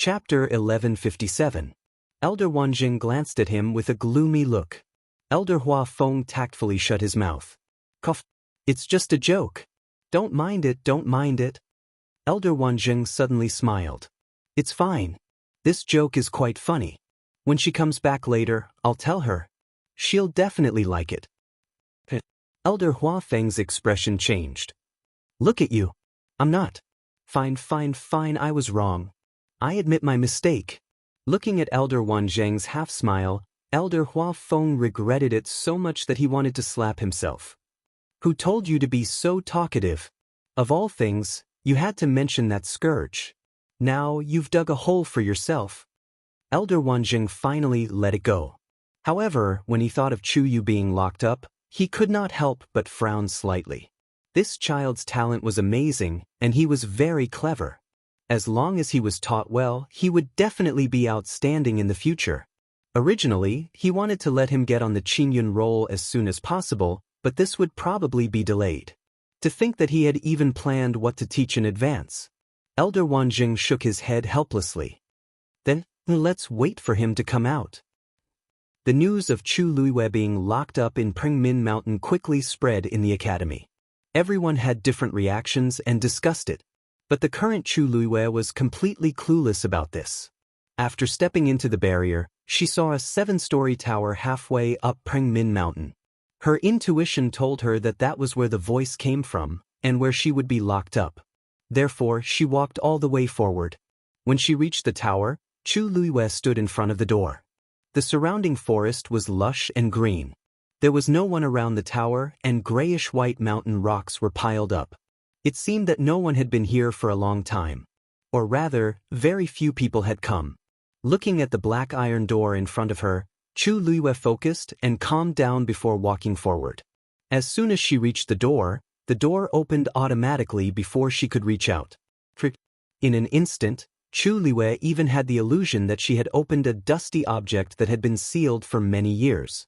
Chapter 1157. Elder Wanjing glanced at him with a gloomy look. Elder Hua Feng tactfully shut his mouth. Cough. It's just a joke. Don't mind it, don't mind it. Elder Wanjing suddenly smiled. It's fine. This joke is quite funny. When she comes back later, I'll tell her. She'll definitely like it. Elder Hua Feng's expression changed. Look at you. I'm not. Fine, I was wrong. I admit my mistake. Looking at Elder Wanjing's half-smile, Elder Hua Feng regretted it so much that he wanted to slap himself. Who told you to be so talkative? Of all things, you had to mention that scourge. Now you've dug a hole for yourself. Elder Wanjing finally let it go. However, when he thought of Chu Yu being locked up, he could not help but frown slightly. This child's talent was amazing, and he was very clever. As long as he was taught well, he would definitely be outstanding in the future. Originally, he wanted to let him get on the Qingyun role as soon as possible, but this would probably be delayed. To think that he had even planned what to teach in advance. Elder Wanjing shook his head helplessly. Then, let's wait for him to come out. The news of Chu Luiwei being locked up in Pengmin Mountain quickly spread in the academy. Everyone had different reactions and discussed it. But the current Chu Luiwei was completely clueless about this. After stepping into the barrier, she saw a 7-story tower halfway up Pengmin Mountain. Her intuition told her that that was where the voice came from, and where she would be locked up. Therefore, she walked all the way forward. When she reached the tower, Chu Luiwei stood in front of the door. The surrounding forest was lush and green. There was no one around the tower, and grayish-white mountain rocks were piled up. It seemed that no one had been here for a long time. Or rather, very few people had come. Looking at the black iron door in front of her, Chu Luiwei focused and calmed down before walking forward. As soon as she reached the door opened automatically before she could reach out. In an instant, Chu Luiwei even had the illusion that she had opened a dusty object that had been sealed for many years.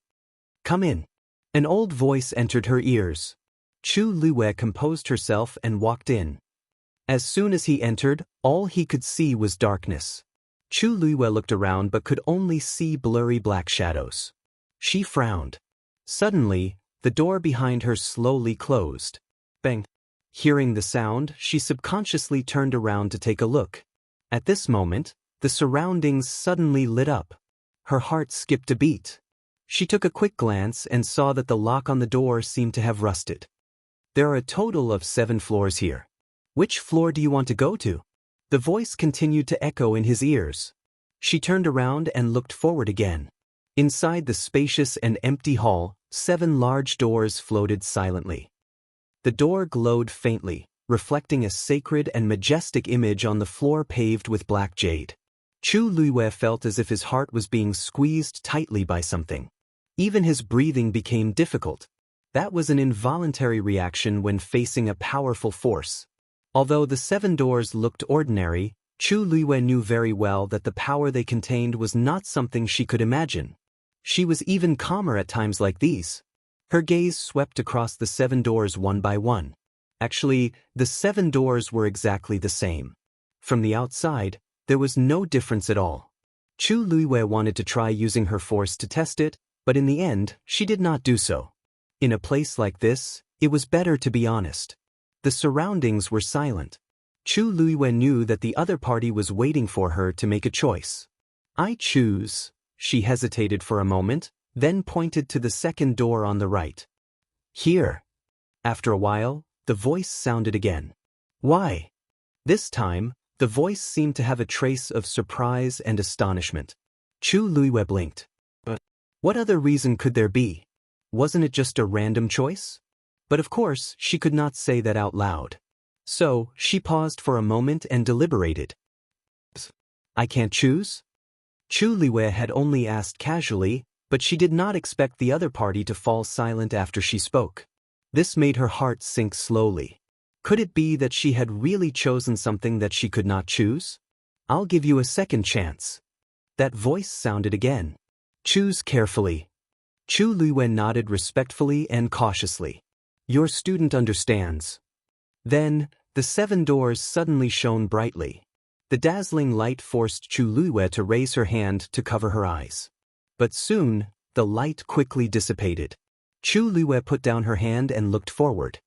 Come in. An old voice entered her ears. Chu Luiwei composed herself and walked in. As soon as he entered, all he could see was darkness. Chu Luiwei looked around but could only see blurry black shadows. She frowned. Suddenly, the door behind her slowly closed. Bang! Hearing the sound, she subconsciously turned around to take a look. At this moment, the surroundings suddenly lit up. Her heart skipped a beat. She took a quick glance and saw that the lock on the door seemed to have rusted. There are a total of 7 floors here. Which floor do you want to go to? The voice continued to echo in his ears. She turned around and looked forward again. Inside the spacious and empty hall, 7 large doors floated silently. The door glowed faintly, reflecting a sacred and majestic image on the floor paved with black jade. Chu Luiwei felt as if his heart was being squeezed tightly by something. Even his breathing became difficult. That was an involuntary reaction when facing a powerful force. Although the 7 doors looked ordinary, Chu Luiwei knew very well that the power they contained was not something she could imagine. She was even calmer at times like these. Her gaze swept across the 7 doors one by one. Actually, the 7 doors were exactly the same. From the outside, there was no difference at all. Chu Luiwei wanted to try using her force to test it, but in the end, she did not do so. In a place like this, it was better to be honest. The surroundings were silent. Chu Luiwei knew that the other party was waiting for her to make a choice. I choose. She hesitated for a moment, then pointed to the 2nd door on the right. Here. After a while, the voice sounded again. Why? This time, the voice seemed to have a trace of surprise and astonishment. Chu Luiwei blinked. But what other reason could there be? Wasn't it just a random choice? But of course, she could not say that out loud. So, she paused for a moment and deliberated. I can't choose? Chu Luiwei had only asked casually, but she did not expect the other party to fall silent after she spoke. This made her heart sink slowly. Could it be that she had really chosen something that she could not choose? I'll give you a second chance. That voice sounded again. Choose carefully. Chu Luiwei nodded respectfully and cautiously. Your student understands. Then, the 7 doors suddenly shone brightly. The dazzling light forced Chu Luiyue to raise her hand to cover her eyes. But soon, the light quickly dissipated. Chu Luiyue put down her hand and looked forward.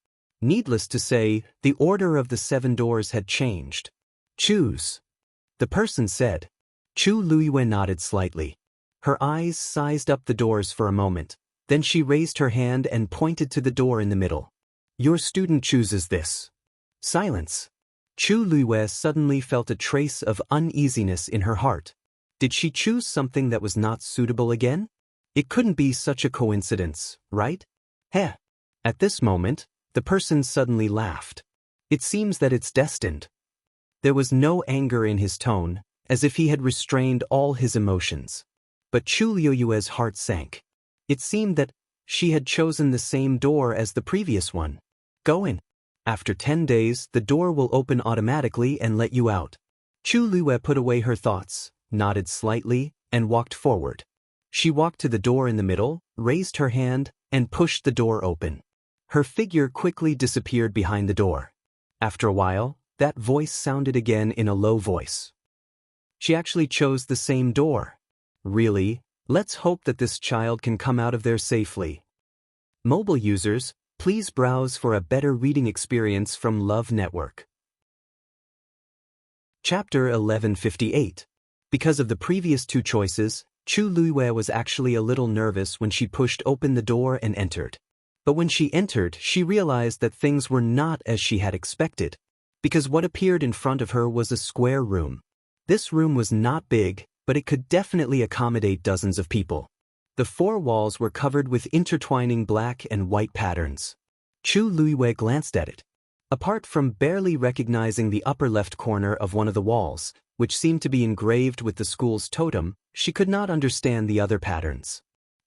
Needless to say, the order of the 7 doors had changed. "Choose," the person said. Chu Luiyue nodded slightly. Her eyes sized up the doors for a moment. Then she raised her hand and pointed to the door in the middle. "Your student chooses this." Silence. Chu Luiyue suddenly felt a trace of uneasiness in her heart. Did she choose something that was not suitable again? It couldn't be such a coincidence, right? Heh. At this moment, the person suddenly laughed. "It seems that it's destined." There was no anger in his tone, as if he had restrained all his emotions. But Chu Luiyue's heart sank. It seemed that she had chosen the same door as the previous one. "Go in. After 10 days, the door will open automatically and let you out." Chu Luiyue put away her thoughts, nodded slightly, and walked forward. She walked to the door in the middle, raised her hand, and pushed the door open. Her figure quickly disappeared behind the door. After a while, that voice sounded again in a low voice. She actually chose the same door. Really? Let's hope that this child can come out of there safely. Mobile users, please browse for a better reading experience from Love Network. Chapter 1158. Because of the previous 2 choices, Chu Luiyue was actually a little nervous when she pushed open the door and entered. But when she entered, she realized that things were not as she had expected. Because what appeared in front of her was a square room. This room was not big, but it could definitely accommodate dozens of people. The 4 walls were covered with intertwining black and white patterns. Chu Luiyue glanced at it. Apart from barely recognizing the upper left corner of one of the walls, which seemed to be engraved with the school's totem, she could not understand the other patterns.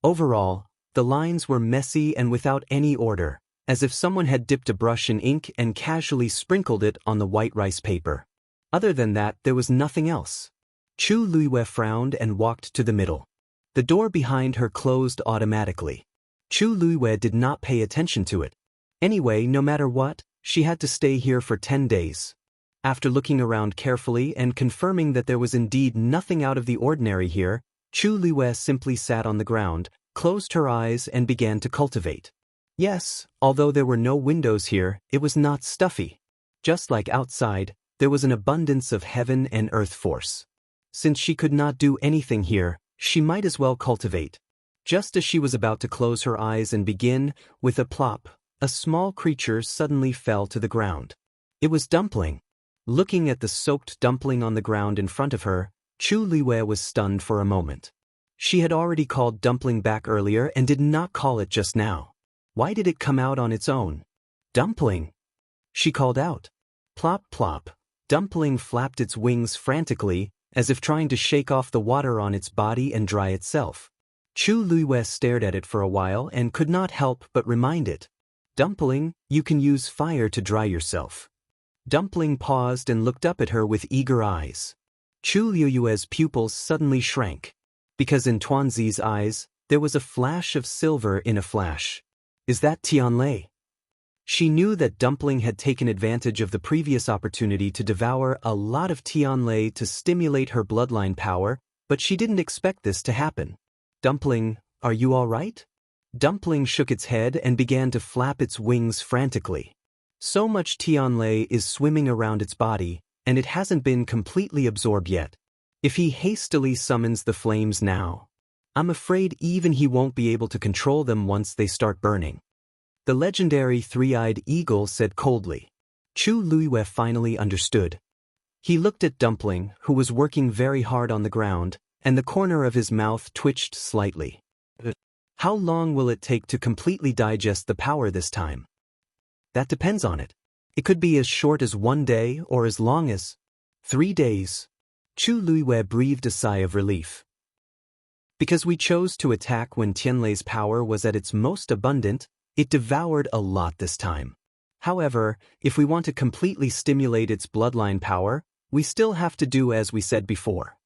Overall, the lines were messy and without any order, as if someone had dipped a brush in ink and casually sprinkled it on the white rice paper. Other than that, there was nothing else. Chu Luiyue frowned and walked to the middle. The door behind her closed automatically. Chu Luiyue did not pay attention to it. Anyway, no matter what, she had to stay here for 10 days. After looking around carefully and confirming that there was indeed nothing out of the ordinary here, Chu Luiyue simply sat on the ground, closed her eyes and began to cultivate. Yes, although there were no windows here, it was not stuffy. Just like outside, there was an abundance of heaven and earth force. Since she could not do anything here, she might as well cultivate. Just as she was about to close her eyes and begin, with a plop, a small creature suddenly fell to the ground. It was Dumpling. Looking at the soaked dumpling on the ground in front of her, Chu Luiyue was stunned for a moment. She had already called Dumpling back earlier and did not call it just now. Why did it come out on its own? "Dumpling!" she called out. Plop plop. Dumpling flapped its wings frantically, as if trying to shake off the water on its body and dry itself. Chu Luiyue stared at it for a while and could not help but remind it. "Dumpling, you can use fire to dry yourself." Dumpling paused and looked up at her with eager eyes. Chu Luiyue's pupils suddenly shrank. Because in Tuanzi's eyes, there was a flash of silver in a flash. Is that Tianlei? She knew that Dumpling had taken advantage of the previous opportunity to devour a lot of Tianlei to stimulate her bloodline power, but she didn't expect this to happen. "Dumpling, are you all right?" Dumpling shook its head and began to flap its wings frantically. So much Tianlei is swimming around its body, and it hasn't been completely absorbed yet. If he hastily summons the flames now, I'm afraid even he won't be able to control them once they start burning. The legendary 3-eyed eagle said coldly. Chu Luiyue finally understood. He looked at Dumpling, who was working very hard on the ground, and the corner of his mouth twitched slightly. How long will it take to completely digest the power this time? That depends on it. It could be as short as 1 day or as long as 3 days. Chu Luiyue breathed a sigh of relief. Because we chose to attack when Tianlei's power was at its most abundant, it devoured a lot this time. However, if we want to completely stimulate its bloodline power, we still have to do as we said before.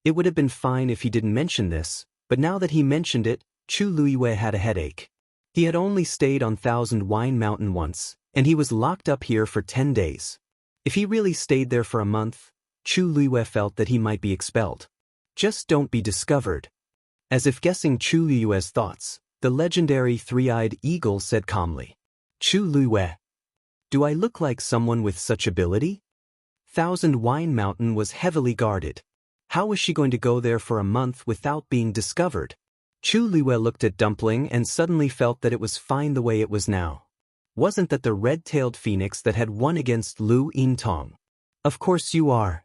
It would have been fine if he didn't mention this, but now that he mentioned it, Chu Luiyue had a headache. He had only stayed on Thousand Wine Mountain once, and he was locked up here for 10 days. If he really stayed there for a month, Chu Liyue felt that he might be expelled. Just don't be discovered. As if guessing Chu Liyue's thoughts, the legendary three-eyed eagle said calmly, Chu Liyue, do I look like someone with such ability? Thousand Wine Mountain was heavily guarded. How was she going to go there for a month without being discovered? Chu Liyue looked at Dumpling and suddenly felt that it was fine the way it was now. Wasn't that the red-tailed phoenix that had won against Lu Yintong? Of course you are.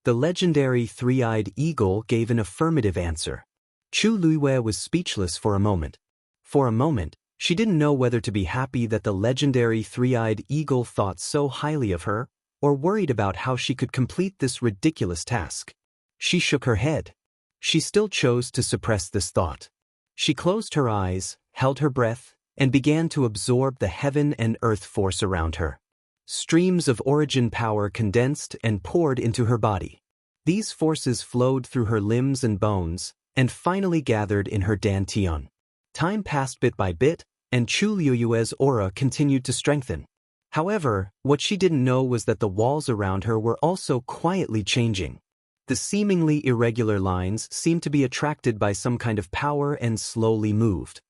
The legendary three-eyed eagle gave an affirmative answer. Chu Liyue was speechless for a moment. For a moment, she didn't know whether to be happy that the legendary three-eyed eagle thought so highly of her, or worried about how she could complete this ridiculous task. She shook her head. She still chose to suppress this thought. She closed her eyes, held her breath, and began to absorb the heaven and earth force around her. Streams of origin power condensed and poured into her body. These forces flowed through her limbs and bones, and finally gathered in her dantian. Time passed bit by bit, and Chu Liyue's aura continued to strengthen. However, what she didn't know was that the walls around her were also quietly changing. The seemingly irregular lines seemed to be attracted by some kind of power and slowly moved.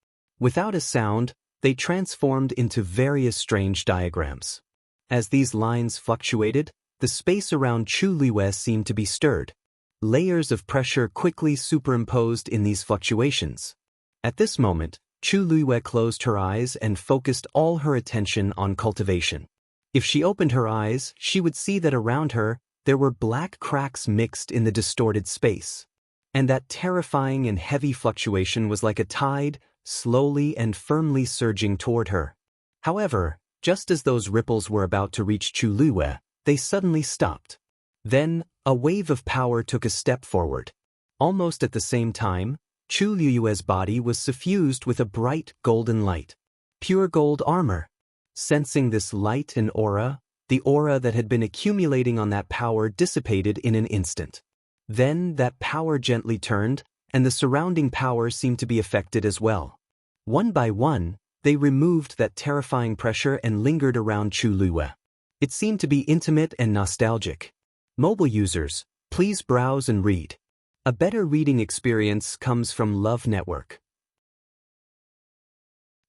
Without a sound, they transformed into various strange diagrams. As these lines fluctuated, the space around Chu Liyue seemed to be stirred. Layers of pressure quickly superimposed in these fluctuations. At this moment, Chu Liyue closed her eyes and focused all her attention on cultivation. If she opened her eyes, she would see that around her, there were black cracks mixed in the distorted space. And that terrifying and heavy fluctuation was like a tide, slowly and firmly surging toward her. However, just as those ripples were about to reach Chu Liyue, they suddenly stopped. Then, a wave of power took a step forward. Almost at the same time, Chu Liyue's body was suffused with a bright golden light. Pure gold armor. Sensing this light and aura, the aura that had been accumulating on that power dissipated in an instant. Then that power gently turned, and the surrounding power seemed to be affected as well. One by one, they removed that terrifying pressure and lingered around Chu Liyue. It seemed to be intimate and nostalgic. Mobile users, please browse and read. A better reading experience comes from Love Network.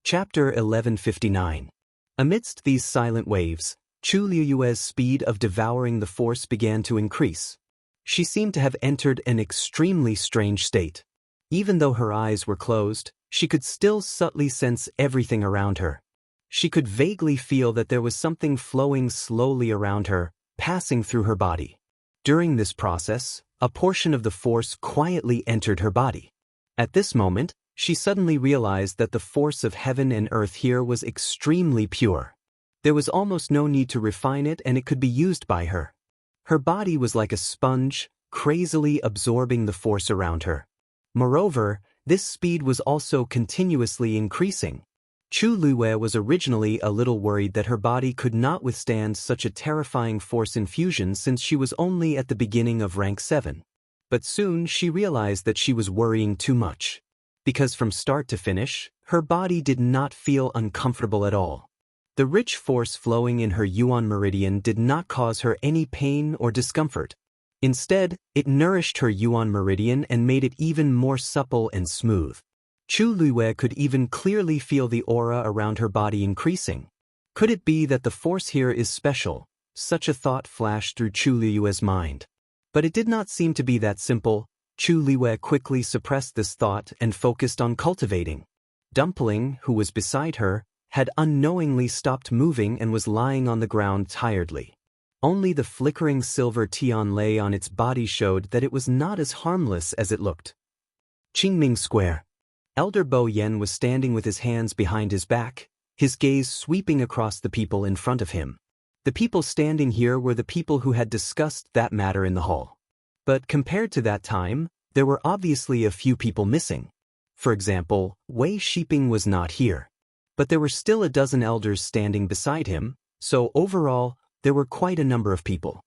Chapter 1159. Amidst these silent waves, Chu Liyue's speed of devouring the force began to increase. She seemed to have entered an extremely strange state. Even though her eyes were closed, she could still subtly sense everything around her. She could vaguely feel that there was something flowing slowly around her, passing through her body. During this process, a portion of the force quietly entered her body. At this moment, she suddenly realized that the force of heaven and earth here was extremely pure. There was almost no need to refine it, and it could be used by her. Her body was like a sponge, crazily absorbing the force around her. Moreover, this speed was also continuously increasing. Chu Liyue was originally a little worried that her body could not withstand such a terrifying force infusion since she was only at the beginning of rank 7. But soon she realized that she was worrying too much. Because from start to finish, her body did not feel uncomfortable at all. The rich force flowing in her Yuan meridian did not cause her any pain or discomfort. Instead, it nourished her Yuan meridian and made it even more supple and smooth. Chu Liyue could even clearly feel the aura around her body increasing. Could it be that the force here is special? Such a thought flashed through Chu Liyue's mind. But it did not seem to be that simple. Chu Liyue quickly suppressed this thought and focused on cultivating. Dumpling, who was beside her, had unknowingly stopped moving and was lying on the ground tiredly. Only the flickering silver tian lay on its body showed that it was not as harmless as it looked. Qingming Square. Elder Bo Yen was standing with his hands behind his back, his gaze sweeping across the people in front of him. The people standing here were the people who had discussed that matter in the hall. But compared to that time, there were obviously a few people missing. For example, Wei Shiping was not here. But there were still a dozen elders standing beside him, so overall, there were quite a number of people.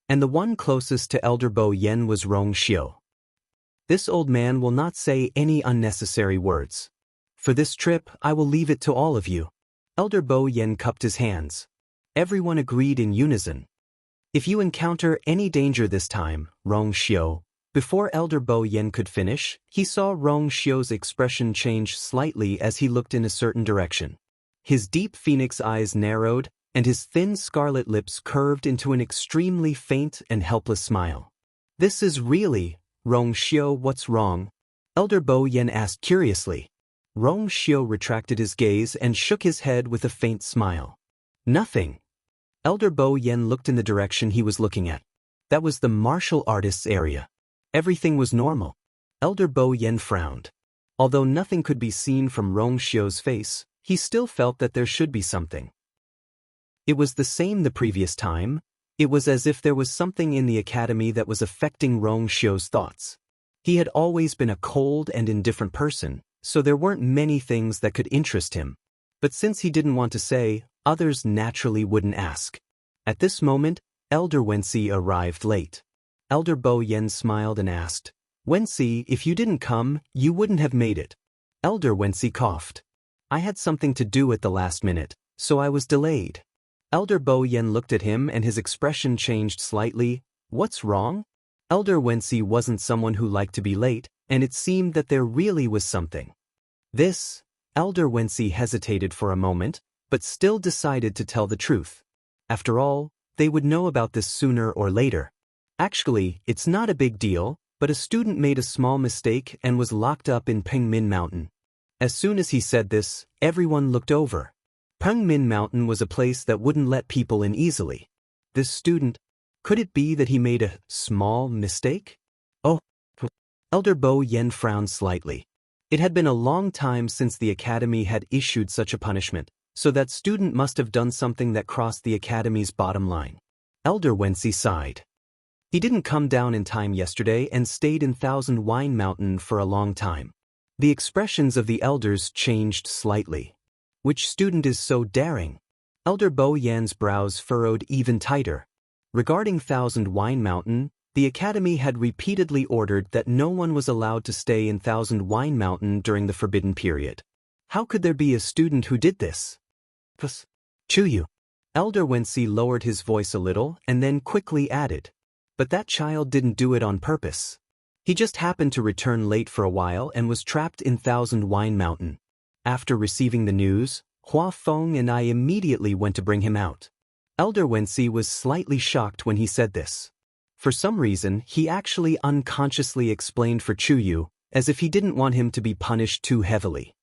And the one closest to Elder Bo Yen was Rong Xiu. This old man will not say any unnecessary words. For this trip, I will leave it to all of you. Elder Bo Yen cupped his hands. Everyone agreed in unison. If you encounter any danger this time, Rong Xiu. Before Elder Bo Yen could finish, he saw Rong Xiu's expression change slightly as he looked in a certain direction. His deep phoenix eyes narrowed, and his thin scarlet lips curved into an extremely faint and helpless smile. This is really, Rong Xiu, what's wrong? Elder Bo Yen asked curiously. Rong Xiu retracted his gaze and shook his head with a faint smile. Nothing. Elder Bo Yen looked in the direction he was looking at. That was the martial artists area. Everything was normal. Elder Bo Yen frowned. Although nothing could be seen from Rong Xiu's face, he still felt that there should be something. It was the same the previous time. It was as if there was something in the academy that was affecting Rong Xiu's thoughts. He had always been a cold and indifferent person, so there weren't many things that could interest him. But since he didn't want to say, others naturally wouldn't ask. At this moment, Elder Wensi arrived late. Elder Bo Yen smiled and asked, Wensi, if you didn't come, you wouldn't have made it. Elder Wensi coughed. I had something to do at the last minute, so I was delayed. Elder Bo Yen looked at him and his expression changed slightly. What's wrong? Elder Wensi wasn't someone who liked to be late, and it seemed that there really was something. Elder Wensi hesitated for a moment, but still decided to tell the truth. After all, they would know about this sooner or later. Actually, it's not a big deal, but a student made a small mistake and was locked up in Pengmin Mountain. As soon as he said this, everyone looked over. Pengmin Mountain was a place that wouldn't let people in easily. This student, could it be that he made a small mistake? Oh. Elder Bo Yen frowned slightly. It had been a long time since the academy had issued such a punishment, so that student must have done something that crossed the academy's bottom line. Elder Wensi sighed. He didn't come down in time yesterday and stayed in Thousand Wine Mountain for a long time. The expressions of the elders changed slightly. Which student is so daring? Elder Bo Yan's brows furrowed even tighter. Regarding Thousand Wine Mountain, the academy had repeatedly ordered that no one was allowed to stay in Thousand Wine Mountain during the forbidden period. How could there be a student who did this? Chuyu. Elder Wensi lowered his voice a little and then quickly added. But that child didn't do it on purpose. He just happened to return late for a while and was trapped in Thousand Wine Mountain. After receiving the news, Hua Feng and I immediately went to bring him out. Elder Wensi was slightly shocked when he said this. For some reason, he actually unconsciously explained for Chuyu, as if he didn't want him to be punished too heavily.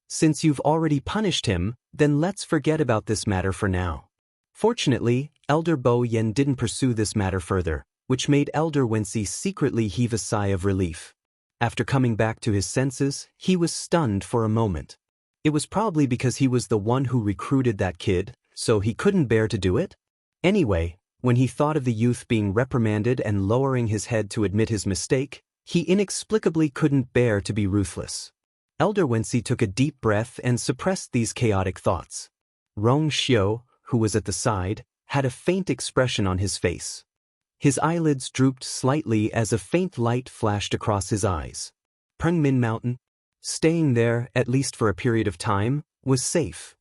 Since you've already punished him, then let's forget about this matter for now. Fortunately, Elder Bo Yen didn't pursue this matter further, which made Elder Wensi secretly heave a sigh of relief. After coming back to his senses, he was stunned for a moment. It was probably because he was the one who recruited that kid, so he couldn't bear to do it? Anyway, when he thought of the youth being reprimanded and lowering his head to admit his mistake, he inexplicably couldn't bear to be ruthless. Elder Wensi took a deep breath and suppressed these chaotic thoughts. Rong Xiu, who was at the side, had a faint expression on his face. His eyelids drooped slightly as a faint light flashed across his eyes. Pengmin Mountain, staying there, at least for a period of time, was safe.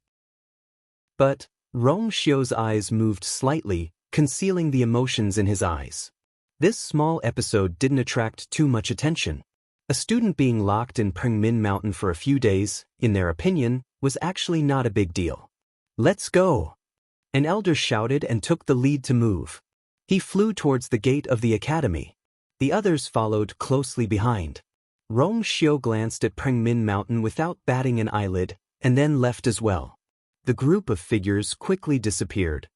But Rong Xiu's eyes moved slightly, concealing the emotions in his eyes. This small episode didn't attract too much attention. A student being locked in Pengmin Mountain for a few days, in their opinion, was actually not a big deal. Let's go! An elder shouted and took the lead to move. He flew towards the gate of the academy. The others followed closely behind. Rong Xiu glanced at Pengmin Mountain without batting an eyelid, and then left as well. The group of figures quickly disappeared.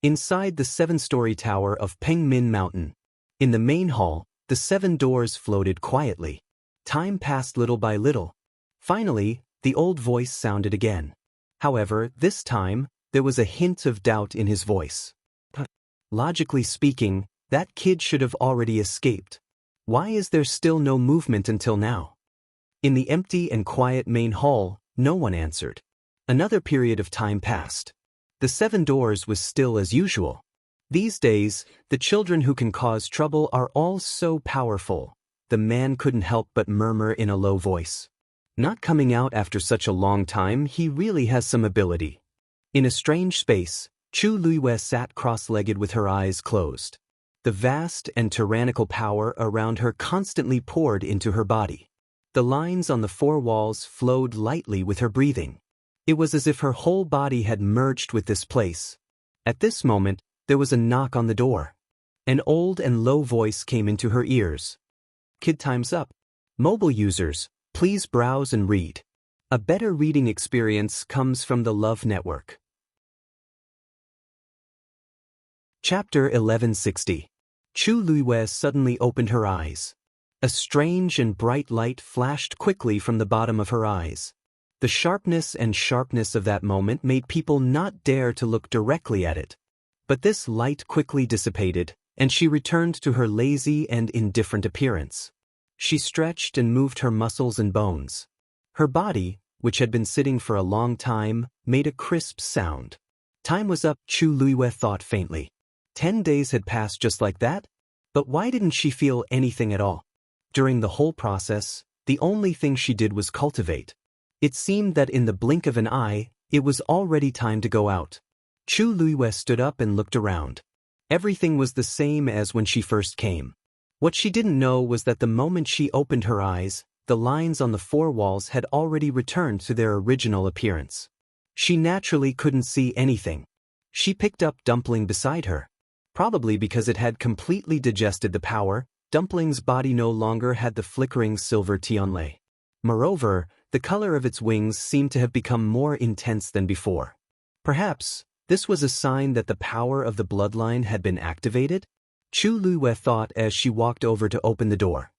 Inside the 7-story tower of Pengmin Mountain, in the main hall, the 7 doors floated quietly. Time passed little by little. Finally, the old voice sounded again. However, this time, there was a hint of doubt in his voice. Logically speaking, that kid should have already escaped. Why is there still no movement until now? In the empty and quiet main hall, no one answered. Another period of time passed. The 7 doors was still as usual. These days, the children who can cause trouble are all so powerful. The man couldn't help but murmur in a low voice. Not coming out after such a long time, he really has some ability. In a strange space, Chu Luiyue sat cross-legged with her eyes closed. The vast and tyrannical power around her constantly poured into her body. The lines on the four walls flowed lightly with her breathing. It was as if her whole body had merged with this place. At this moment, there was a knock on the door. An old and low voice came into her ears. "Kid, time's up. Mobile users, please browse and read. A better reading experience comes from the Love Network." Chapter 1160. Chu Luiyue suddenly opened her eyes. A strange and bright light flashed quickly from the bottom of her eyes. The sharpness of that moment made people not dare to look directly at it. But this light quickly dissipated, and she returned to her lazy and indifferent appearance. She stretched and moved her muscles and bones. Her body, which had been sitting for a long time, made a crisp sound. Time was up, Chu Luiyue thought faintly. 10 days had passed just like that? But why didn't she feel anything at all? During the whole process, the only thing she did was cultivate. It seemed that in the blink of an eye, it was already time to go out. Chu Luiyue stood up and looked around. Everything was the same as when she first came. What she didn't know was that the moment she opened her eyes, the lines on the four walls had already returned to their original appearance. She naturally couldn't see anything. She picked up Dumpling beside her. Probably because it had completely digested the power, Dumpling's body no longer had the flickering silver tianlei. Moreover, the color of its wings seemed to have become more intense than before. Perhaps, this was a sign that the power of the bloodline had been activated? Chu Luiyue thought as she walked over to open the door.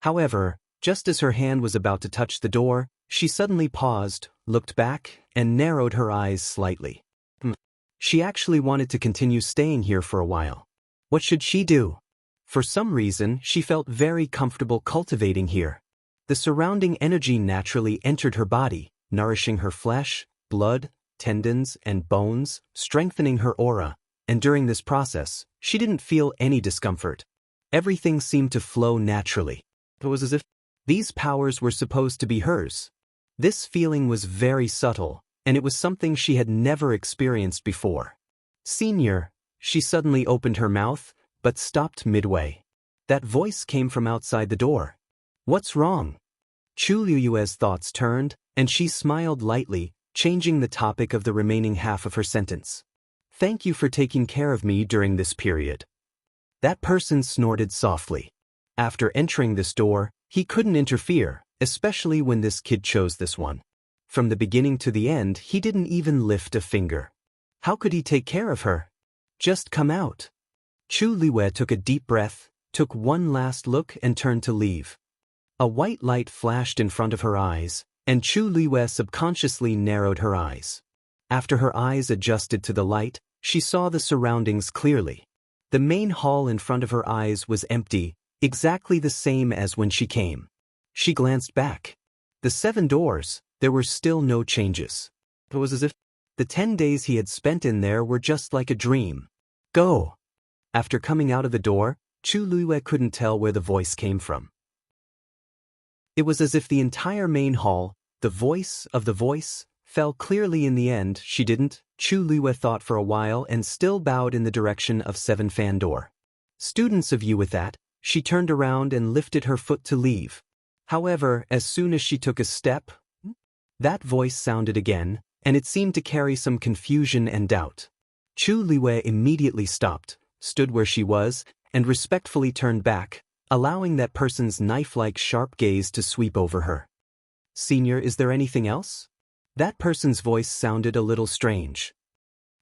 However, just as her hand was about to touch the door, she suddenly paused, looked back, and narrowed her eyes slightly. She actually wanted to continue staying here for a while. What should she do? For some reason, she felt very comfortable cultivating here. The surrounding energy naturally entered her body, nourishing her flesh, blood, tendons, and bones, strengthening her aura, and during this process, she didn't feel any discomfort. Everything seemed to flow naturally. It was as if these powers were supposed to be hers. This feeling was very subtle, and it was something she had never experienced before. "Senior," she suddenly opened her mouth, but stopped midway. That voice came from outside the door. "What's wrong?" Chu Luiyue's thoughts turned, and she smiled lightly, changing the topic of the remaining half of her sentence. "Thank you for taking care of me during this period." That person snorted softly. After entering this door, he couldn't interfere, especially when this kid chose this one. From the beginning to the end, he didn't even lift a finger. How could he take care of her? "Just come out." Chu Luiyue took a deep breath, took one last look and turned to leave. A white light flashed in front of her eyes, and Chu Luiyue subconsciously narrowed her eyes. After her eyes adjusted to the light, she saw the surroundings clearly. The main hall in front of her eyes was empty, exactly the same as when she came. She glanced back. The 7 doors, there were still no changes. It was as if the 10 days he had spent in there were just like a dream. "Go." After coming out of the door, Chu Luiyue couldn't tell where the voice came from. It was as if the entire main hall, the voice of the voice, fell clearly in the end. She didn't. Chu Luiyue thought for a while and still bowed in the direction of 7 fan door. "Students of you with that," she turned around and lifted her foot to leave. However, as soon as she took a step, that voice sounded again, and it seemed to carry some confusion and doubt. Chu Luiyue immediately stopped, stood where she was, and respectfully turned back, allowing that person's knife-like sharp gaze to sweep over her. "Senior, is there anything else?" That person's voice sounded a little strange.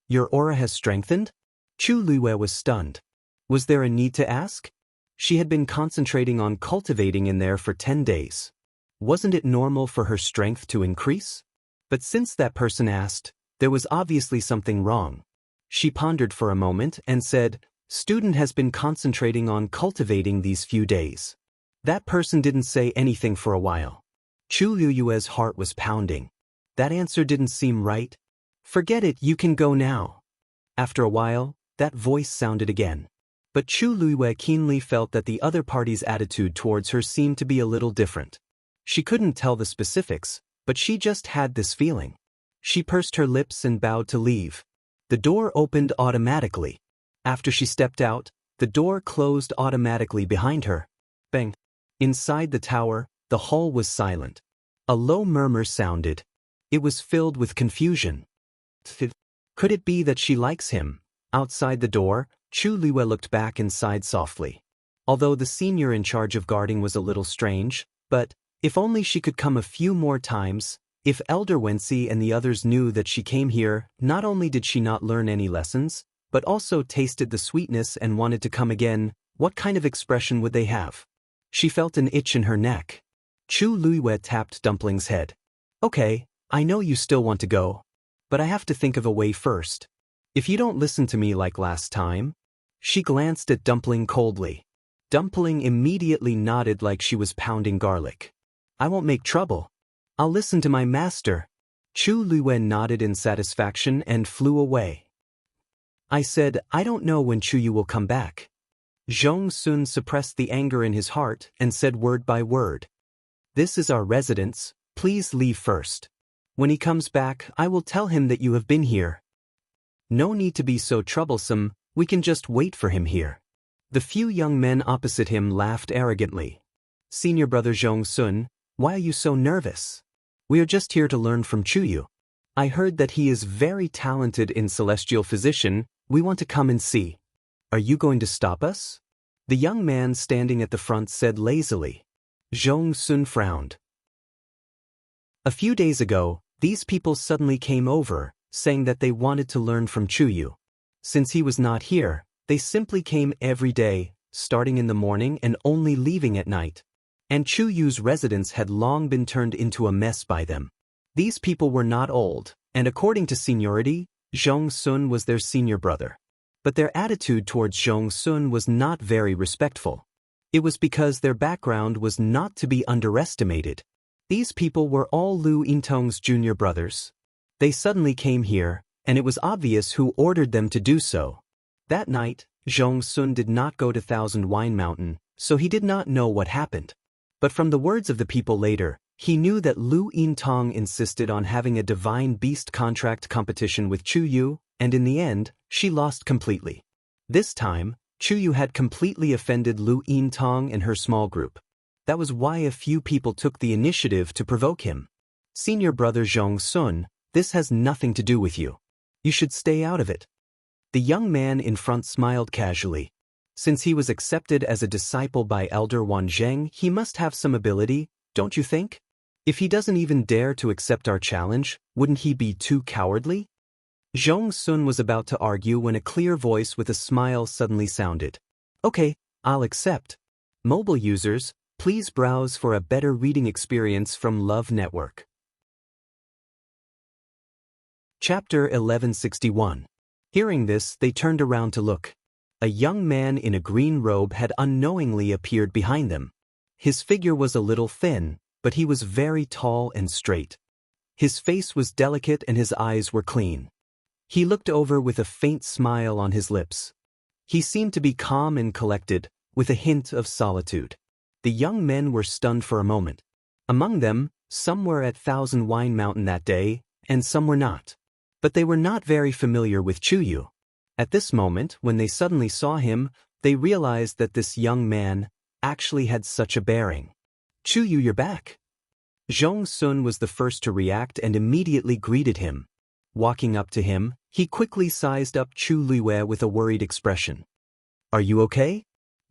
"Your aura has strengthened?" Chu Luiyue was stunned. Was there a need to ask? She had been concentrating on cultivating in there for 10 days. Wasn't it normal for her strength to increase? But since that person asked, there was obviously something wrong. She pondered for a moment and said, "Student has been concentrating on cultivating these few days." That person didn't say anything for a while. Chu Luiyue's heart was pounding. That answer didn't seem right. "Forget it, you can go now." After a while, that voice sounded again. But Chu Luiyue keenly felt that the other party's attitude towards her seemed to be a little different. She couldn't tell the specifics, but she just had this feeling. She pursed her lips and bowed to leave. The door opened automatically. After she stepped out, the door closed automatically behind her. Bang! Inside the tower, the hall was silent. A low murmur sounded. It was filled with confusion. Could it be that she likes him? Outside the door, Chu Liwe looked back inside softly. Although the senior in charge of guarding was a little strange, but if only she could come a few more times. If Elder Wensi and the others knew that she came here, not only did she not learn any lessons, but also tasted the sweetness and wanted to come again, what kind of expression would they have? She felt an itch in her neck. Chu Liwe tapped Dumpling's head. Okay, I know you still want to go, but I have to think of a way first. If you don't listen to me like last time. She glanced at Dumpling coldly. Dumpling immediately nodded like she was pounding garlic. I won't make trouble. I'll listen to my master. Chu Liwe nodded in satisfaction and flew away. I said, I don't know when Chuyu will come back. Zhong Sun suppressed the anger in his heart and said word by word. This is our residence, please leave first. When he comes back, I will tell him that you have been here. No need to be so troublesome, we can just wait for him here. The few young men opposite him laughed arrogantly. Senior brother Zhong Sun, why are you so nervous? We are just here to learn from Chuyu. I heard that he is very talented in celestial physician, we want to come and see. Are you going to stop us? The young man standing at the front said lazily. Zhong Sun frowned. A few days ago, these people suddenly came over, saying that they wanted to learn from Chuyu. Since he was not here, they simply came every day, starting in the morning and only leaving at night. And Chuyu's residence had long been turned into a mess by them. These people were not old, and according to seniority, Zhong Sun was their senior brother. But their attitude towards Zhong Sun was not very respectful. It was because their background was not to be underestimated. These people were all Lu Yintong's junior brothers. They suddenly came here, and it was obvious who ordered them to do so. That night, Zhong Sun did not go to Thousand Wine Mountain, so he did not know what happened. But from the words of the people later, he knew that Lu Yintong insisted on having a divine beast contract competition with Chuyu, and in the end, she lost completely. This time, Chuyu had completely offended Lu Yintong and her small group. That was why a few people took the initiative to provoke him. Senior brother Zhong Sun, this has nothing to do with you. You should stay out of it. The young man in front smiled casually. Since he was accepted as a disciple by Elder Wanzheng, he must have some ability, don't you think? If he doesn't even dare to accept our challenge, wouldn't he be too cowardly? Zhong Sun was about to argue when a clear voice with a smile suddenly sounded. Okay, I'll accept. Mobile users, please browse for a better reading experience from Love Network. Chapter 1161. Hearing this, they turned around to look. A young man in a green robe had unknowingly appeared behind them. His figure was a little thin, but he was very tall and straight. His face was delicate and his eyes were clean. He looked over with a faint smile on his lips. He seemed to be calm and collected, with a hint of solitude. The young men were stunned for a moment. Among them, some were at Thousand Wine Mountain that day, and some were not. But they were not very familiar with Chuyu. At this moment, when they suddenly saw him, they realized that this young man actually had such a bearing. Chuyu, you're back. Zhong Sun was the first to react and immediately greeted him. Walking up to him, he quickly sized up Chu Liwe with a worried expression. Are you okay?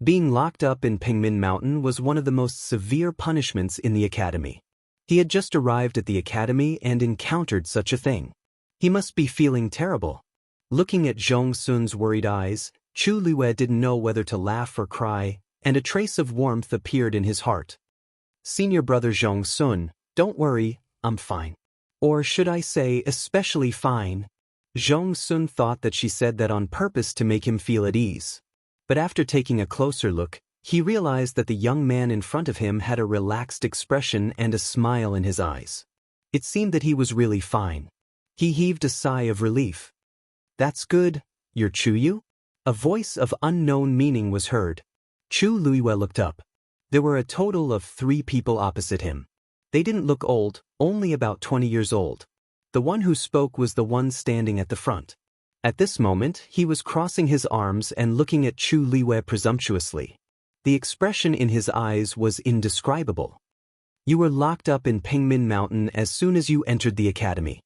Being locked up in Pingmin Mountain was one of the most severe punishments in the academy. He had just arrived at the academy and encountered such a thing. He must be feeling terrible. Looking at Zhong Sun's worried eyes, Chu Liwe didn't know whether to laugh or cry, and a trace of warmth appeared in his heart. Senior brother Zhong Sun, don't worry, I'm fine. Or should I say, especially fine? Zhong Sun thought that she said that on purpose to make him feel at ease. But after taking a closer look, he realized that the young man in front of him had a relaxed expression and a smile in his eyes. It seemed that he was really fine. He heaved a sigh of relief. That's good, you're Chuyu? A voice of unknown meaning was heard. Chu Liwe looked up. There were a total of 3 people opposite him. They didn't look old, only about 20 years old. The one who spoke was the one standing at the front. At this moment, he was crossing his arms and looking at Chu Liwei presumptuously. The expression in his eyes was indescribable. You were locked up in Pengmin Mountain as soon as you entered the academy.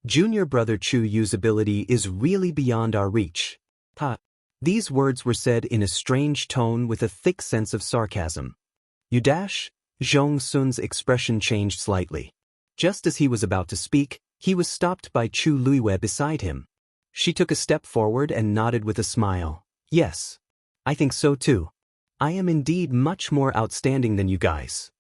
Junior brother Chu Yu's ability is really beyond our reach. Ha! These words were said in a strange tone with a thick sense of sarcasm. You dash? Zhong Sun's expression changed slightly. Just as he was about to speak, he was stopped by Chu Liwei beside him. She took a step forward and nodded with a smile. Yes. I think so too. I am indeed much more outstanding than you guys.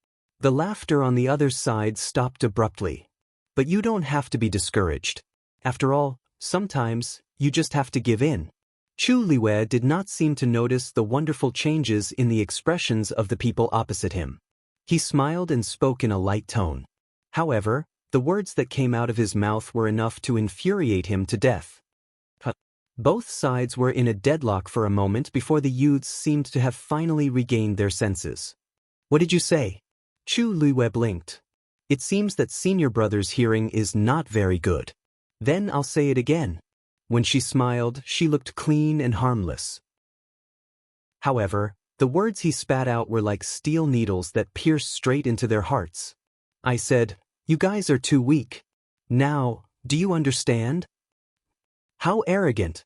The laughter on the other side stopped abruptly. But you don't have to be discouraged. After all, sometimes, you just have to give in. Chu Liwei did not seem to notice the wonderful changes in the expressions of the people opposite him. He smiled and spoke in a light tone. However, the words that came out of his mouth were enough to infuriate him to death. Both sides were in a deadlock for a moment before the youths seemed to have finally regained their senses. What did you say? Chu Liwei blinked. It seems that senior brother's hearing is not very good. Then I'll say it again. When she smiled, she looked clean and harmless. However, the words he spat out were like steel needles that pierced straight into their hearts. I said, you guys are too weak. Now, do you understand? How arrogant!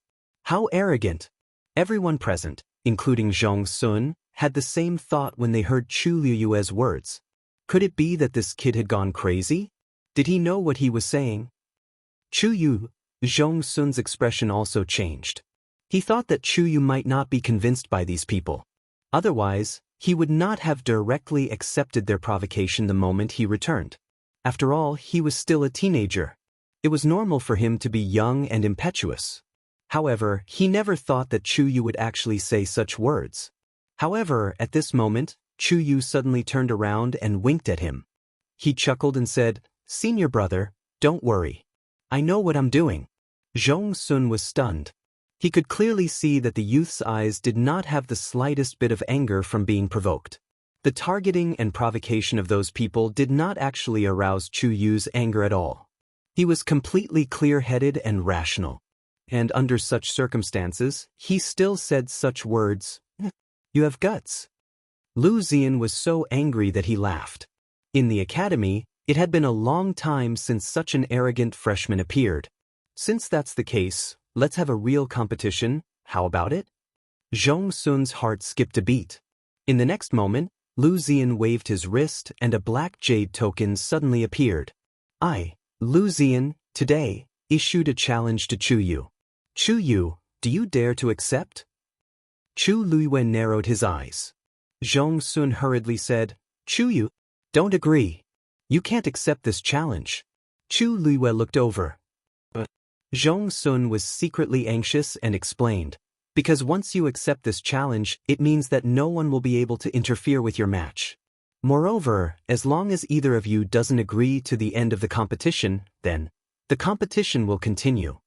How arrogant! Everyone present, including Zhong Sun, had the same thought when they heard Chu Liu's words. Could it be that this kid had gone crazy? Did he know what he was saying? Chu Yu, Zhong Sun's expression also changed. He thought that Chu Yu might not be convinced by these people. Otherwise, he would not have directly accepted their provocation the moment he returned. After all, he was still a teenager. It was normal for him to be young and impetuous. However, he never thought that Chu Yu would actually say such words. However, at this moment, Chu Yu suddenly turned around and winked at him. He chuckled and said, Senior brother, don't worry. I know what I'm doing. Zhong Sun was stunned. He could clearly see that the youth's eyes did not have the slightest bit of anger from being provoked. The targeting and provocation of those people did not actually arouse Chu Yu's anger at all. He was completely clear-headed and rational. And under such circumstances, he still said such words, You have guts. Lu Zian was so angry that he laughed. In the academy, it had been a long time since such an arrogant freshman appeared. Since that's the case, let's have a real competition, how about it? Zhong Sun's heart skipped a beat. In the next moment, Lu Zian waved his wrist and a black jade token suddenly appeared. I, Lu Zian, today, issued a challenge to Chu Yu. Chu Yu, do you dare to accept? Chu Liwei narrowed his eyes. Zhong Sun hurriedly said, Chu Yu, don't agree. You can't accept this challenge. Chu Liwei looked over. But Zhong Sun was secretly anxious and explained, because once you accept this challenge, it means that no one will be able to interfere with your match. Moreover, as long as either of you doesn't agree to the end of the competition, then the competition will continue.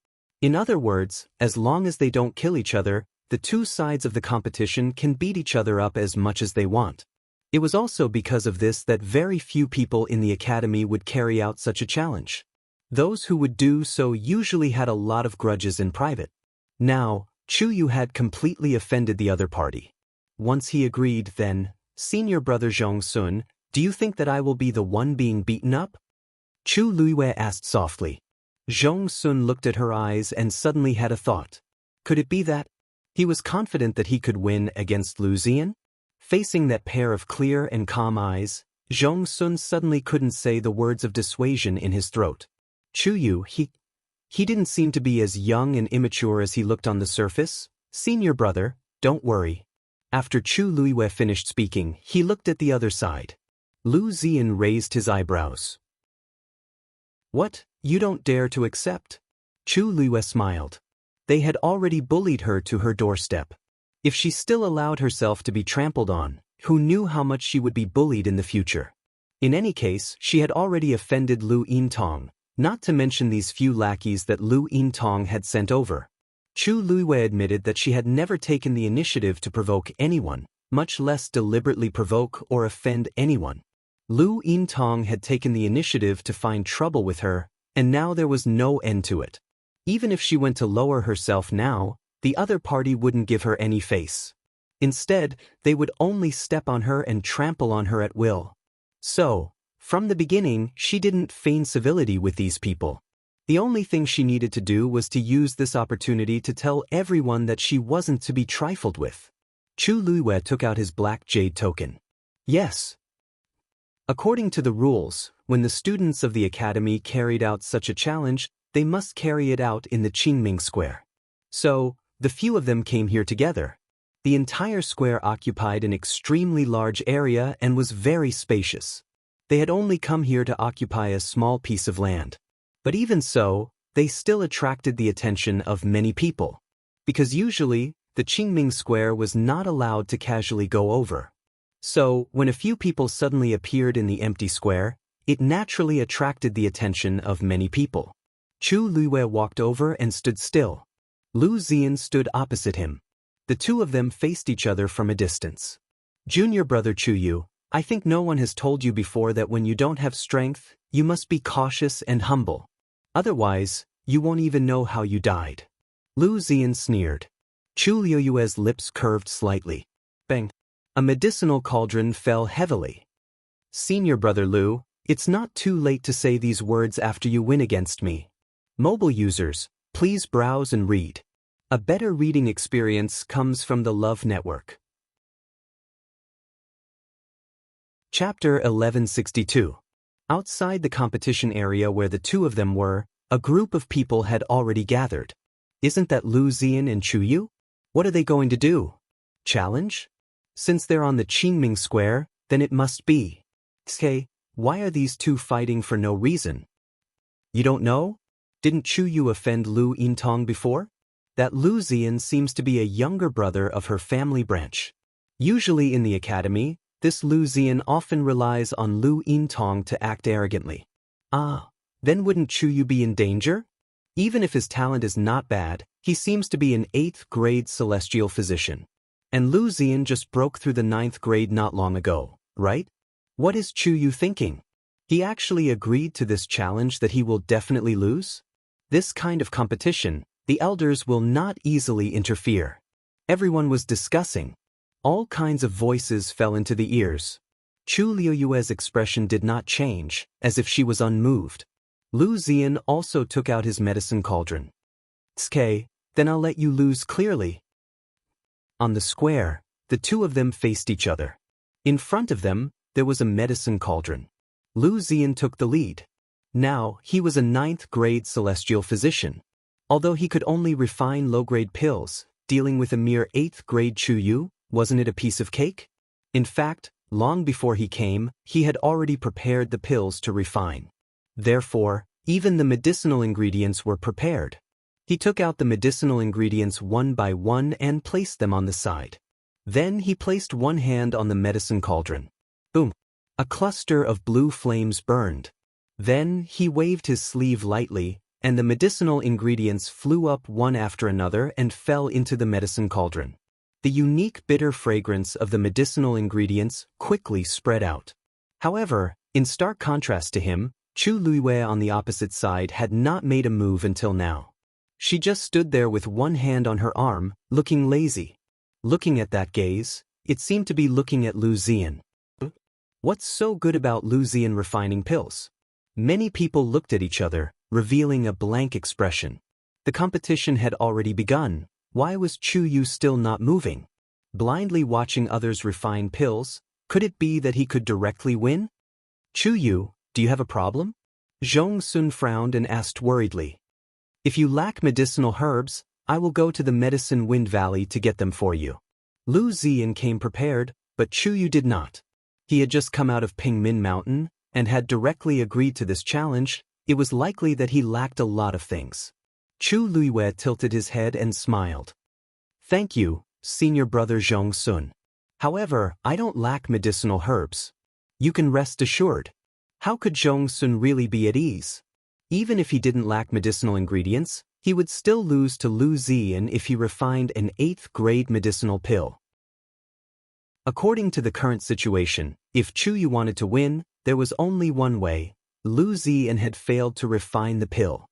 In other words, as long as they don't kill each other, the two sides of the competition can beat each other up as much as they want. It was also because of this that very few people in the academy would carry out such a challenge. Those who would do so usually had a lot of grudges in private. Now, Chu Yu had completely offended the other party. Once he agreed, then, Senior brother Zhong Sun, do you think that I will be the one being beaten up? Chu Liwei asked softly. Zhong Sun looked at her eyes and suddenly had a thought. Could it be that? He was confident that he could win against Lu Zian? Facing that pair of clear and calm eyes, Zhong Sun suddenly couldn't say the words of dissuasion in his throat. Chu Yu, he didn't seem to be as young and immature as he looked on the surface. Senior brother, don't worry. After Chu Liwei finished speaking, he looked at the other side. Lu Zian raised his eyebrows. What, you don't dare to accept? Chu Liwei smiled. They had already bullied her to her doorstep. If she still allowed herself to be trampled on, who knew how much she would be bullied in the future? In any case, she had already offended Lu Yintong, not to mention these few lackeys that Lu Yintong had sent over. Chu Liwei admitted that she had never taken the initiative to provoke anyone, much less deliberately provoke or offend anyone. Lu Yintong had taken the initiative to find trouble with her, and now there was no end to it. Even if she went to lower herself now, the other party wouldn't give her any face. Instead, they would only step on her and trample on her at will. So, from the beginning, she didn't feign civility with these people. The only thing she needed to do was to use this opportunity to tell everyone that she wasn't to be trifled with. Chu Luiwei took out his black jade token. Yes. According to the rules, when the students of the academy carried out such a challenge, they must carry it out in the Qingming Square. So, the few of them came here together. The entire square occupied an extremely large area and was very spacious. They had only come here to occupy a small piece of land. But even so, they still attracted the attention of many people. Because usually, the Qingming Square was not allowed to casually go over. So, when a few people suddenly appeared in the empty square, it naturally attracted the attention of many people. Chu Luiwei walked over and stood still. Lu Ziyan stood opposite him. The two of them faced each other from a distance. Junior brother Chu Yu, I think no one has told you before that when you don't have strength, you must be cautious and humble. Otherwise, you won't even know how you died. Lu Ziyan sneered. Chu Luiyue's lips curved slightly. Bang! A medicinal cauldron fell heavily. Senior brother Lu, it's not too late to say these words after you win against me. Mobile users, please browse and read. A better reading experience comes from the Love Network. Chapter 1162. Outside the competition area where the two of them were, a group of people had already gathered. Isn't that Lu Ziyan and Chu Yu? What are they going to do? Challenge? Since they're on the Qingming Square, then it must be. Tske, why are these two fighting for no reason? You don't know? Didn't Chu Yu offend Lu Yintong before? That Lu Ziyan seems to be a younger brother of her family branch. Usually in the academy, this Lu Ziyan often relies on Lu Yintong to act arrogantly. Ah, then wouldn't Chu Yu be in danger? Even if his talent is not bad, he seems to be an 8th grade celestial physician. And Lu Ziyan just broke through the 9th grade not long ago, right? What is Chu Yu thinking? He actually agreed to this challenge that he will definitely lose? This kind of competition, the elders will not easily interfere. Everyone was discussing. All kinds of voices fell into the ears. Chu Luiyue's expression did not change, as if she was unmoved. Lu Ziyan also took out his medicine cauldron. Tske, then I'll let you lose clearly. On the square, the two of them faced each other. In front of them, there was a medicine cauldron. Lu Ziyan took the lead. Now, he was a 9th grade celestial physician. Although he could only refine low-grade pills, dealing with a mere 8th grade Chu Yu, wasn't it a piece of cake? In fact, long before he came, he had already prepared the pills to refine. Therefore, even the medicinal ingredients were prepared. He took out the medicinal ingredients one by one and placed them on the side. Then he placed one hand on the medicine cauldron. Boom! A cluster of blue flames burned. Then he waved his sleeve lightly, and the medicinal ingredients flew up one after another and fell into the medicine cauldron. The unique bitter fragrance of the medicinal ingredients quickly spread out. However, in stark contrast to him, Chu Luiwei on the opposite side had not made a move until now. She just stood there with one hand on her arm, looking lazy. Looking at that gaze, it seemed to be looking at Lu Ziyan. What's so good about Lu Ziyan refining pills? Many people looked at each other, revealing a blank expression. The competition had already begun. Why was Chu Yu still not moving? Blindly watching others refine pills, could it be that he could directly win? Chu Yu, do you have a problem? Zhong Sun frowned and asked worriedly. If you lack medicinal herbs, I will go to the Medicine Wind Valley to get them for you. Lu Ziyan came prepared, but Chu Yu did not. He had just come out of Pingmin Mountain, and had directly agreed to this challenge. It was likely that he lacked a lot of things. Chu Luiwei tilted his head and smiled. Thank you, senior brother Zhong Sun. However, I don't lack medicinal herbs. You can rest assured. How could Zhong Sun really be at ease? Even if he didn't lack medicinal ingredients, he would still lose to Lu Ziyan if he refined an 8th grade medicinal pill. According to the current situation, if Chu Yu wanted to win, there was only one way. Lu Ziyan had failed to refine the pill.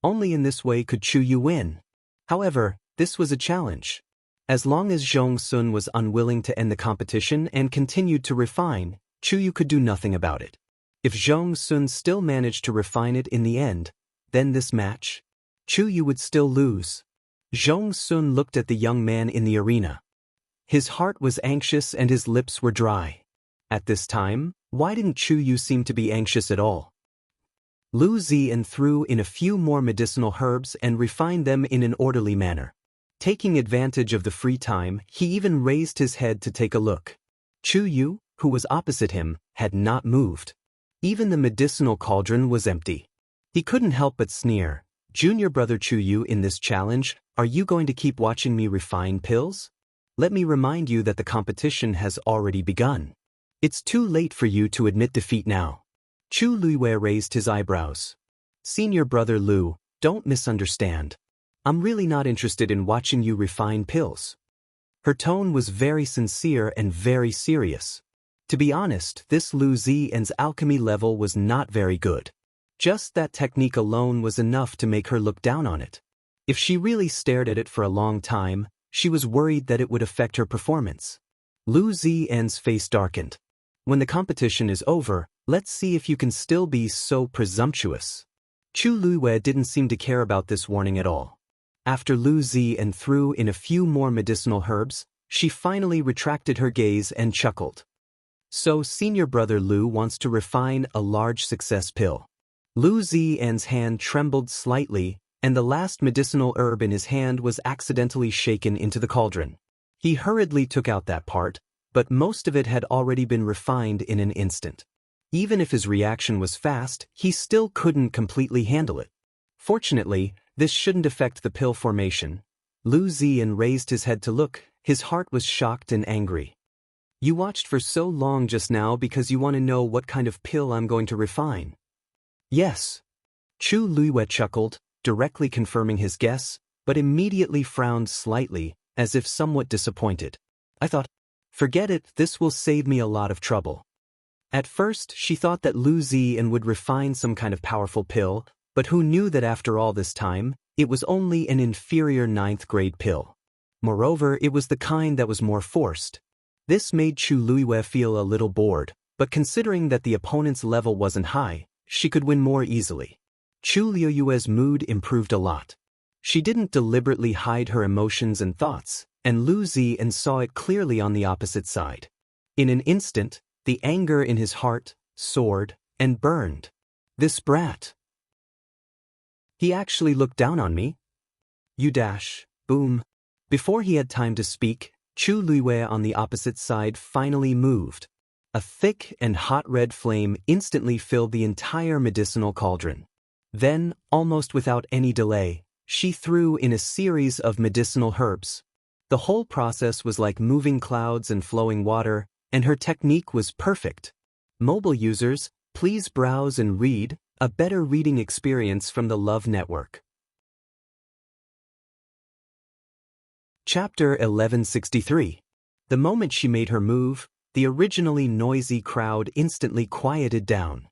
Only in this way could Chu Yu win. However, this was a challenge. As long as Zhong Sun was unwilling to end the competition and continued to refine, Chu Yu could do nothing about it. If Zhong Sun still managed to refine it in the end, then this match, Chu Yu would still lose. Zhong Sun looked at the young man in the arena. His heart was anxious and his lips were dry. At this time, why didn't Chu Yu seem to be anxious at all? Lu Ziyan threw in a few more medicinal herbs and refined them in an orderly manner. Taking advantage of the free time, he even raised his head to take a look. Chu Yu, who was opposite him, had not moved. Even the medicinal cauldron was empty. He couldn't help but sneer. Junior brother Chu Yu, in this challenge, are you going to keep watching me refine pills? Let me remind you that the competition has already begun. It's too late for you to admit defeat now. Chu Luiwei raised his eyebrows. Senior brother Lu, don't misunderstand. I'm really not interested in watching you refine pills. Her tone was very sincere and very serious. To be honest, this Lu Ziyan's alchemy level was not very good. Just that technique alone was enough to make her look down on it. If she really stared at it for a long time, she was worried that it would affect her performance. Lu Ziyan's face darkened. When the competition is over, let's see if you can still be so presumptuous. Chu Luiwei didn't seem to care about this warning at all. After Lu Ziyan threw in a few more medicinal herbs, she finally retracted her gaze and chuckled. So senior brother Lu wants to refine a large success pill. Lu Ziyan's hand trembled slightly, and the last medicinal herb in his hand was accidentally shaken into the cauldron. He hurriedly took out that part, but most of it had already been refined in an instant. Even if his reaction was fast, he still couldn't completely handle it. Fortunately, this shouldn't affect the pill formation. Lu Ziyan raised his head to look. His heart was shocked and angry. You watched for so long just now because you want to know what kind of pill I'm going to refine. Yes. Chu Luiwei chuckled, directly confirming his guess, but immediately frowned slightly, as if somewhat disappointed. I thought, forget it, this will save me a lot of trouble. At first, she thought that Lu Ziyan would refine some kind of powerful pill, but who knew that after all this time, it was only an inferior 9th grade pill. Moreover, it was the kind that was more forced. This made Chu Luiwei feel a little bored, but considering that the opponent's level wasn't high, she could win more easily. Chu Luiwei's mood improved a lot. She didn't deliberately hide her emotions and thoughts, and Lu Ziyan saw it clearly on the opposite side. In an instant, the anger in his heart soared and burned. This brat. He actually looked down on me? You dash, boom. Before he had time to speak, Chu Luiwei on the opposite side finally moved. A thick and hot red flame instantly filled the entire medicinal cauldron. Then, almost without any delay, she threw in a series of medicinal herbs. The whole process was like moving clouds and flowing water, and her technique was perfect. Mobile users, please browse and read, a better reading experience from the Love Network. Chapter 1163. The moment she made her move, the originally noisy crowd instantly quieted down.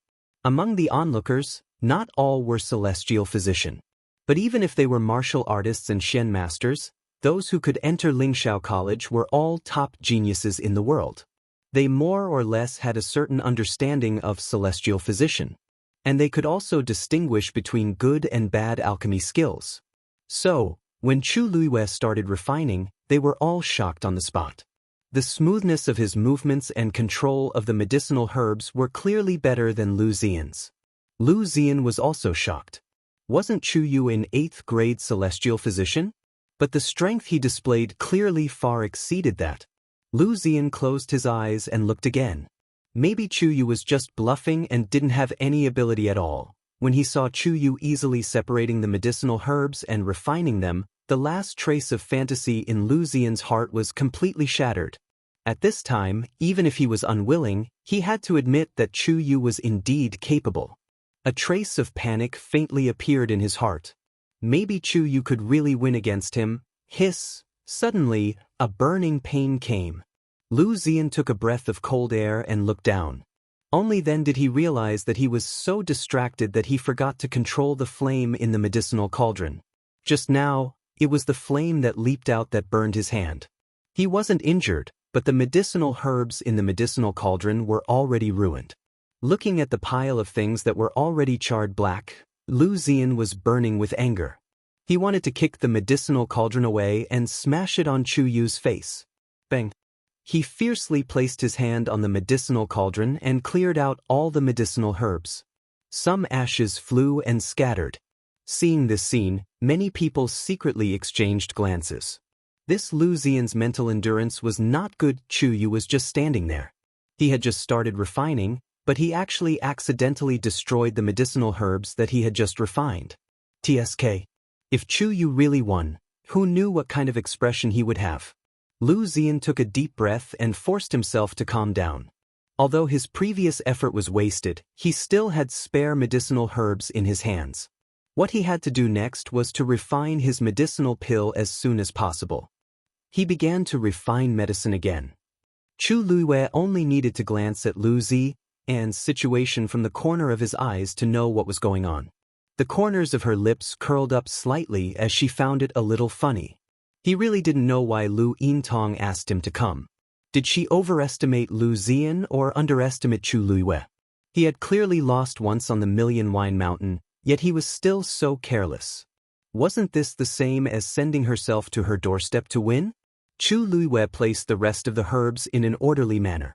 Among the onlookers, not all were celestial physician. But even if they were martial artists and Shen masters, those who could enter Lingxiao College were all top geniuses in the world. They more or less had a certain understanding of celestial physician. And they could also distinguish between good and bad alchemy skills. So, when Chu Luiwei started refining, they were all shocked on the spot. The smoothness of his movements and control of the medicinal herbs were clearly better than Lu Ziyan's. Lu Ziyan was also shocked. Wasn't Chu Yu an 8th grade celestial physician? But the strength he displayed clearly far exceeded that. Lu Ziyan closed his eyes and looked again. Maybe Chu Yu was just bluffing and didn't have any ability at all. When he saw Chu Yu easily separating the medicinal herbs and refining them, the last trace of fantasy in Lu Ziyan's heart was completely shattered. At this time, even if he was unwilling, he had to admit that Chu Yu was indeed capable. A trace of panic faintly appeared in his heart. Maybe Chu Yu could really win against him. Hiss! Suddenly, a burning pain came. Lu Ziyan took a breath of cold air and looked down. Only then did he realize that he was so distracted that he forgot to control the flame in the medicinal cauldron. Just now, it was the flame that leaped out that burned his hand. He wasn't injured, but the medicinal herbs in the medicinal cauldron were already ruined. Looking at the pile of things that were already charred black, Lu Ziyan was burning with anger. He wanted to kick the medicinal cauldron away and smash it on Chu Yu's face. Bang! He fiercely placed his hand on the medicinal cauldron and cleared out all the medicinal herbs. Some ashes flew and scattered. Seeing this scene, many people secretly exchanged glances. This Lu Ziyan's mental endurance was not good. Chu Yu was just standing there. He had just started refining, but he actually accidentally destroyed the medicinal herbs that he had just refined. TSK. If Chu Yu really won, who knew what kind of expression he would have? Lu Ziyan took a deep breath and forced himself to calm down. Although his previous effort was wasted, he still had spare medicinal herbs in his hands. What he had to do next was to refine his medicinal pill as soon as possible. He began to refine medicine again. Chu Luiyue only needed to glance at Lu Ziyan's situation from the corner of his eyes to know what was going on. The corners of her lips curled up slightly as she found it a little funny. He really didn't know why Lu Yintong asked him to come. Did she overestimate Lu Ziyan or underestimate Chu Luiyue? He had clearly lost once on the Million Wine Mountain, yet he was still so careless. Wasn't this the same as sending herself to her doorstep to win? Chu Luiyue placed the rest of the herbs in an orderly manner.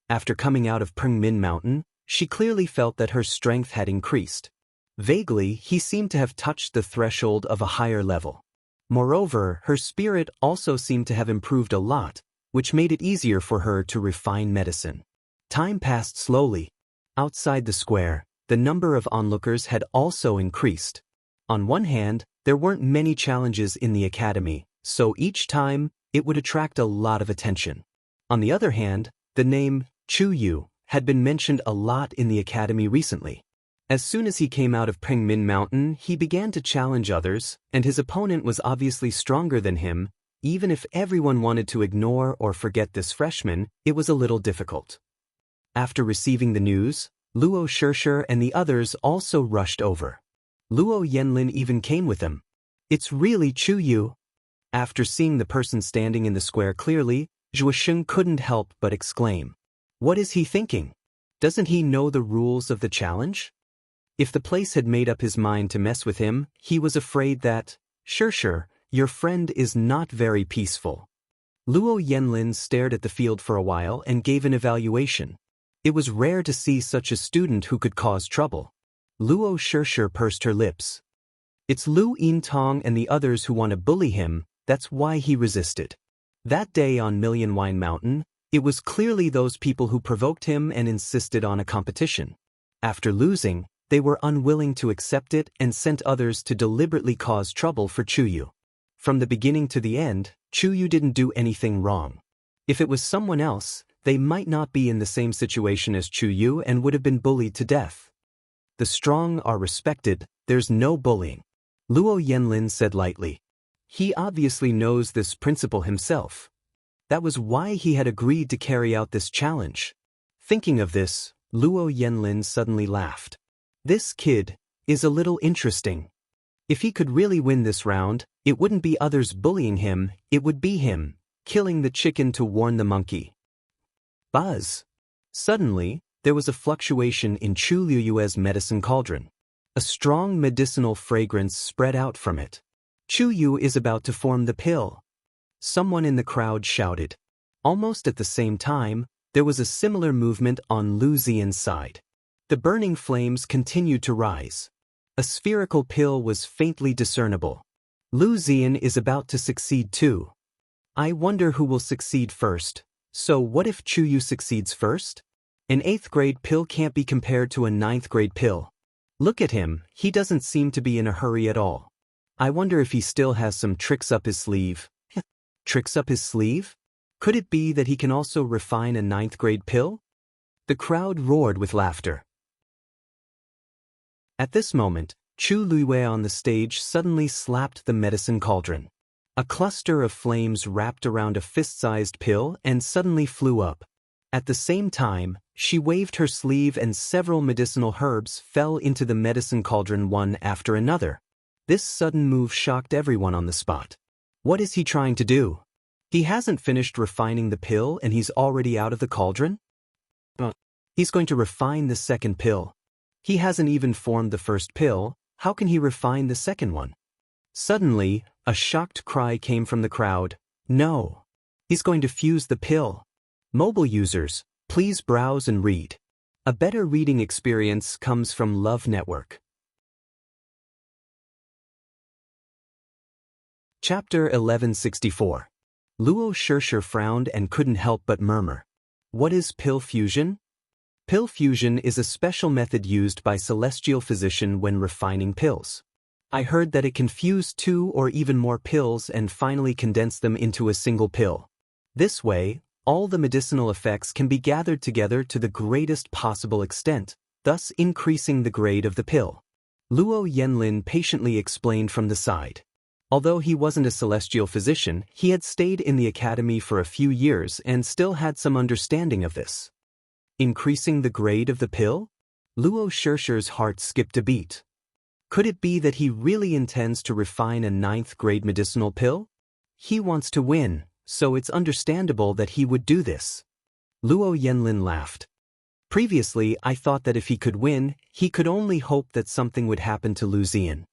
After coming out of Pengmin Mountain, she clearly felt that her strength had increased. Vaguely, he seemed to have touched the threshold of a higher level. Moreover, her spirit also seemed to have improved a lot, which made it easier for her to refine medicine. Time passed slowly. Outside the square, the number of onlookers had also increased. On one hand, there weren't many challenges in the academy, so each time, it would attract a lot of attention. On the other hand, the name Chu Yu had been mentioned a lot in the academy recently. As soon as he came out of Pengmin Mountain, he began to challenge others, and his opponent was obviously stronger than him. Even if everyone wanted to ignore or forget this freshman, it was a little difficult. After receiving the news, Luo Shishir and the others also rushed over. Luo Yanlin even came with them. It's really Chu Yu. After seeing the person standing in the square clearly, Zhuosheng couldn't help but exclaim. What is he thinking? Doesn't he know the rules of the challenge? If the place had made up his mind to mess with him, he was afraid that, Shishir, your friend is not very peaceful. Luo Yanlin stared at the field for a while and gave an evaluation. It was rare to see such a student who could cause trouble. Luo Shishir pursed her lips. It's Lu Yintong and the others who want to bully him, that's why he resisted. That day on Million Wine Mountain, it was clearly those people who provoked him and insisted on a competition. After losing, they were unwilling to accept it and sent others to deliberately cause trouble for Chu Yu. From the beginning to the end, Chu Yu didn't do anything wrong. If it was someone else, they might not be in the same situation as Chu Yu and would have been bullied to death. The strong are respected, there's no bullying. Luo Yanlin said lightly. He obviously knows this principle himself. That was why he had agreed to carry out this challenge. Thinking of this, Luo Yanlin suddenly laughed. This kid is a little interesting. If he could really win this round, it wouldn't be others bullying him, it would be him, killing the chicken to warn the monkey. Buzz! Suddenly, there was a fluctuation in Chu Luiyue's medicine cauldron. A strong medicinal fragrance spread out from it. Chu Yu is about to form the pill. Someone in the crowd shouted. Almost at the same time, there was a similar movement on Lu Ziyan's side. The burning flames continued to rise. A spherical pill was faintly discernible. Lu Ziyan is about to succeed too. I wonder who will succeed first. So what if Chu Yu succeeds first? An 8th grade pill can't be compared to a 9th grade pill. Look at him, he doesn't seem to be in a hurry at all. I wonder if he still has some tricks up his sleeve. Tricks up his sleeve? Could it be that he can also refine a 9th grade pill? The crowd roared with laughter. At this moment, Chu Luiyue on the stage suddenly slapped the medicine cauldron. A cluster of flames wrapped around a fist-sized pill and suddenly flew up. At the same time, she waved her sleeve and several medicinal herbs fell into the medicine cauldron one after another. This sudden move shocked everyone on the spot. What is he trying to do? He hasn't finished refining the pill and he's already out of the cauldron? He's going to refine the second pill. He hasn't even formed the first pill, how can he refine the second one? Suddenly, a shocked cry came from the crowd. No! He's going to fuse the pill. Mobile users, please browse and read. A better reading experience comes from Love Network. Chapter 1164. Luo Shirshir frowned and couldn't help but murmur. What is pill fusion? Pill fusion is a special method used by celestial physician when refining pills. I heard that it can fuse 2 or even more pills and finally condense them into a single pill. This way, all the medicinal effects can be gathered together to the greatest possible extent, thus increasing the grade of the pill. Luo Yenlin patiently explained from the side. Although he wasn't a celestial physician, he had stayed in the academy for a few years and still had some understanding of this. Increasing the grade of the pill? Luo Shirshir's heart skipped a beat. Could it be that he really intends to refine a 9th grade medicinal pill? He wants to win, so it's understandable that he would do this. Luo Yenlin laughed. Previously, I thought that if he could win, he could only hope that something would happen to Lu Ziyan.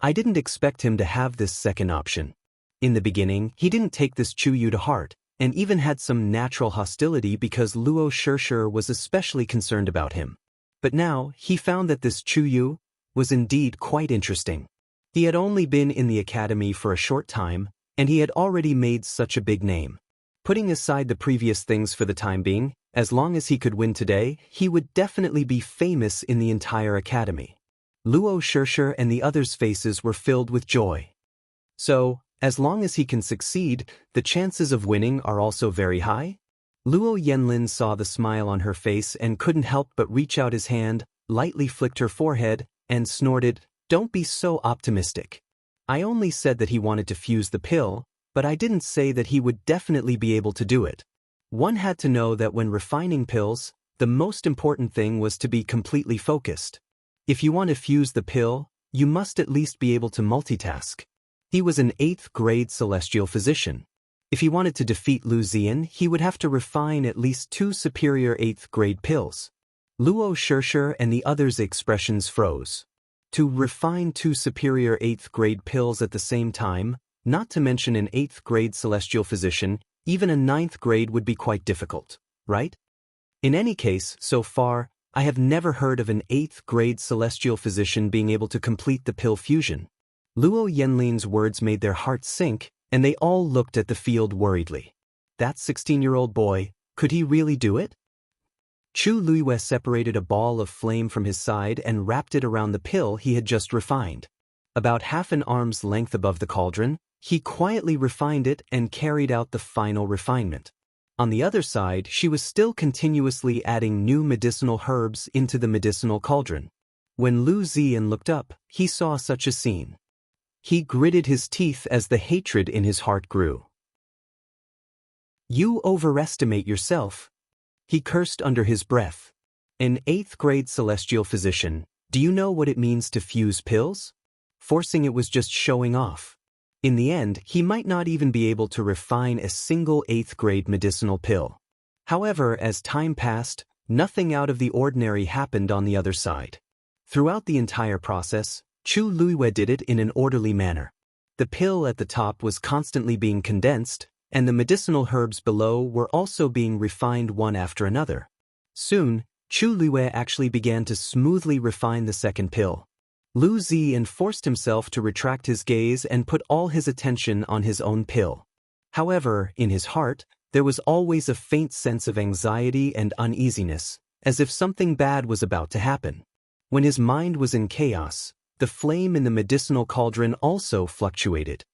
I didn't expect him to have this second option. In the beginning, he didn't take this Chuyu to heart, and even had some natural hostility because Luo Shirshir was especially concerned about him. But now, he found that this Chuyu was indeed quite interesting. He had only been in the academy for a short time, and he had already made such a big name. Putting aside the previous things for the time being, as long as he could win today, he would definitely be famous in the entire academy. Luo Shirshir and the others' faces were filled with joy. So, as long as he can succeed, the chances of winning are also very high? Luo Yenlin saw the smile on her face and couldn't help but reach out his hand, lightly flicked her forehead, and snorted, "Don't be so optimistic. I only said that he wanted to fuse the pill, but I didn't say that he would definitely be able to do it. One had to know that when refining pills, the most important thing was to be completely focused. If you want to fuse the pill, you must at least be able to multitask." He was an 8th grade celestial physician. If he wanted to defeat Lu Ziyan, he would have to refine at least 2 superior 8th grade pills. Luo Shirshir and the others' expressions froze. To refine 2 superior 8th grade pills at the same time, not to mention an 8th grade celestial physician, even a 9th grade would be quite difficult, right? In any case, so far, I have never heard of an 8th grade celestial physician being able to complete the pill fusion. Luo Yenlin's words made their hearts sink, and they all looked at the field worriedly. That 16-year-old boy, could he really do it? Chu Luiwei separated a ball of flame from his side and wrapped it around the pill he had just refined. About half an arm's length above the cauldron, he quietly refined it and carried out the final refinement. On the other side, she was still continuously adding new medicinal herbs into the medicinal cauldron. When Lu Ziyan looked up, he saw such a scene. He gritted his teeth as the hatred in his heart grew. "You overestimate yourself," he cursed under his breath. "An 8th grade celestial physician, do you know what it means to fuse pills? Forcing it was just showing off. In the end, he might not even be able to refine a single 8th grade medicinal pill." However, as time passed, nothing out of the ordinary happened on the other side. Throughout the entire process, Chu Luiwei did it in an orderly manner. The pill at the top was constantly being condensed, and the medicinal herbs below were also being refined one after another. Soon, Chu Luiwei actually began to smoothly refine the second pill. Lu Ziyan forced himself to retract his gaze and put all his attention on his own pill. However, in his heart, there was always a faint sense of anxiety and uneasiness, as if something bad was about to happen. When his mind was in chaos, the flame in the medicinal cauldron also fluctuated.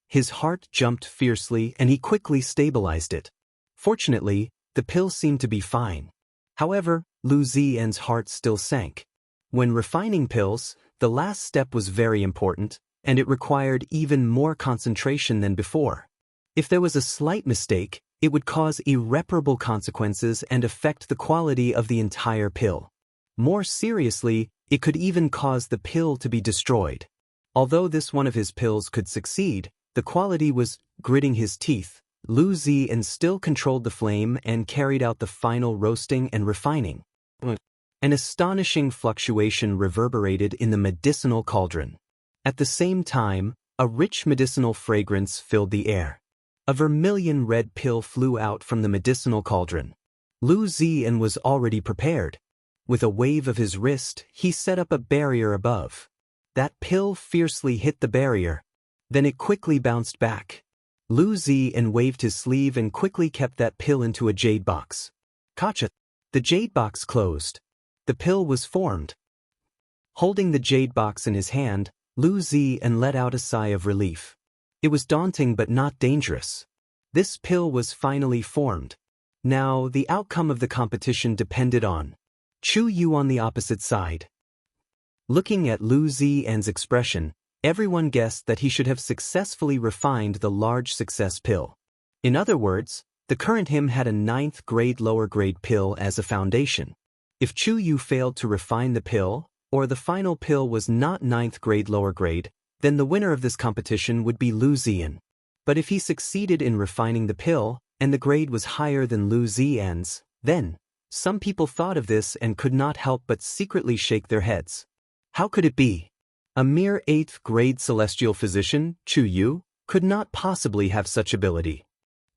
His heart jumped fiercely and he quickly stabilized it. Fortunately, the pill seemed to be fine. However, Lu Ziyan's heart still sank. When refining pills, the last step was very important, and it required even more concentration than before. If there was a slight mistake, It would cause irreparable consequences and affect the quality of the entire pill. More seriously, it could even cause the pill to be destroyed. Although this one of his pills could succeed, the quality was gritting his teeth. Lu Ziyan still controlled the flame and carried out the final roasting and refining. An astonishing fluctuation reverberated in the medicinal cauldron. At the same time, a rich medicinal fragrance filled the air. A vermilion red pill flew out from the medicinal cauldron. Lu Ziyan was already prepared. With a wave of his wrist, he set up a barrier above. That pill fiercely hit the barrier. Then it quickly bounced back. Lu Ziyan waved his sleeve and quickly kept that pill into a jade box. Gotcha. The jade box closed. The pill was formed. Holding the jade box in his hand, Lu Ziyan let out a sigh of relief. It was daunting but not dangerous. This pill was finally formed. Now, the outcome of the competition depended on Chu Yu on the opposite side. Looking at Lu Ziyan's expression, everyone guessed that he should have successfully refined the large success pill. In other words, the current him had a 9th grade lower grade pill as a foundation. If Chu Yu failed to refine the pill, or the final pill was not 9th grade lower grade, then the winner of this competition would be Lu Ziyan. But if he succeeded in refining the pill, and the grade was higher than Lu Ziyan's, then some people thought of this and could not help but secretly shake their heads. How could it be? A mere 8th grade celestial physician, Chu Yu, could not possibly have such ability.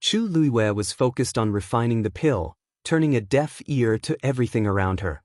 Chu Luiwei was focused on refining the pill, turning a deaf ear to everything around her.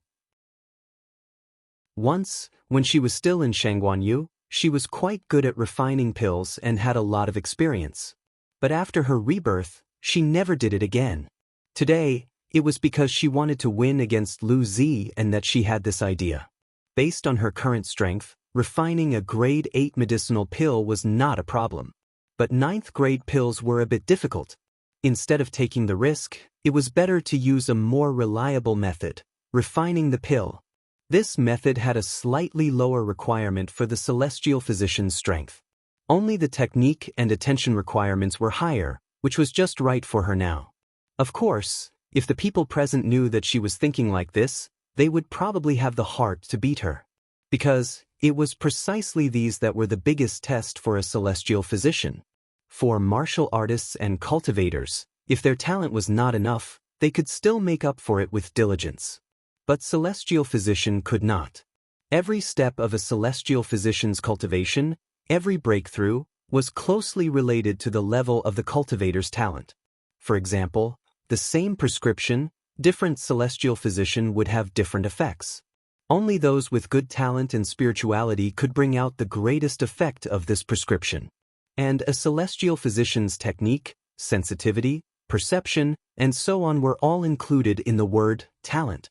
Once, when she was still in Shangguanyu, she was quite good at refining pills and had a lot of experience. But after her rebirth, she never did it again. Today, it was because she wanted to win against Lu Ziyan and that she had this idea. Based on her current strength, refining a grade 8 medicinal pill was not a problem. But 9th grade pills were a bit difficult. Instead of taking the risk, it was better to use a more reliable method, refining the pill. This method had a slightly lower requirement for the celestial physician's strength. Only the technique and attention requirements were higher, which was just right for her now. Of course, if the people present knew that she was thinking like this, they would probably have the heart to beat her. Because it was precisely these that were the biggest test for a celestial physician. For martial artists and cultivators, if their talent was not enough, they could still make up for it with diligence. But celestial physician could not. Every step of a celestial physician's cultivation, every breakthrough, was closely related to the level of the cultivator's talent. For example, the same prescription, different celestial physician would have different effects. Only those with good talent and spirituality could bring out the greatest effect of this prescription. And a celestial physician's technique, sensitivity, perception, and so on were all included in the word talent.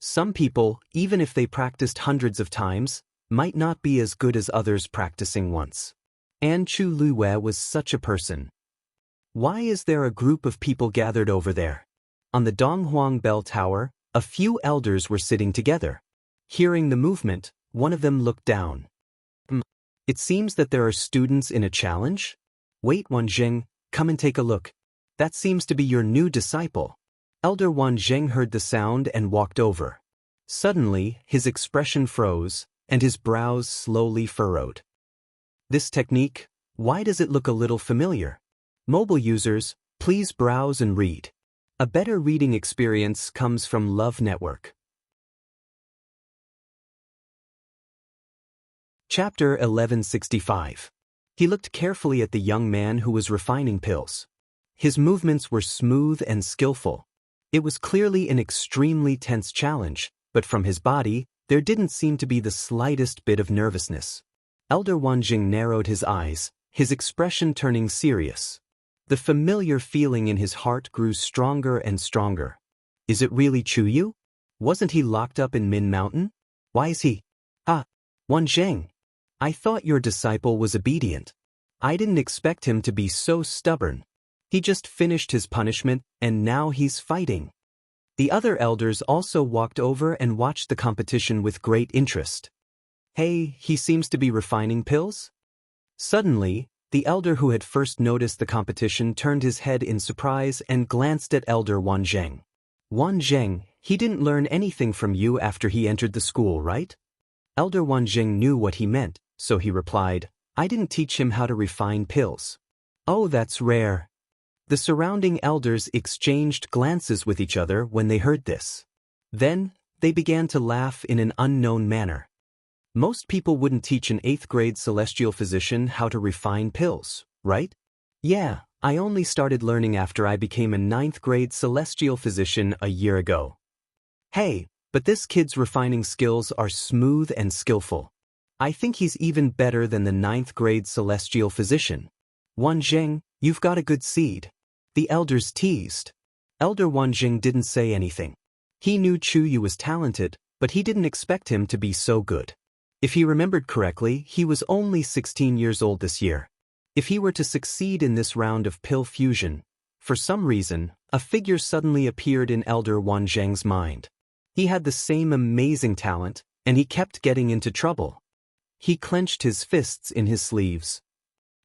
Some people, even if they practiced hundreds of times, might not be as good as others practicing once. And Chu Luiwei was such a person. Why is there a group of people gathered over there? On the Donghuang Bell Tower, a few elders were sitting together. Hearing the movement, one of them looked down. It seems that there are students in a challenge? Wait, Wanzheng, come and take a look. That seems to be your new disciple. Elder Wanzheng heard the sound and walked over. Suddenly, his expression froze, and his brows slowly furrowed. This technique, why does it look a little familiar? Mobile users, please browse and read. A better reading experience comes from Love Network. Chapter 1165. He looked carefully at the young man who was refining pills. His movements were smooth and skillful. It was clearly an extremely tense challenge, but from his body, there didn't seem to be the slightest bit of nervousness. Elder Wanjing narrowed his eyes, his expression turning serious. The familiar feeling in his heart grew stronger and stronger. Is it really Chu Yu? Wasn't he locked up in Min Mountain? Why is he? Wanzheng. I thought your disciple was obedient. I didn't expect him to be so stubborn. He just finished his punishment and now he's fighting. The other elders also walked over and watched the competition with great interest. Hey, he seems to be refining pills? Suddenly, The elder who had first noticed the competition turned his head in surprise and glanced at Elder Wanzheng. Wanzheng, he didn't learn anything from you after he entered the school, right? Elder Wanzheng knew what he meant, so he replied, I didn't teach him how to refine pills. Oh, that's rare. The surrounding elders exchanged glances with each other when they heard this. Then, they began to laugh in an unknown manner. Most people wouldn't teach an 8th grade celestial physician how to refine pills, right? Yeah, I only started learning after I became a 9th grade celestial physician a year ago. Hey, but this kid's refining skills are smooth and skillful. I think he's even better than the 9th grade celestial physician. Wanzheng, you've got a good seed. The elders teased. Elder Wanzheng didn't say anything. He knew Chu Yu was talented, but he didn't expect him to be so good. If he remembered correctly, he was only 16 years old this year. If he were to succeed in this round of pill fusion, for some reason, a figure suddenly appeared in Elder Wanzheng's mind. He had the same amazing talent, and he kept getting into trouble. He clenched his fists in his sleeves.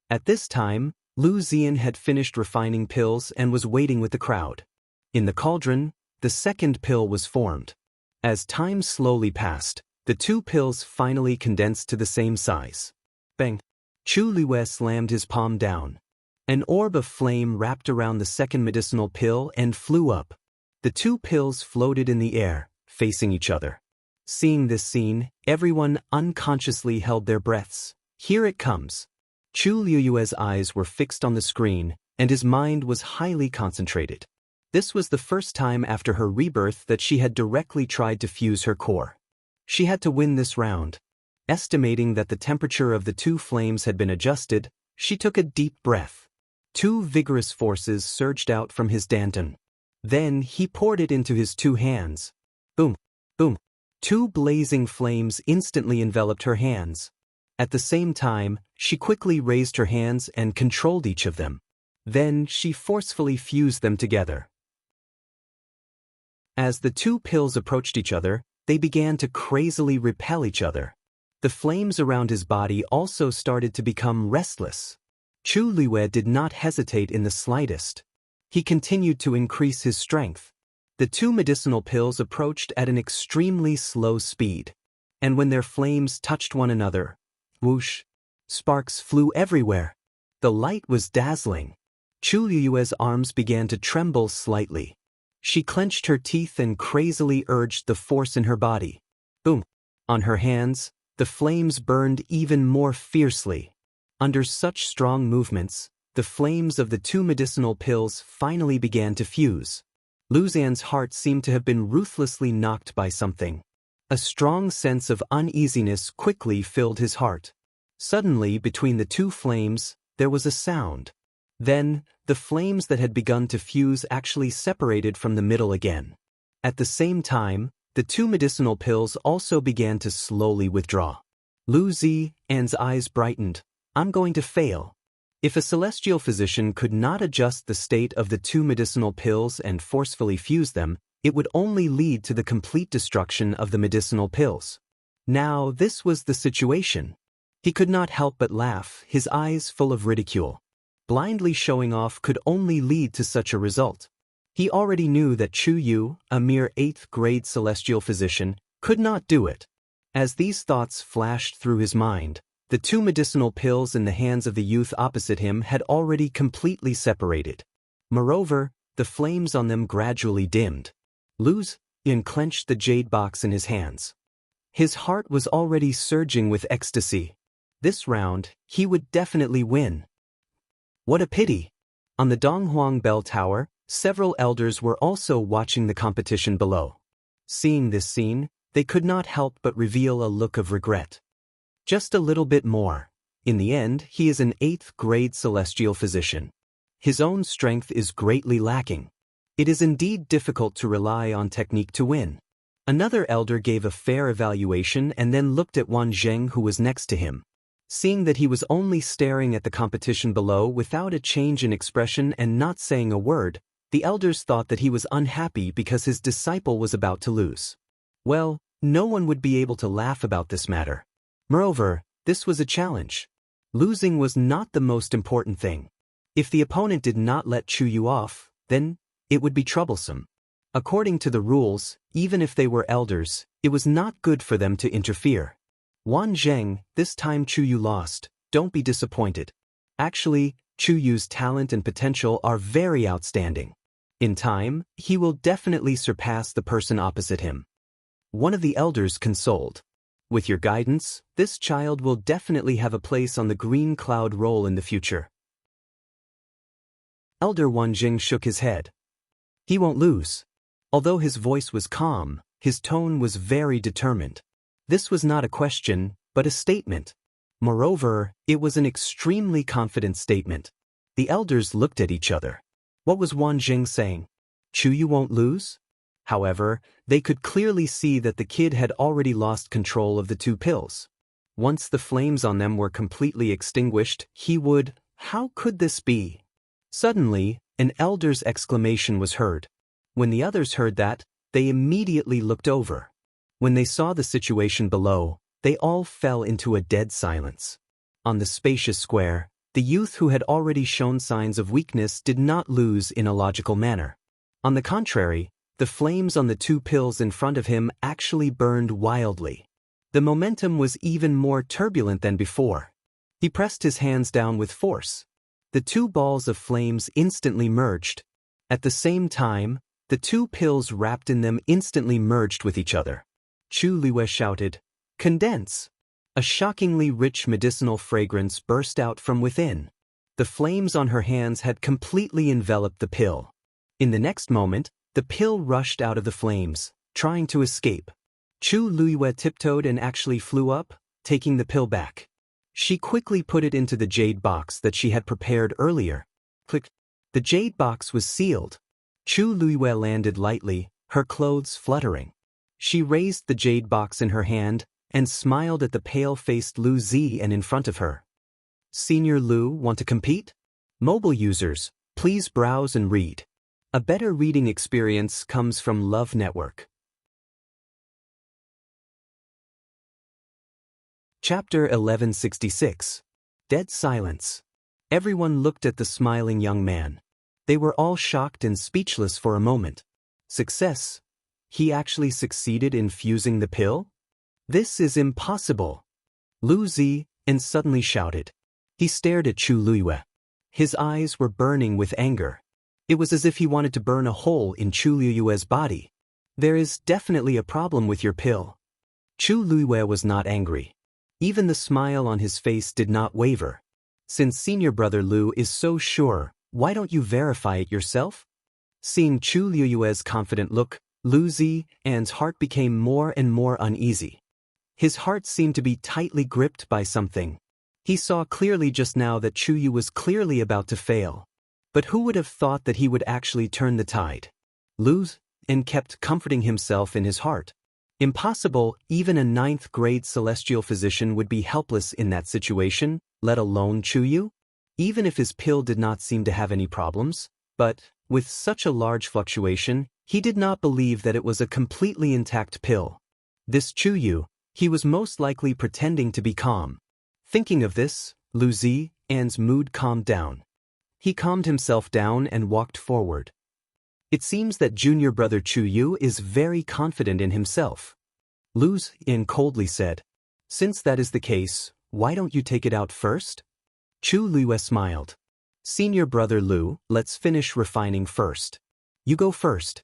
At this time, Lu Zian had finished refining pills and was waiting with the crowd. In the cauldron, the second pill was formed. As time slowly passed, the two pills finally condensed to the same size. Bang! Chu Lue slammed his palm down. An orb of flame wrapped around the second medicinal pill and flew up. The two pills floated in the air, facing each other. Seeing this scene, everyone unconsciously held their breaths. Here it comes. Chu Liyue's eyes were fixed on the screen, and his mind was highly concentrated. This was the first time after her rebirth that she had directly tried to fuse her core. She had to win this round. Estimating that the temperature of the two flames had been adjusted, she took a deep breath. Two vigorous forces surged out from his danton. Then he poured it into his two hands. Boom! Boom! Two blazing flames instantly enveloped her hands. At the same time, she quickly raised her hands and controlled each of them. Then she forcefully fused them together. As the two pills approached each other, they began to crazily repel each other. The flames around his body also started to become restless. Chu Lue did not hesitate in the slightest. He continued to increase his strength. The two medicinal pills approached at an extremely slow speed. And when their flames touched one another, whoosh! Sparks flew everywhere. The light was dazzling. Chu Liyue's arms began to tremble slightly. She clenched her teeth and crazily urged the force in her body. Boom! On her hands, the flames burned even more fiercely. Under such strong movements, the flames of the two medicinal pills finally began to fuse. Lu Zian's heart seemed to have been ruthlessly knocked by something. A strong sense of uneasiness quickly filled his heart. Suddenly, between the two flames, there was a sound. Then, the flames that had begun to fuse actually separated from the middle again. At the same time, the two medicinal pills also began to slowly withdraw. Lu Zian's eyes brightened. I'm going to fail. If a celestial physician could not adjust the state of the two medicinal pills and forcefully fuse them, it would only lead to the complete destruction of the medicinal pills. Now, this was the situation. He could not help but laugh, his eyes full of ridicule. Blindly showing off could only lead to such a result. He already knew that Chu Yu, a mere 8th grade celestial physician, could not do it. As these thoughts flashed through his mind, the two medicinal pills in the hands of the youth opposite him had already completely separated. Moreover, the flames on them gradually dimmed. Lu Zian clenched the jade box in his hands. His heart was already surging with ecstasy. This round, he would definitely win. What a pity! On the Donghuang Bell Tower, several elders were also watching the competition below. Seeing this scene, they could not help but reveal a look of regret. Just a little bit more. In the end, he is an 8th grade celestial physician. His own strength is greatly lacking. It is indeed difficult to rely on technique to win. Another elder gave a fair evaluation and then looked at Wanzheng, who was next to him. Seeing that he was only staring at the competition below without a change in expression and not saying a word, the elders thought that he was unhappy because his disciple was about to lose. Well, no one would be able to laugh about this matter. Moreover, this was a challenge. Losing was not the most important thing. If the opponent did not let chew you off, then it would be troublesome. According to the rules, even if they were elders, it was not good for them to interfere. Wan Zheng, this time Chu Yu lost. Don't be disappointed. Actually, Chu Yu's talent and potential are very outstanding. In time, he will definitely surpass the person opposite him. One of the elders consoled. With your guidance, this child will definitely have a place on the green cloud roll in the future. Elder Wanjing shook his head. He won't lose. Although his voice was calm, his tone was very determined. This was not a question, but a statement. Moreover, it was an extremely confident statement. The elders looked at each other. What was Wanjing saying? Chu Yu won't lose? However, they could clearly see that the kid had already lost control of the two pills. Once the flames on them were completely extinguished, he would— How could this be? Suddenly, an elder's exclamation was heard. When the others heard that, they immediately looked over. When they saw the situation below, they all fell into a dead silence. On the spacious square, the youth who had already shown signs of weakness did not lose in a logical manner. On the contrary, the flames on the two pills in front of him actually burned wildly. The momentum was even more turbulent than before. He pressed his hands down with force. The two balls of flames instantly merged. At the same time, the two pills wrapped in them instantly merged with each other. Chu Liwei shouted, "Condense!" A shockingly rich medicinal fragrance burst out from within. The flames on her hands had completely enveloped the pill. In the next moment, the pill rushed out of the flames, trying to escape. Chu Liwei tiptoed and actually flew up, taking the pill back. She quickly put it into the jade box that she had prepared earlier. Click. The jade box was sealed. Chu Liwei landed lightly, her clothes fluttering. She raised the jade box in her hand and smiled at the pale-faced Lu Ziyan in front of her. Senior Lu, want to compete? Mobile users, please browse and read. A better reading experience comes from Love Network. Chapter 1166. Dead Silence. Everyone looked at the smiling young man. They were all shocked and speechless for a moment. Success? He actually succeeded in fusing the pill? This is impossible. Lu Ziyan suddenly shouted. He stared at Chu Liwei. His eyes were burning with anger. It was as if he wanted to burn a hole in Chu Liwei's body. There is definitely a problem with your pill. Chu Liwei was not angry. Even the smile on his face did not waver. Since senior brother Lu is so sure, why don't you verify it yourself? Seeing Chu Liwei's confident look, Lu Ziyan's heart became more and more uneasy. His heart seemed to be tightly gripped by something. He saw clearly just now that Chu Yu was clearly about to fail. But who would have thought that he would actually turn the tide? Lu Ziyan kept comforting himself in his heart. Impossible, even a 9th-grade celestial physician would be helpless in that situation, let alone Chu Yu? Even if his pill did not seem to have any problems. But, with such a large fluctuation, he did not believe that it was a completely intact pill. This Chu Yu, he was most likely pretending to be calm. Thinking of this, Lu Ziyan's mood calmed down. He calmed himself down and walked forward. It seems that junior brother Chu Yu is very confident in himself. Lu Ziyan coldly said, "Since that is the case, why don't you take it out first?" Chu Liwei smiled. "Senior brother Lu, let's finish refining first. You go first."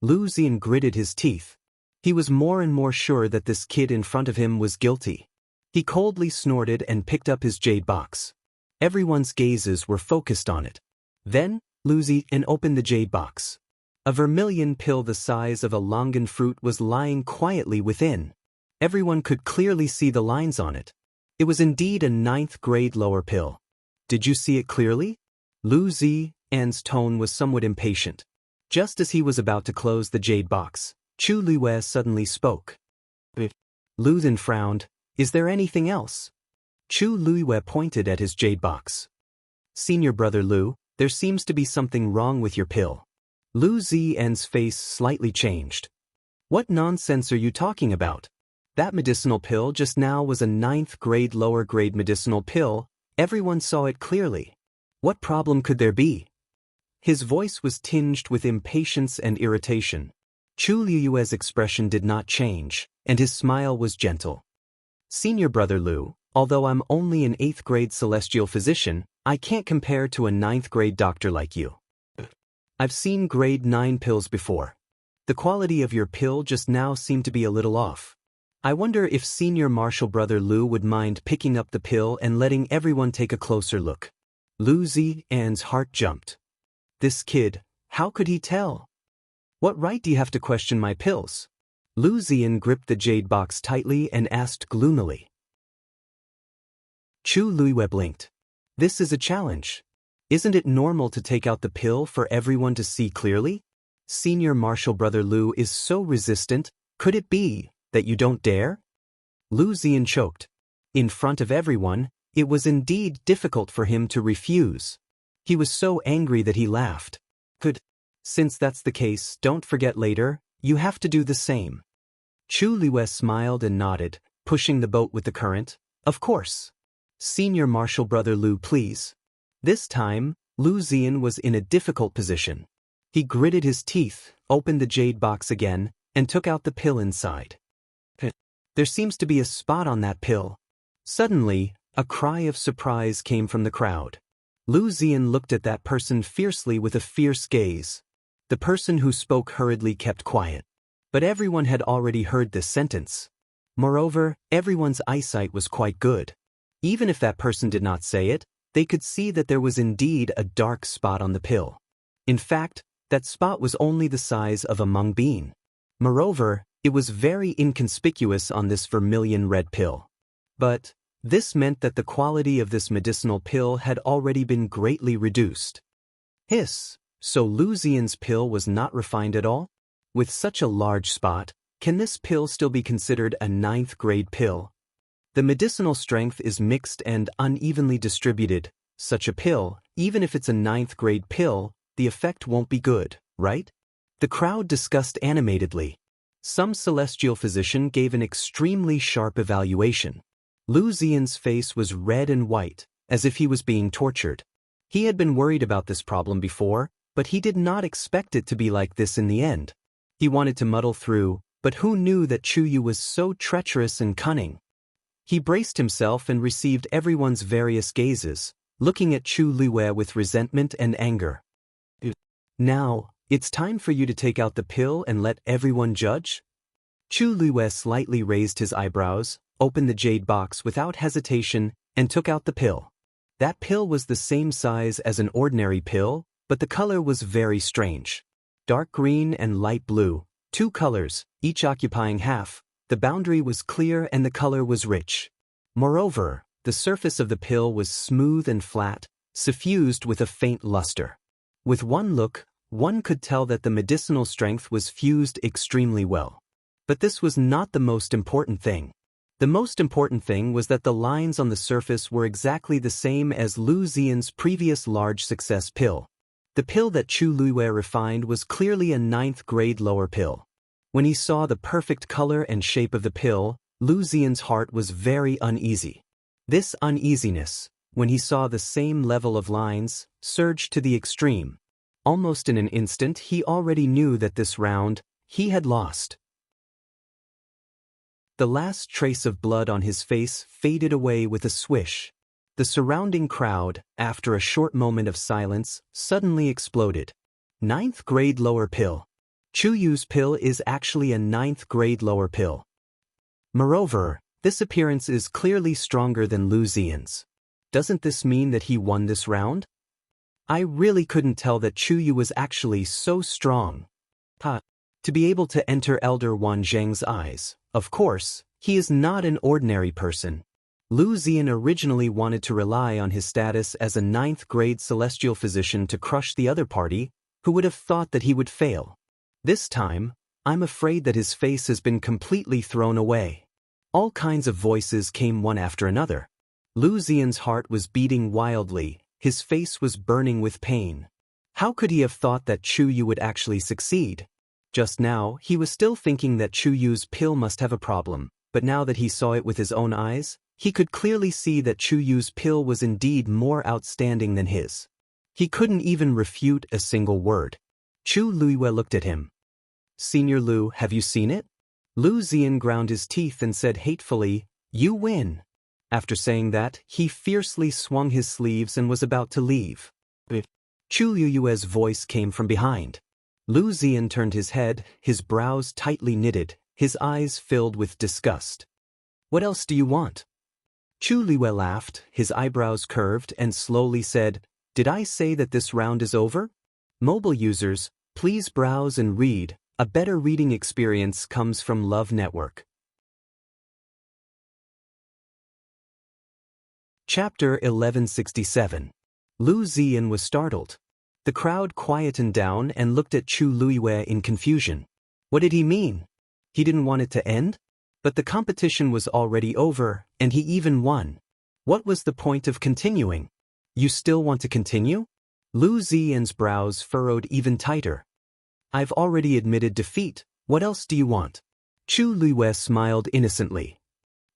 Lu Ziyan gritted his teeth. He was more and more sure that this kid in front of him was guilty. He coldly snorted and picked up his jade box. Everyone's gazes were focused on it. Then, Lu Ziyan opened the jade box. A vermilion pill the size of a longan fruit was lying quietly within. Everyone could clearly see the lines on it. It was indeed a 9th-grade lower pill. Did you see it clearly? Lu Ziyan's tone was somewhat impatient. Just as he was about to close the jade box, Chu Liwei suddenly spoke. Lu Ziyan frowned. Is there anything else? Chu Liwei pointed at his jade box. Senior brother Lu, there seems to be something wrong with your pill. Lu Ziyan's face slightly changed. What nonsense are you talking about? That medicinal pill just now was a 9th-grade lower-grade medicinal pill, Everyone saw it clearly. What problem could there be? His voice was tinged with impatience and irritation. Chu Liyue's expression did not change, and his smile was gentle. Senior Brother Lu, although I'm only an 8th grade celestial physician, I can't compare to a 9th grade doctor like you. I've seen grade 9 pills before. The quality of your pill just now seemed to be a little off. I wonder if Senior Marshal Brother Lu would mind picking up the pill and letting everyone take a closer look. Lu Ziyan's heart jumped. This kid, how could he tell? What right do you have to question my pills? Lu Ziyan gripped the jade box tightly and asked gloomily. Chu Liyue blinked. This is a challenge. Isn't it normal to take out the pill for everyone to see clearly? Senior Marshal Brother Lu is so resistant, could it be that you don't dare? Lu Ziyan choked. In front of everyone, it was indeed difficult for him to refuse. He was so angry that he laughed. Since that's the case, don't forget later, you have to do the same. Chu Liyue smiled and nodded, pushing the boat with the current. Of course. Senior Marshal Brother Lu, please. This time, Lu Ziyan was in a difficult position. He gritted his teeth, opened the jade box again, and took out the pill inside. There seems to be a spot on that pill. Suddenly, a cry of surprise came from the crowd. Lu Ziyan looked at that person fiercely with a fierce gaze. The person who spoke hurriedly kept quiet. But everyone had already heard this sentence. Moreover, everyone's eyesight was quite good. Even if that person did not say it, they could see that there was indeed a dark spot on the pill. In fact, that spot was only the size of a mung bean. Moreover, it was very inconspicuous on this vermilion red pill. But this meant that the quality of this medicinal pill had already been greatly reduced. Hiss, so Lu Ziyan's pill was not refined at all? With such a large spot, can this pill still be considered a 9th grade pill? The medicinal strength is mixed and unevenly distributed. Such a pill, even if it's a 9th grade pill, the effect won't be good, right? The crowd discussed animatedly. Some celestial physician gave an extremely sharp evaluation. Lu Ziyan's face was red and white, as if he was being tortured. He had been worried about this problem before, but he did not expect it to be like this in the end. He wanted to muddle through, but who knew that Chu Yu was so treacherous and cunning? He braced himself and received everyone's various gazes, looking at Chu Liyue with resentment and anger. Now, it's time for you to take out the pill and let everyone judge? Chu Liyue slightly raised his eyebrows, opened the jade box without hesitation, and took out the pill. That pill was the same size as an ordinary pill, but the color was very strange. Dark green and light blue, 2 colors, each occupying half. The boundary was clear and the color was rich. Moreover, the surface of the pill was smooth and flat, suffused with a faint luster. With one look, one could tell that the medicinal strength was fused extremely well. But this was not the most important thing. The most important thing was that the lines on the surface were exactly the same as Lu Ziyan's previous large success pill. The pill that Chu Liyue refined was clearly a 9th grade lower pill. When he saw the perfect color and shape of the pill, Lu Ziyan's heart was very uneasy. This uneasiness, when he saw the same level of lines, surged to the extreme. Almost in an instant he already knew that this round, he had lost. The last trace of blood on his face faded away with a swish. The surrounding crowd, after a short moment of silence, suddenly exploded. 9th grade lower pill. Chu Yu's pill is actually a 9th grade lower pill. Moreover, this appearance is clearly stronger than Lu Ziyan's. Doesn't this mean that he won this round? I really couldn't tell that Chu Yu was actually so strong. To be able to enter Elder Wan Zheng's eyes, of course, he is not an ordinary person. Lu Ziyan originally wanted to rely on his status as a 9th grade celestial physician to crush the other party, who would have thought that he would fail. This time, I'm afraid that his face has been completely thrown away. All kinds of voices came one after another. Lu Ziyan's heart was beating wildly, his face was burning with pain. How could he have thought that Chu Yu would actually succeed? Just now, he was still thinking that Chu Yu's pill must have a problem, but now that he saw it with his own eyes, He could clearly see that Chu Yu's pill was indeed more outstanding than his. He couldn't even refute a single word. Chu Luiyue looked at him. Senior Lu, have you seen it? Lu Ziyan ground his teeth and said hatefully, "You win." After saying that, he fiercely swung his sleeves and was about to leave. Chu Luiyue's voice came from behind. Lu Ziyan turned his head, his brows tightly knitted, his eyes filled with disgust. "What else do you want?" Chu Luiyue laughed, his eyebrows curved, and slowly said, "Did I say that this round is over? Mobile users, please browse and read. A better reading experience comes from Love Network." Chapter 1167. Lu Ziyan was startled. The crowd quietened down and looked at Chu Luiyue in confusion. What did he mean? He didn't want it to end? But the competition was already over, and he even won. What was the point of continuing? You still want to continue? Lu Ziyan's brows furrowed even tighter. I've already admitted defeat. What else do you want? Chu Luiyue smiled innocently.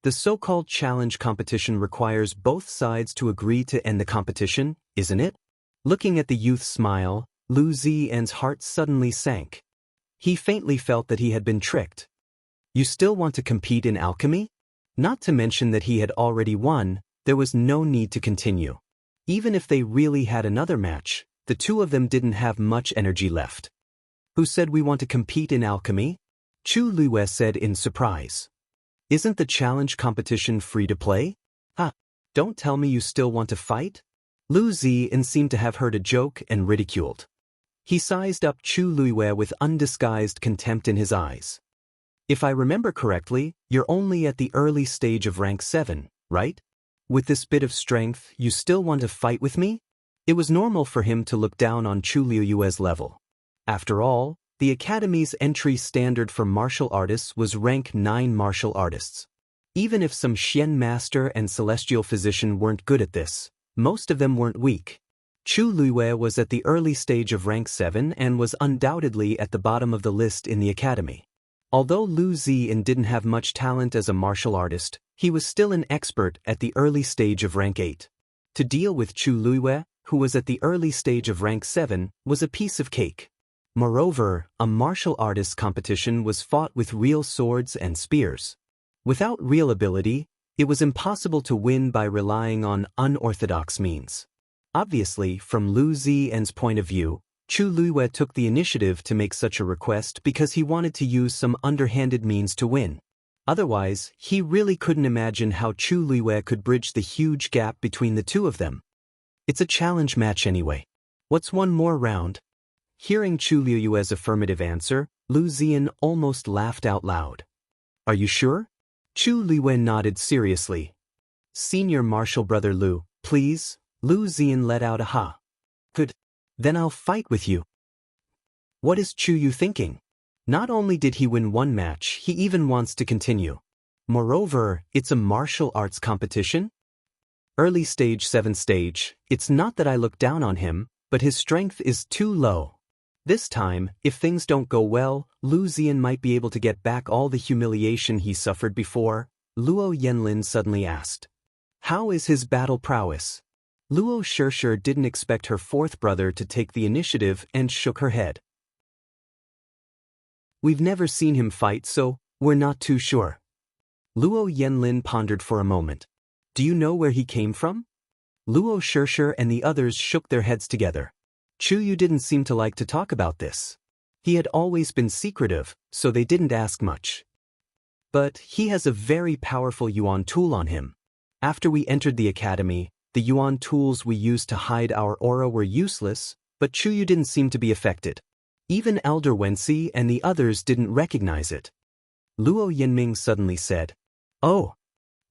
The so-called challenge competition requires both sides to agree to end the competition, isn't it? Looking at the youth's smile, Lu Ziyan's heart suddenly sank. He faintly felt that he had been tricked. You still want to compete in alchemy? Not to mention that he had already won, there was no need to continue. Even if they really had another match, the two of them didn't have much energy left. Who said we want to compete in alchemy? Chu Luiyue said in surprise. Isn't the challenge competition free to play? Don't tell me you still want to fight? Lu Ziyan seemed to have heard a joke and ridiculed. He sized up Chu Luiyue with undisguised contempt in his eyes. If I remember correctly, you're only at the early stage of rank 7, right? With this bit of strength, you still want to fight with me? It was normal for him to look down on Chu Luiyue's level. After all, the Academy's entry standard for martial artists was rank 9 martial artists. Even if some Xian master and celestial physician weren't good at this, most of them weren't weak. Chu Luiyue was at the early stage of rank 7 and was undoubtedly at the bottom of the list in the Academy. Although Lu Ziyan didn't have much talent as a martial artist, he was still an expert at the early stage of rank 8. To deal with Chu Luiyue, who was at the early stage of rank 7, was a piece of cake. Moreover, a martial artist competition was fought with real swords and spears. Without real ability, it was impossible to win by relying on unorthodox means. Obviously, from Lu Ziyan's point of view, Chu Luiyue took the initiative to make such a request because he wanted to use some underhanded means to win. Otherwise, he really couldn't imagine how Chu Luiyue could bridge the huge gap between the two of them. It's a challenge match anyway. What's one more round? Hearing Chu Luiyue's affirmative answer, Lu Ziyan almost laughed out loud. Are you sure? Chu Luiyue nodded seriously. Senior martial brother Lu, please. Lu Ziyan let out a ha. Good. Then I'll fight with you. What is Chu Yu thinking? Not only did he win one match, he even wants to continue. Moreover, it's a martial arts competition? Early stage 7 stage, it's not that I look down on him, but his strength is too low. This time, if things don't go well, Lu Ziyan might be able to get back all the humiliation he suffered before. Luo Yanlin suddenly asked. How is his battle prowess? Luo Shishir didn't expect her fourth brother to take the initiative and shook her head. We've never seen him fight, so we're not too sure. Luo Yanlin pondered for a moment. Do you know where he came from? Luo Shishir and the others shook their heads together. Chu Yu didn't seem to like to talk about this. He had always been secretive, so they didn't ask much. But he has a very powerful Yuan tool on him. After we entered the academy, the Yuan tools we used to hide our aura were useless, but Chu Yu didn't seem to be affected. Even Elder Wensi and the others didn't recognize it. Luo Yanming suddenly said, Oh!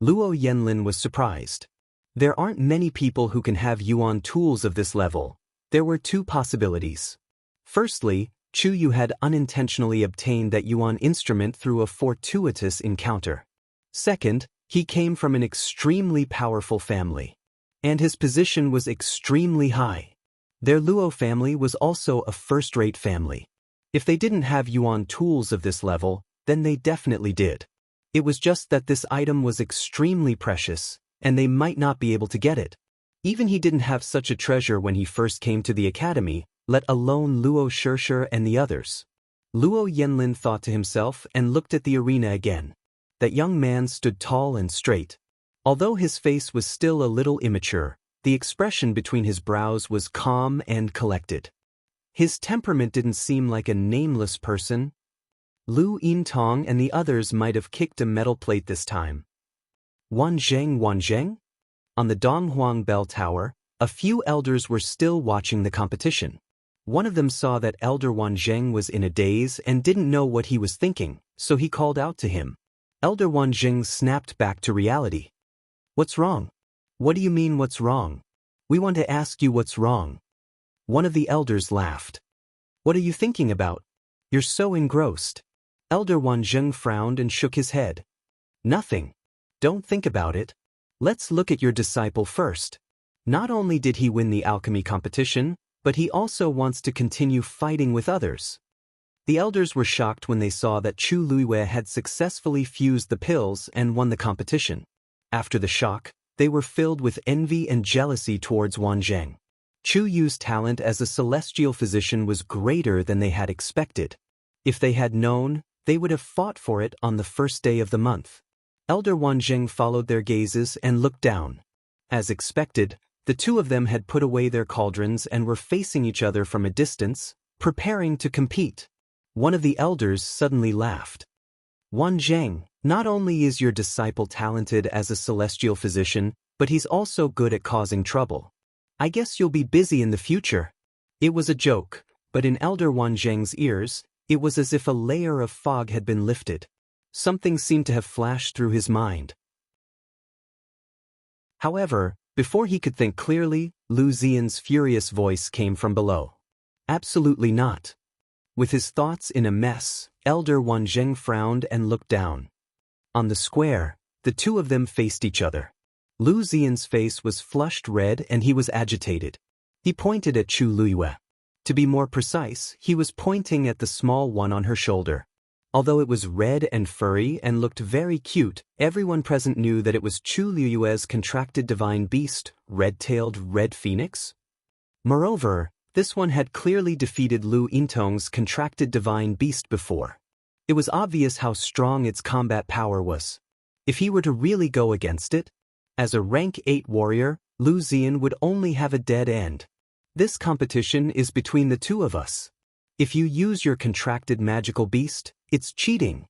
Luo Yanlin was surprised. There aren't many people who can have Yuan tools of this level. There were two possibilities. Firstly, Chu Yu had unintentionally obtained that Yuan instrument through a fortuitous encounter. Second, he came from an extremely powerful family. And his position was extremely high. Their Luo family was also a first-rate family. If they didn't have Yuan tools of this level, then they definitely did. It was just that this item was extremely precious, and they might not be able to get it. Even he didn't have such a treasure when he first came to the academy, let alone Luo Shishir and the others. Luo Yenlin thought to himself and looked at the arena again. That young man stood tall and straight. Although his face was still a little immature, the expression between his brows was calm and collected. His temperament didn't seem like a nameless person. Lu Yintong and the others might have kicked a metal plate this time. Wanzheng? On the Donghuang Bell Tower, a few elders were still watching the competition. One of them saw that Elder Wanzheng was in a daze and didn't know what he was thinking, so he called out to him. Elder Wanzheng snapped back to reality. What's wrong? What do you mean what's wrong? We want to ask you what's wrong. One of the elders laughed. What are you thinking about? You're so engrossed. Elder Wanzheng frowned and shook his head. Nothing. Don't think about it. Let's look at your disciple first. Not only did he win the alchemy competition, but he also wants to continue fighting with others. The elders were shocked when they saw that Chu Luiyue had successfully fused the pills and won the competition. After the shock, they were filled with envy and jealousy towards Wanzheng. Chu Yu's talent as a celestial physician was greater than they had expected. If they had known, they would have fought for it on the first day of the month. Elder Wanzheng followed their gazes and looked down. As expected, the two of them had put away their cauldrons and were facing each other from a distance, preparing to compete. One of the elders suddenly laughed. Wanzheng, not only is your disciple talented as a celestial physician, but he's also good at causing trouble. I guess you'll be busy in the future. It was a joke, but in Elder Wanzheng's ears, it was as if a layer of fog had been lifted. Something seemed to have flashed through his mind. However, before he could think clearly, Lu Xian's furious voice came from below. Absolutely not. With his thoughts in a mess, Elder Wanzheng frowned and looked down. On the square, the two of them faced each other. Lu Xian's face was flushed red and he was agitated. He pointed at Chu Luiyue. To be more precise, he was pointing at the small one on her shoulder. Although it was red and furry and looked very cute, everyone present knew that it was Chu Luiyue's contracted divine beast, red-tailed red phoenix. Moreover, this one had clearly defeated Lu Yintong's contracted divine beast before. It was obvious how strong its combat power was. If he were to really go against it, as a rank 8 warrior, Lu Xian would only have a dead end. This competition is between the two of us. If you use your contracted magical beast, it's cheating.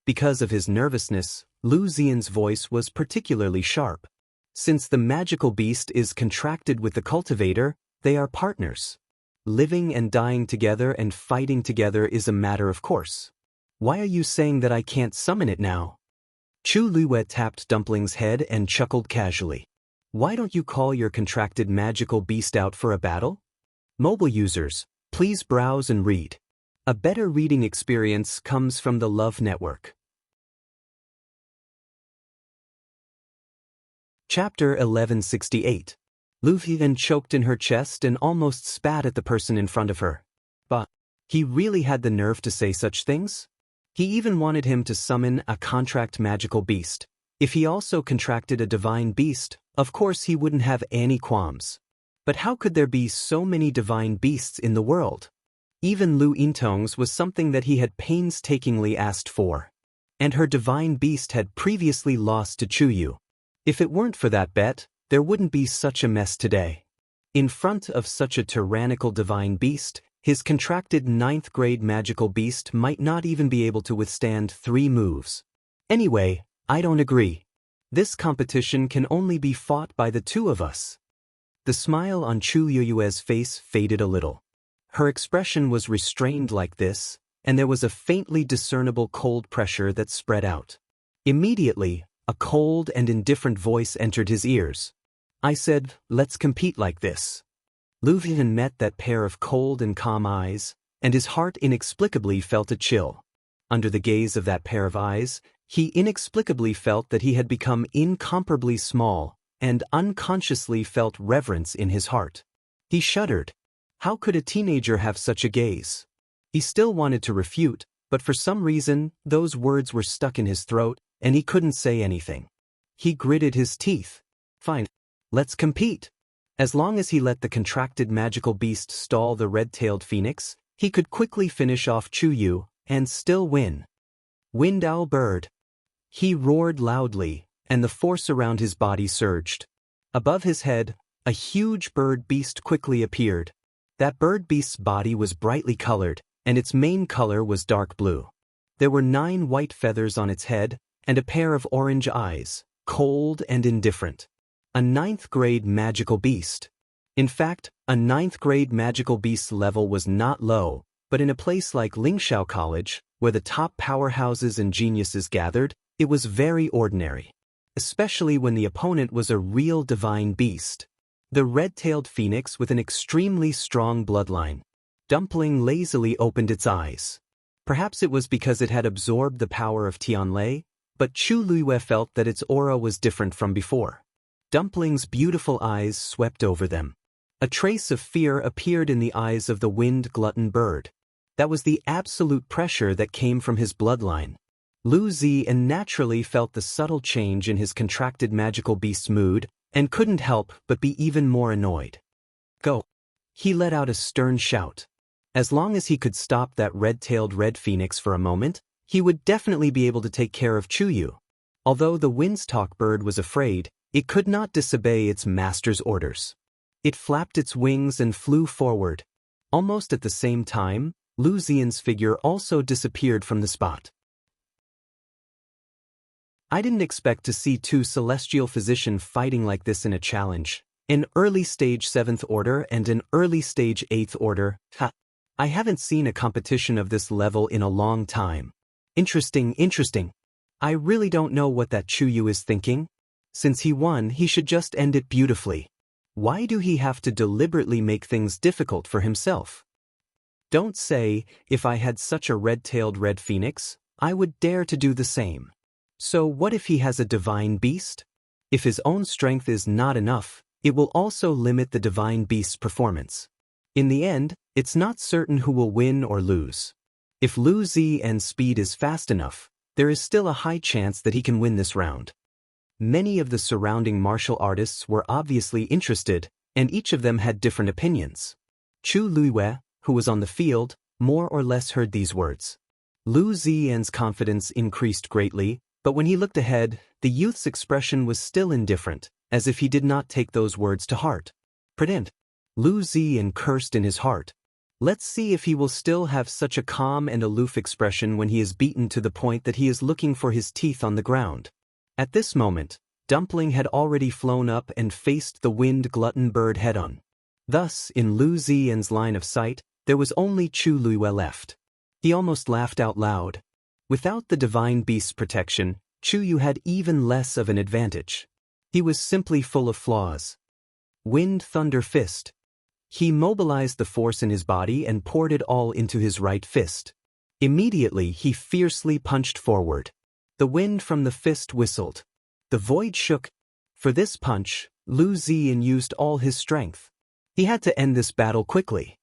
Because of his nervousness, Lu Xian's voice was particularly sharp. Since the magical beast is contracted with the cultivator, they are partners. Living and dying together and fighting together is a matter of course. Why are you saying that I can't summon it now? Chu Luiyue tapped Dumpling's head and chuckled casually. Why don't you call your contracted magical beast out for a battle? Mobile users, please browse and read. A better reading experience comes from the Love Network. Chapter 1168. Lu Xian choked in her chest and almost spat at the person in front of her. But he really had the nerve to say such things? He even wanted him to summon a contract magical beast. If he also contracted a divine beast, of course he wouldn't have any qualms. But how could there be so many divine beasts in the world? Even Lu Yintong's was something that he had painstakingly asked for. And her divine beast had previously lost to Chu Yu. If it weren't for that bet, there wouldn't be such a mess today. In front of such a tyrannical divine beast, his contracted 9th grade magical beast might not even be able to withstand 3 moves. Anyway, I don't agree. This competition can only be fought by the two of us. The smile on Chu Luiyue's face faded a little. Her expression was restrained like this, and there was a faintly discernible cold pressure that spread out. Immediately, a cold and indifferent voice entered his ears. I said, let's compete like this. Lu Xian met that pair of cold and calm eyes, and his heart inexplicably felt a chill. Under the gaze of that pair of eyes, he inexplicably felt that he had become incomparably small, and unconsciously felt reverence in his heart. He shuddered. How could a teenager have such a gaze? He still wanted to refute, But for some reason, those words were stuck in his throat, and he couldn't say anything. He gritted his teeth. Fine. Let's compete. As long as he let the contracted magical beast stall the red-tailed phoenix, he could quickly finish off Chuyu and still win. Wind Owl Bird. He roared loudly, and the force around his body surged. Above his head, a huge bird beast quickly appeared. That bird beast's body was brightly colored, and its main color was dark blue. There were 9 white feathers on its head, and a pair of orange eyes, cold and indifferent. A 9th grade magical beast. In fact, a 9th grade magical beast's level was not low, but in a place like Lingxiao College, where the top powerhouses and geniuses gathered, it was very ordinary. Especially when the opponent was a real divine beast. The red-tailed phoenix with an extremely strong bloodline. Dumpling lazily opened its eyes. Perhaps it was because it had absorbed the power of Tianlei, but Chu Luiyue felt that its aura was different from before. Dumpling's beautiful eyes swept over them. A trace of fear appeared in the eyes of the wind-glutton bird. That was the absolute pressure that came from his bloodline. Lu Ziyan naturally felt the subtle change in his contracted magical beast's mood, and couldn't help but be even more annoyed. Go! He let out a stern shout. As long as he could stop that red-tailed red phoenix for a moment, he would definitely be able to take care of Chuyu. Although the Windstalk bird was afraid, it could not disobey its master's orders. It flapped its wings and flew forward. Almost at the same time, Lu Ziyan's figure also disappeared from the spot. I didn't expect to see 2 celestial physicians fighting like this in a challenge. An early stage 7th order and an early stage 8th order. I haven't seen a competition of this level in a long time. Interesting. I really don't know what that Chuyu is thinking. Since he won, he should just end it beautifully. Why do he have to deliberately make things difficult for himself? Don't say, if I had such a red-tailed red phoenix, I would dare to do the same. So what if he has a divine beast? If his own strength is not enough, it will also limit the divine beast's performance. In the end, it's not certain who will win or lose. If Lu Ziyan's speed is fast enough, there is still a high chance that he can win this round. Many of the surrounding martial artists were obviously interested, and each of them had different opinions. Chu Luiyue, who was on the field, more or less heard these words. Lu Ziyan's confidence increased greatly, but when he looked ahead, the youth's expression was still indifferent, as if he did not take those words to heart. Pretend. Lu Ziyan cursed in his heart. Let's see if he will still have such a calm and aloof expression when he is beaten to the point that he is looking for his teeth on the ground. At this moment, Dumpling had already flown up and faced the wind-glutton bird head-on. Thus, in Lu Ziyan's line of sight, there was only Chu Luiyue left. He almost laughed out loud. Without the divine beast's protection, Chuyu had even less of an advantage. He was simply full of flaws. Wind Thunder Fist. He mobilized the force in his body and poured it all into his right fist. Immediately, he fiercely punched forward. The wind from the fist whistled. The void shook. For this punch, Lu Ziyan used all his strength. He had to end this battle quickly.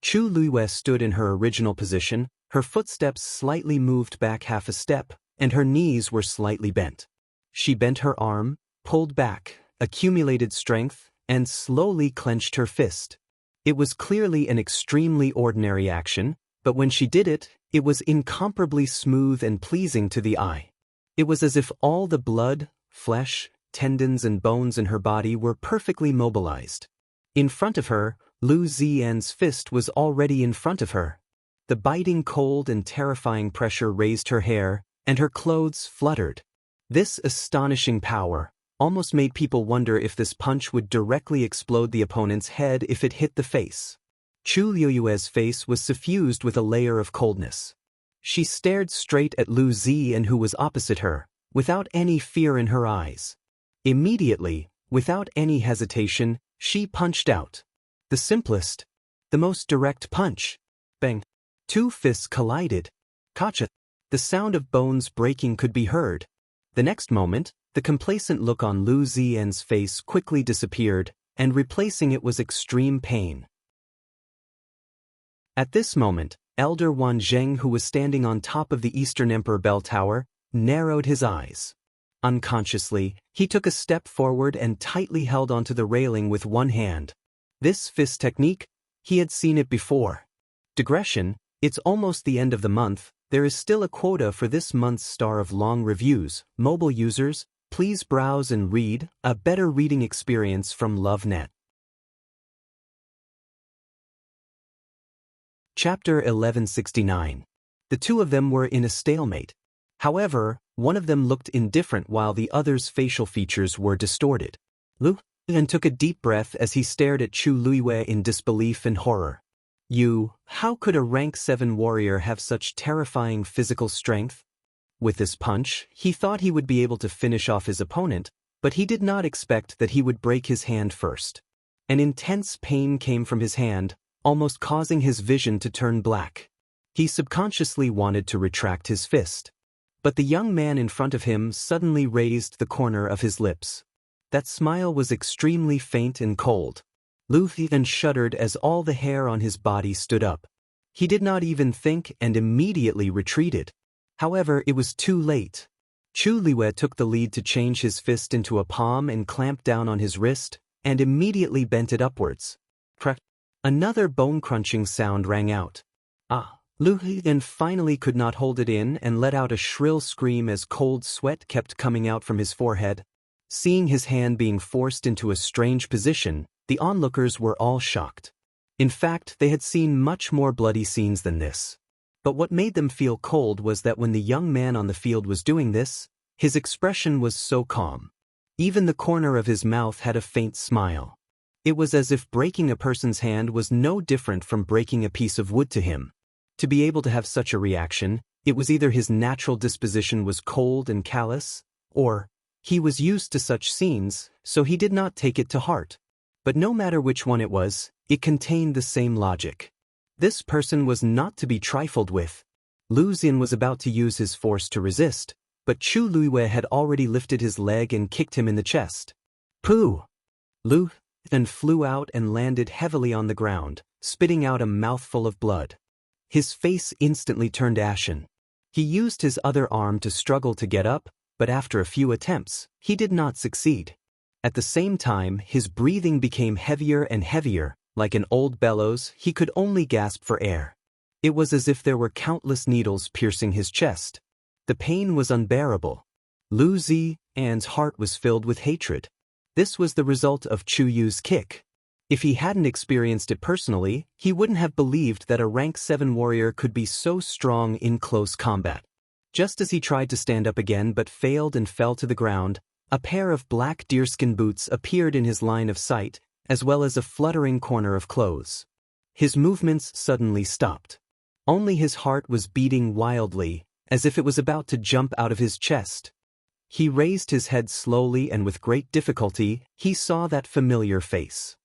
Chu Luiyue stood in her original position, her footsteps slightly moved back half a step, and her knees were slightly bent. She bent her arm, pulled back, accumulated strength, and slowly clenched her fist. It was clearly an extremely ordinary action, but when she did it, it was incomparably smooth and pleasing to the eye. It was as if all the blood, flesh, tendons and bones in her body were perfectly mobilized. In front of her, Lu Ziyan's fist was already in front of her. The biting cold and terrifying pressure raised her hair, and her clothes fluttered. This astonishing power almost made people wonder if this punch would directly explode the opponent's head if it hit the face. Chu Luiyue's face was suffused with a layer of coldness. She stared straight at Lu Ziyan, who was opposite her, without any fear in her eyes. Immediately, without any hesitation, she punched out. The simplest, the most direct punch. Bang. 2 fists collided. Kacha. The sound of bones breaking could be heard. The next moment, the complacent look on Lu Ziyan's face quickly disappeared, and replacing it was extreme pain. At this moment, Elder Wanzheng, who was standing on top of the Eastern Emperor Bell Tower, narrowed his eyes. Unconsciously, he took a step forward and tightly held onto the railing with one hand. This fist technique, he had seen it before. Digression, it's almost the end of the month, there is still a quota for this month's star of long reviews. Mobile users, please browse and read, a better reading experience from LoveNet. Chapter 1169. The two of them were in a stalemate. However, one of them looked indifferent while the other's facial features were distorted. Lu Yan took a deep breath as he stared at Chu Luiwei in disbelief and horror. How could a rank 7 warrior have such terrifying physical strength? With this punch, he thought he would be able to finish off his opponent, but he did not expect that he would break his hand first. An intense pain came from his hand, almost causing his vision to turn black. He subconsciously wanted to retract his fist. But the young man in front of him suddenly raised the corner of his lips. That smile was extremely faint and cold. Lu Yan shuddered as all the hair on his body stood up. He did not even think and immediately retreated. However, it was too late. Chu Luiwei took the lead to change his fist into a palm and clamped down on his wrist, and immediately bent it upwards. Crack! Another bone-crunching sound rang out. Lu Yan finally could not hold it in and let out a shrill scream as cold sweat kept coming out from his forehead. Seeing his hand being forced into a strange position, the onlookers were all shocked. In fact, they had seen much more bloody scenes than this. But what made them feel cold was that when the young man on the field was doing this, his expression was so calm. Even the corner of his mouth had a faint smile. It was as if breaking a person's hand was no different from breaking a piece of wood to him. To be able to have such a reaction, it was either his natural disposition was cold and callous, or he was used to such scenes, so he did not take it to heart. But no matter which one it was, it contained the same logic. This person was not to be trifled with. Lu Xin was about to use his force to resist, but Chu Luiwei had already lifted his leg and kicked him in the chest. Pooh! Lu Xin flew out and landed heavily on the ground, spitting out a mouthful of blood. His face instantly turned ashen. He used his other arm to struggle to get up, but after a few attempts, he did not succeed. At the same time, his breathing became heavier and heavier. Like an old bellows, he could only gasp for air. It was as if there were countless needles piercing his chest. The pain was unbearable. Lu Ziyan's heart was filled with hatred. This was the result of Chu Yu's kick. If he hadn't experienced it personally, he wouldn't have believed that a rank 7 warrior could be so strong in close combat. Just as he tried to stand up again but failed and fell to the ground, a pair of black deerskin boots appeared in his line of sight, as well as a fluttering corner of clothes. His movements suddenly stopped. Only his heart was beating wildly, as if it was about to jump out of his chest. He raised his head slowly and with great difficulty, he saw that familiar face.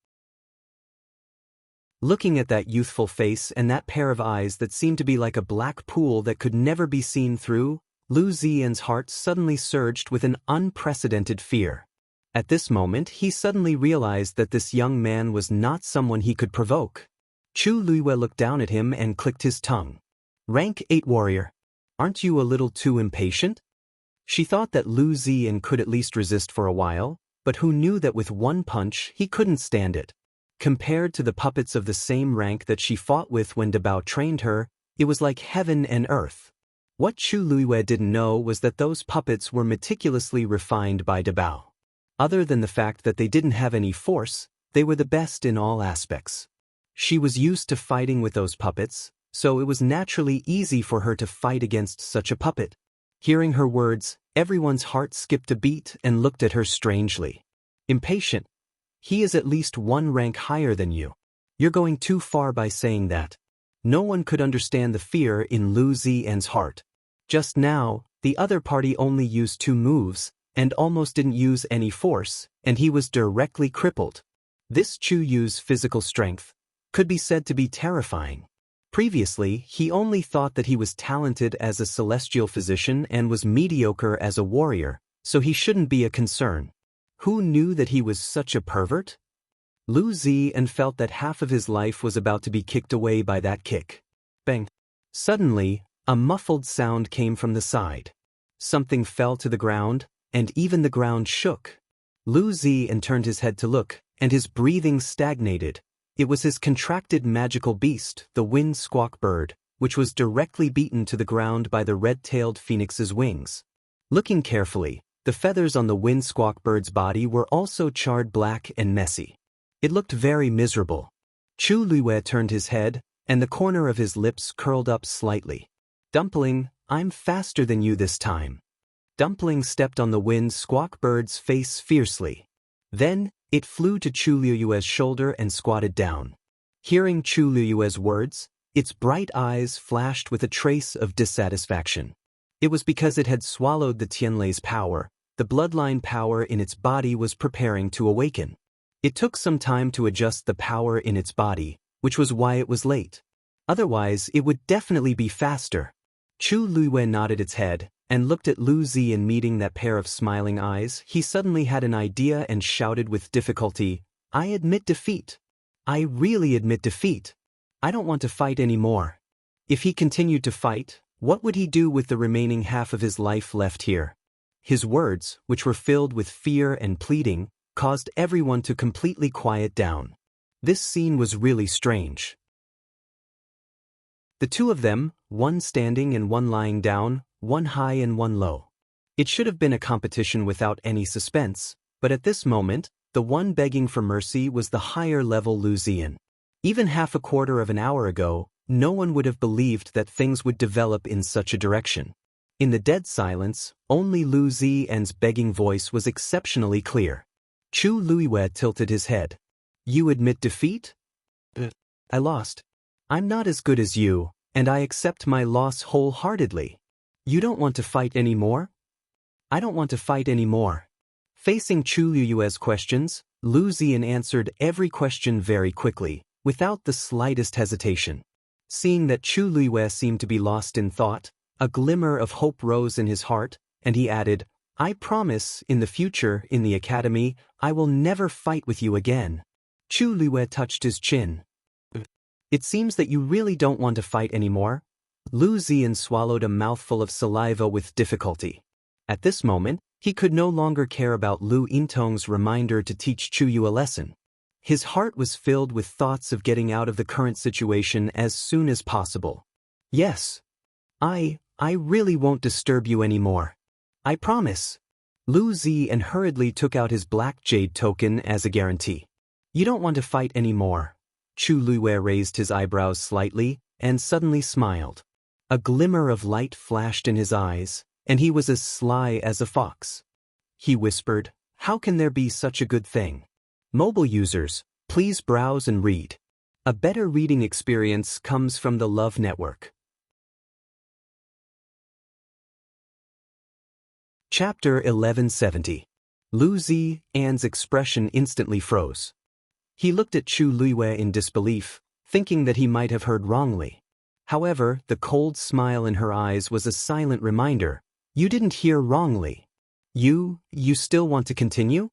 Looking at that youthful face and that pair of eyes that seemed to be like a black pool that could never be seen through, Lu Ziyan's heart suddenly surged with an unprecedented fear. At this moment, he suddenly realized that this young man was not someone he could provoke. Chu Luiwei looked down at him and clicked his tongue. Rank 8 warrior. Aren't you a little too impatient? She thought that Lu Ziyan could at least resist for a while, but who knew that with one punch he couldn't stand it. Compared to the puppets of the same rank that she fought with when Dabao trained her, it was like heaven and earth. What Chu Luiwei didn't know was that those puppets were meticulously refined by Dabao. Other than the fact that they didn't have any force, they were the best in all aspects. She was used to fighting with those puppets, so it was naturally easy for her to fight against such a puppet. Hearing her words, everyone's heart skipped a beat and looked at her strangely. Impatient. He is at least one rank higher than you. You're going too far by saying that. No one could understand the fear in Lu Ziyan's heart. Just now, the other party only used 2 moves, and almost didn't use any force, and he was directly crippled. This Chu Yu's physical strength could be said to be terrifying. Previously, he only thought that he was talented as a celestial physician and was mediocre as a warrior, so he shouldn't be a concern. Who knew that he was such a pervert? Lu Ziyan felt that half of his life was about to be kicked away by that kick. Bang! Suddenly, a muffled sound came from the side. Something fell to the ground, and even the ground shook. Lu Ziyan turned his head to look, and his breathing stagnated. It was his contracted magical beast, the wind squawk bird, which was directly beaten to the ground by the red-tailed phoenix's wings. Looking carefully, the feathers on the wind squawk bird's body were also charred black and messy. It looked very miserable. Chu Luiwei turned his head, and the corner of his lips curled up slightly. Dumpling, I'm faster than you this time. Dumpling stepped on the wind squawk bird's face fiercely. Then, it flew to Chu Luiwei's shoulder and squatted down. Hearing Chu Luiwei's words, its bright eyes flashed with a trace of dissatisfaction. It was because it had swallowed the Tianlei's power. The bloodline power in its body was preparing to awaken. It took some time to adjust the power in its body, which was why it was late. Otherwise, it would definitely be faster. Chu Luiwei nodded its head, and looked at Lu Ziyan meeting that pair of smiling eyes. He suddenly had an idea and shouted with difficulty, I admit defeat. I really admit defeat. I don't want to fight anymore. If he continued to fight, what would he do with the remaining half of his life left here? His words, which were filled with fear and pleading, caused everyone to completely quiet down. This scene was really strange. The two of them, one standing and one lying down, one high and one low. It should have been a competition without any suspense, but at this moment, the one begging for mercy was the higher-level Lu Ziyan. Even half a quarter of an hour ago, no one would have believed that things would develop in such a direction. In the dead silence, only Lu Ziyan's begging voice was exceptionally clear. Chu Luiwei tilted his head. You admit defeat? I lost. I'm not as good as you, and I accept my loss wholeheartedly. You don't want to fight anymore? I don't want to fight anymore. Facing Chu Luiwei's questions, Lu Ziyan answered every question very quickly, without the slightest hesitation. Seeing that Chu Luiwei seemed to be lost in thought, a glimmer of hope rose in his heart, and he added, I promise, in the future, in the academy, I will never fight with you again. Chu Luiwei touched his chin. It seems that you really don't want to fight anymore. Lu Ziyan swallowed a mouthful of saliva with difficulty. At this moment, he could no longer care about Lu Yintong's reminder to teach Chu Yu a lesson. His heart was filled with thoughts of getting out of the current situation as soon as possible. Yes. I really won't disturb you anymore. I promise. Lu Ziyan hurriedly took out his black jade token as a guarantee. You don't want to fight anymore. Chu Luiwei raised his eyebrows slightly, and suddenly smiled. A glimmer of light flashed in his eyes, and he was as sly as a fox. He whispered, How can there be such a good thing? Mobile users, please browse and read. A better reading experience comes from the Love Network. Chapter 1170. Lu Ziyan's expression instantly froze. He looked at Chu Luiwei in disbelief, thinking that he might have heard wrongly. However, the cold smile in her eyes was a silent reminder. You didn't hear wrongly. You still want to continue?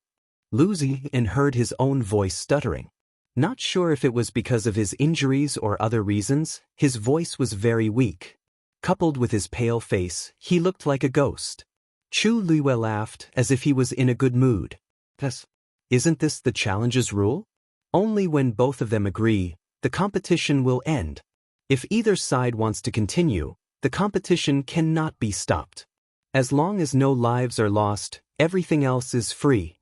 Lu Ziyan heard his own voice stuttering. Not sure if it was because of his injuries or other reasons, his voice was very weak. Coupled with his pale face, he looked like a ghost. Chu Luiwei laughed as if he was in a good mood. Isn't this the challenge's rule? Only when both of them agree, the competition will end. If either side wants to continue, the competition cannot be stopped. As long as no lives are lost, everything else is free.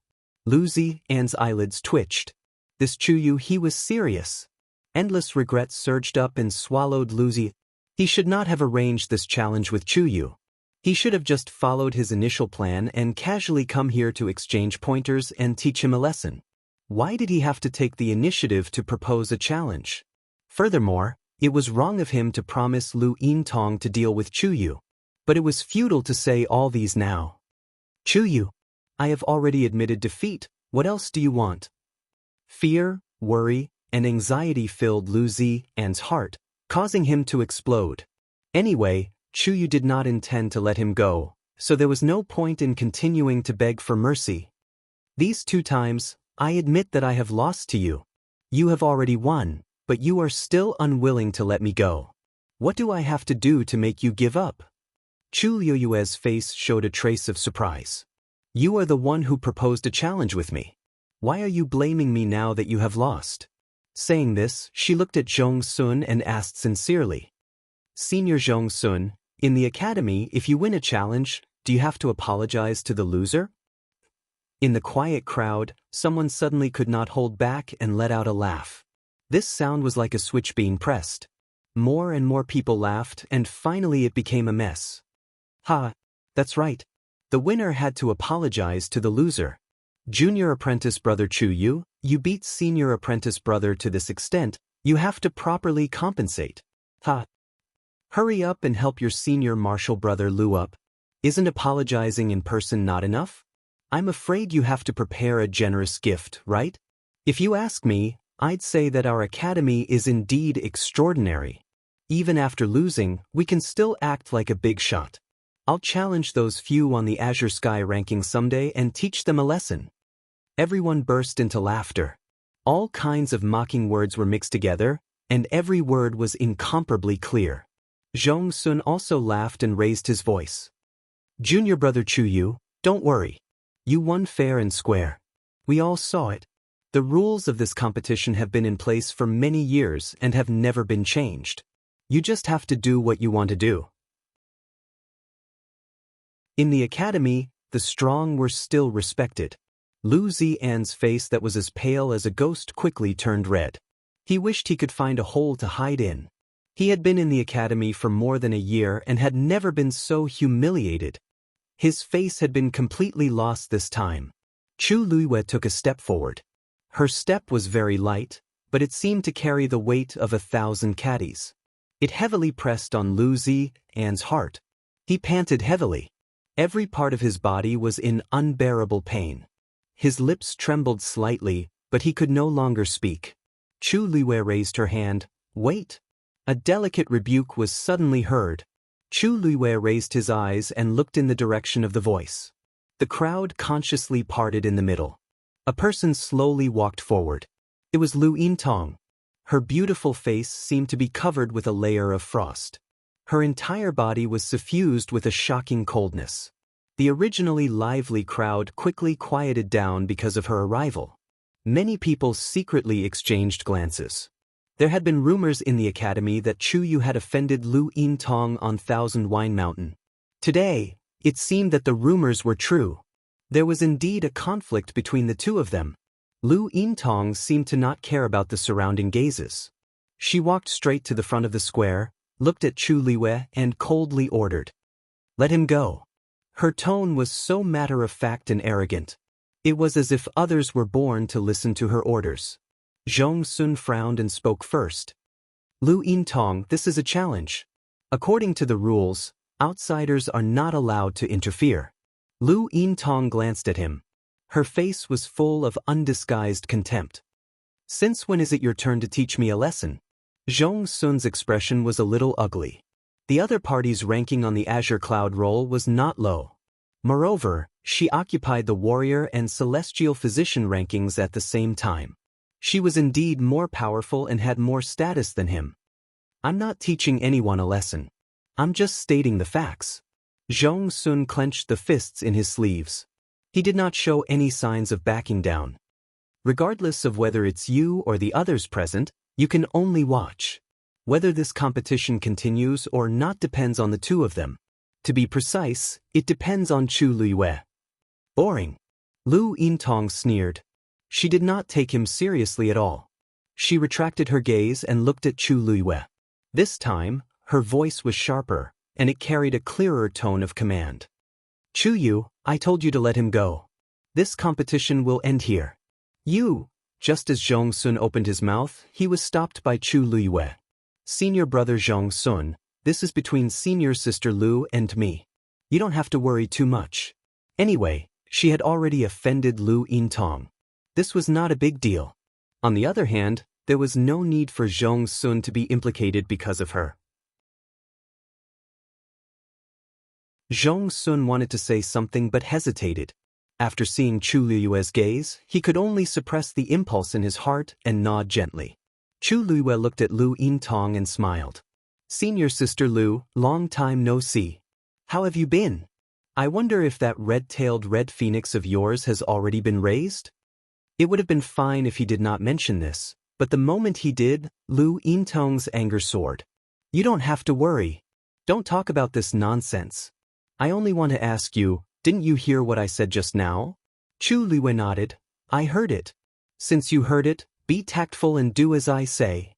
Lu Ziyan's eyelids twitched. This Chu Yu, he was serious. Endless regret surged up and swallowed Lu Ziyan. He should not have arranged this challenge with Chu Yu. He should have just followed his initial plan and casually come here to exchange pointers and teach him a lesson. Why did he have to take the initiative to propose a challenge? Furthermore, it was wrong of him to promise Lu Yintong to deal with Chu Yu. But it was futile to say all these now. Chu Yu, I have already admitted defeat. What else do you want? Fear, worry, and anxiety filled Lu Ziyan's heart, causing him to explode. Anyway, Chu Yu did not intend to let him go, so there was no point in continuing to beg for mercy. These 2 times, I admit that I have lost to you. You have already won, but you are still unwilling to let me go. What do I have to do to make you give up? Chu Liyue's face showed a trace of surprise. You are the one who proposed a challenge with me. Why are you blaming me now that you have lost? Saying this, she looked at Zhong Sun and asked sincerely. Senior Zhong Sun, in the academy, if you win a challenge, do you have to apologize to the loser? In the quiet crowd, someone suddenly could not hold back and let out a laugh. This sound was like a switch being pressed. More and more people laughed, and finally it became a mess. Ha! That's right. The winner had to apologize to the loser. Junior apprentice brother Chu Yu, you beat senior apprentice brother to this extent, you have to properly compensate. Ha! Hurry up and help your senior martial brother Lu up. Isn't apologizing in person not enough? I'm afraid you have to prepare a generous gift, right? If you ask me, I'd say that our academy is indeed extraordinary. Even after losing, we can still act like a big shot. I'll challenge those few on the Azure Sky ranking someday and teach them a lesson. Everyone burst into laughter. All kinds of mocking words were mixed together, and every word was incomparably clear. Zhong Sun also laughed and raised his voice. Junior brother Chu Yu, don't worry. You won fair and square. We all saw it. The rules of this competition have been in place for many years and have never been changed. You just have to do what you want to do. In the academy, the strong were still respected. Lu Zian's face that was as pale as a ghost quickly turned red. He wished he could find a hole to hide in. He had been in the academy for more than a year and had never been so humiliated. His face had been completely lost this time. Chu Liyue took a step forward. Her step was very light, but it seemed to carry the weight of 1,000 caddies. It heavily pressed on Lu Zian's heart. He panted heavily. Every part of his body was in unbearable pain. His lips trembled slightly, but he could no longer speak. Chu Liyue raised her hand. Wait! A delicate rebuke was suddenly heard. Chu Liyue raised his eyes and looked in the direction of the voice. The crowd consciously parted in the middle. A person slowly walked forward. It was Lu Yintong. Her beautiful face seemed to be covered with a layer of frost. Her entire body was suffused with a shocking coldness. The originally lively crowd quickly quieted down because of her arrival. Many people secretly exchanged glances. There had been rumors in the academy that Chu Yu had offended Lu Yintong on Thousand Wine Mountain. Today, it seemed that the rumors were true. There was indeed a conflict between the two of them. Lu Yintong seemed to not care about the surrounding gazes. She walked straight to the front of the square, looked at Chu Liyue and coldly ordered. Let him go. Her tone was so matter-of-fact and arrogant. It was as if others were born to listen to her orders. Zhong Sun frowned and spoke first. Lu Yintong, this is a challenge. According to the rules, outsiders are not allowed to interfere. Lu Yintong glanced at him. Her face was full of undisguised contempt. Since when is it your turn to teach me a lesson? Zhong Sun's expression was a little ugly. The other party's ranking on the Azure Cloud roll was not low. Moreover, she occupied the Warrior and Celestial Physician rankings at the same time. She was indeed more powerful and had more status than him. I'm not teaching anyone a lesson. I'm just stating the facts. Zhong Sun clenched the fists in his sleeves. He did not show any signs of backing down. Regardless of whether it's you or the others present, you can only watch. Whether this competition continues or not depends on the two of them. To be precise, it depends on Chu Liyue. Boring. Lu Yintong sneered. She did not take him seriously at all. She retracted her gaze and looked at Chu Liyue. This time, her voice was sharper, and it carried a clearer tone of command. Chu Yu, I told you to let him go. This competition will end here. You! Just as Zhong Sun opened his mouth, he was stopped by Chu Liyue. Senior brother Zhong Sun, this is between senior sister Lu and me. You don't have to worry too much. Anyway, she had already offended Lu Yintong. This was not a big deal. On the other hand, there was no need for Zhong Sun to be implicated because of her. Zhong Sun wanted to say something but hesitated. After seeing Chu Liyue's gaze, he could only suppress the impulse in his heart and nod gently. Chu Liyue looked at Lu Yintong and smiled. Senior Sister Lu, long time no see. How have you been? I wonder if that red-tailed red phoenix of yours has already been raised? It would have been fine if he did not mention this, but the moment he did, Lu Yintong's anger soared. You don't have to worry. Don't talk about this nonsense. I only want to ask you, didn't you hear what I said just now? Chu Liwei nodded. I heard it. Since you heard it, be tactful and do as I say.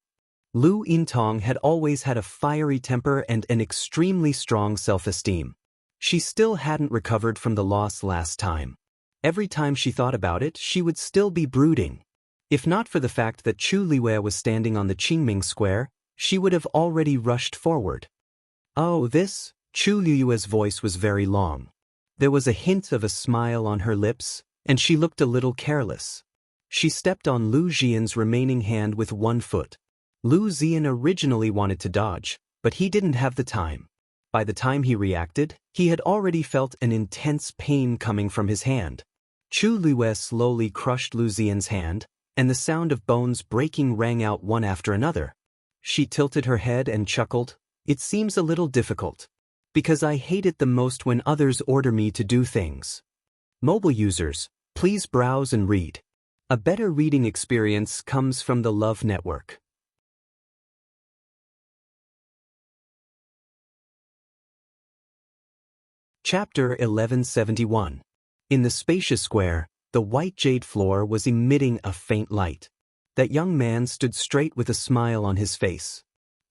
Lu Yintong had always had a fiery temper and an extremely strong self-esteem. She still hadn't recovered from the loss last time. Every time she thought about it, she would still be brooding. If not for the fact that Chu Liwei was standing on the Qingming Square, she would have already rushed forward. Oh, this? Chu Liwei's voice was very long. There was a hint of a smile on her lips, and she looked a little careless. She stepped on Lu Xian's remaining hand with one foot. Lu Xian originally wanted to dodge, but he didn't have the time. By the time he reacted, he had already felt an intense pain coming from his hand. Chu Liwei slowly crushed Lu Xian's hand, and the sound of bones breaking rang out one after another. She tilted her head and chuckled. It seems a little difficult. Because I hate it the most when others order me to do things. Mobile users, please browse and read. A better reading experience comes from the Love Network. Chapter 1171. In the spacious square, the white jade floor was emitting a faint light. That young man stood straight with a smile on his face.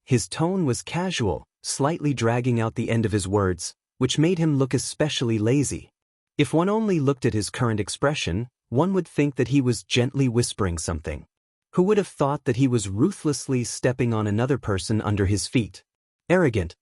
His tone was casual, slightly dragging out the end of his words, which made him look especially lazy. If one only looked at his current expression, one would think that he was gently whispering something. Who would have thought that he was ruthlessly stepping on another person under his feet? Arrogant,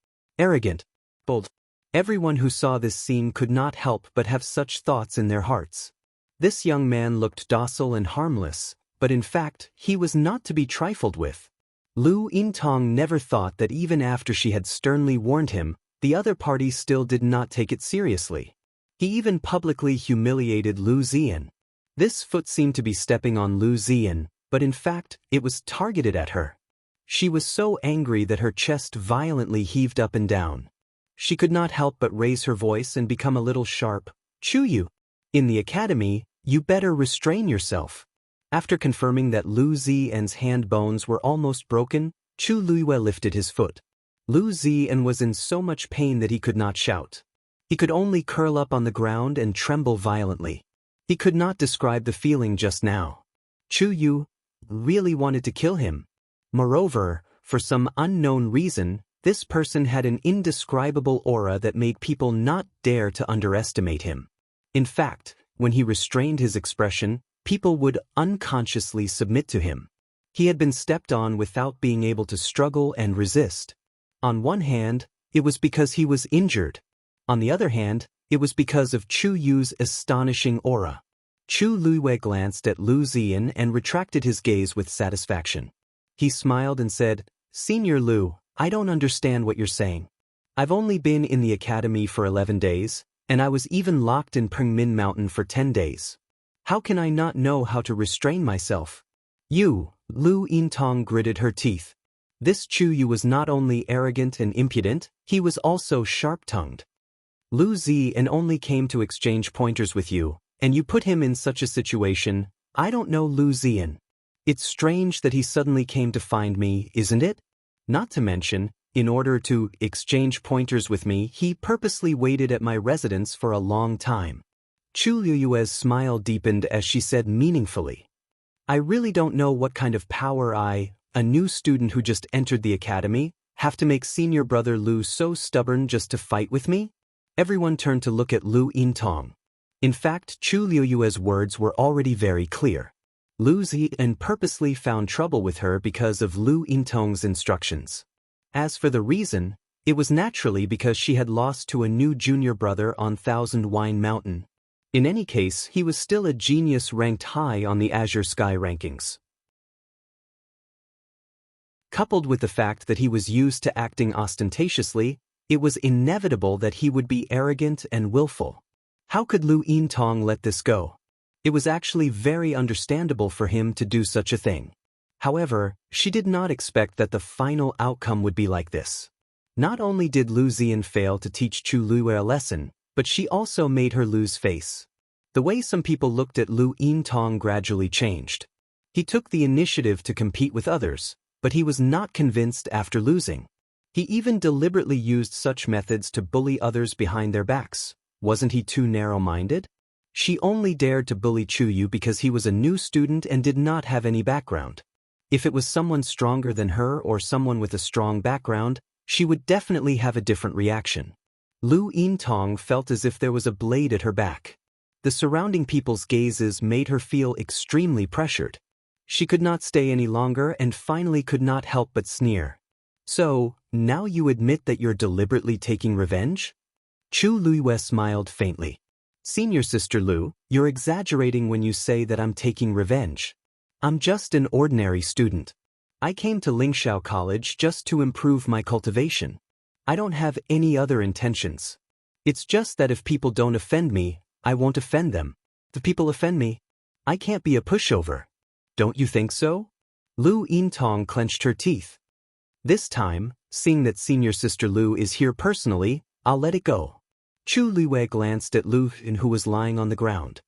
bold. Everyone who saw this scene could not help but have such thoughts in their hearts. This young man looked docile and harmless, but in fact, he was not to be trifled with. Lu Yintong never thought that even after she had sternly warned him, the other party still did not take it seriously. He even publicly humiliated Lu Xian. This foot seemed to be stepping on Lu Xian, but in fact, it was targeted at her. She was so angry that her chest violently heaved up and down. She could not help but raise her voice and become a little sharp. Chu Yu, in the academy, you better restrain yourself. After confirming that Lu Xian's hand bones were almost broken, Chu Liwei lifted his foot. Lu Xian was in so much pain that he could not shout. He could only curl up on the ground and tremble violently. He could not describe the feeling just now. Chu Yu really wanted to kill him. Moreover, for some unknown reason, this person had an indescribable aura that made people not dare to underestimate him. In fact, when he restrained his expression, people would unconsciously submit to him. He had been stepped on without being able to struggle and resist. On one hand, it was because he was injured. On the other hand, it was because of Chu Yu's astonishing aura. Chu Liwei glanced at Lu Xian and retracted his gaze with satisfaction. He smiled and said, Senior Lu, I don't understand what you're saying. I've only been in the academy for 11 days, and I was even locked in Pengmin Mountain for 10 days. How can I not know how to restrain myself? You, Lu Yintong gritted her teeth. This Chu Yu was not only arrogant and impudent, he was also sharp-tongued. Lu Xian only came to exchange pointers with you, and you put him in such a situation. I don't know Lu Xian. It's strange that he suddenly came to find me, isn't it? Not to mention, in order to exchange pointers with me, he purposely waited at my residence for a long time. Chu Liwei's smile deepened as she said meaningfully, I really don't know what kind of power a new student who just entered the academy, have to make senior brother Lu so stubborn just to fight with me? Everyone turned to look at Lu Yintong. In fact, Chu Liwei's words were already very clear. Lu Xian purposely found trouble with her because of Lu Yintong's instructions. As for the reason, it was naturally because she had lost to a new junior brother on Thousand Wine Mountain. In any case, he was still a genius ranked high on the Azure Sky rankings. Coupled with the fact that he was used to acting ostentatiously, it was inevitable that he would be arrogant and willful. How could Lu Yintong let this go? It was actually very understandable for him to do such a thing. However, she did not expect that the final outcome would be like this. Not only did Lu Zian fail to teach Chu Luiwei a lesson, but she also made her lose face. The way some people looked at Lu Yintong gradually changed. He took the initiative to compete with others, but he was not convinced after losing. He even deliberately used such methods to bully others behind their backs. Wasn't he too narrow-minded? She only dared to bully Chu Yu because he was a new student and did not have any background. If it was someone stronger than her or someone with a strong background, she would definitely have a different reaction. Lu Yintong felt as if there was a blade at her back. The surrounding people's gazes made her feel extremely pressured. She could not stay any longer and finally could not help but sneer. So, now you admit that you're deliberately taking revenge? Chu Luiwei smiled faintly. Senior Sister Lu, you're exaggerating when you say that I'm taking revenge. I'm just an ordinary student. I came to Lingxiao College just to improve my cultivation. I don't have any other intentions. It's just that if people don't offend me, I won't offend them. If people offend me, I can't be a pushover. Don't you think so? Lu Yintong clenched her teeth. This time, seeing that Senior Sister Lu is here personally, I'll let it go. Chu Luiwei glanced at Lu Hin, who was lying on the ground.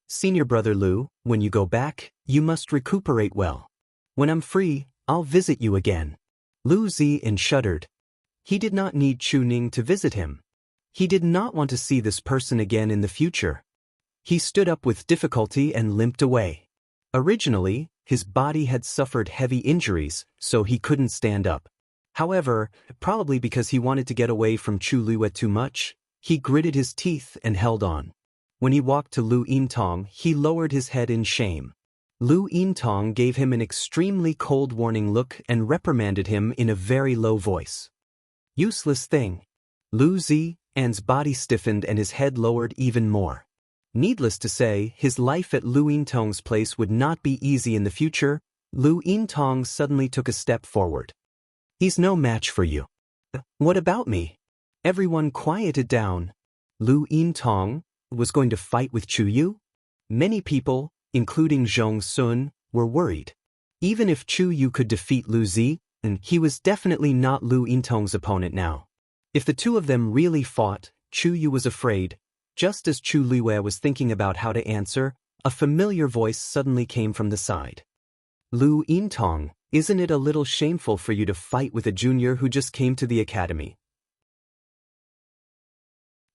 Senior Brother Lu, when you go back, you must recuperate well. When I'm free, I'll visit you again. Lu Zian shuddered. He did not need Chu Ning to visit him. He did not want to see this person again in the future. He stood up with difficulty and limped away. Originally, his body had suffered heavy injuries, so he couldn't stand up. However, probably because he wanted to get away from Chu Luiwei too much, he gritted his teeth and held on. When he walked to Lu Yintong, he lowered his head in shame. Lu Yintong gave him an extremely cold warning look and reprimanded him in a very low voice. Useless thing. Lu Zian's body stiffened and his head lowered even more. Needless to say, his life at Lu Yintong's place would not be easy in the future. Lu Yintong suddenly took a step forward. He's no match for you. What about me? Everyone quieted down. Lu Yintong was going to fight with Chu Yu? Many people, including Zhong Sun, were worried. Even if Chu Yu could defeat Lu Zian, he was definitely not Lu Yintong's opponent now. If the two of them really fought, Chu Yu was afraid. Just as Chu Luiwei was thinking about how to answer, a familiar voice suddenly came from the side. Lu Yintong, isn't it a little shameful for you to fight with a junior who just came to the academy?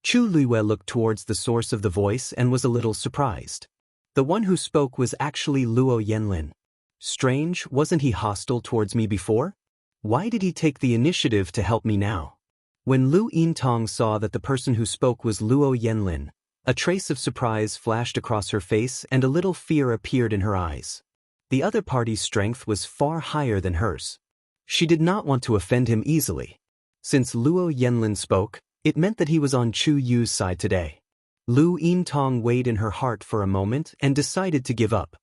Chu Luiwei looked towards the source of the voice and was a little surprised. The one who spoke was actually Luo Yanlin. Strange, wasn't he hostile towards me before? Why did he take the initiative to help me now? When Lu Yintong saw that the person who spoke was Luo Yanlin, a trace of surprise flashed across her face and a little fear appeared in her eyes. The other party's strength was far higher than hers. She did not want to offend him easily. Since Luo Yanlin spoke, it meant that he was on Chu Yu's side today. Lu Yintong weighed in her heart for a moment and decided to give up.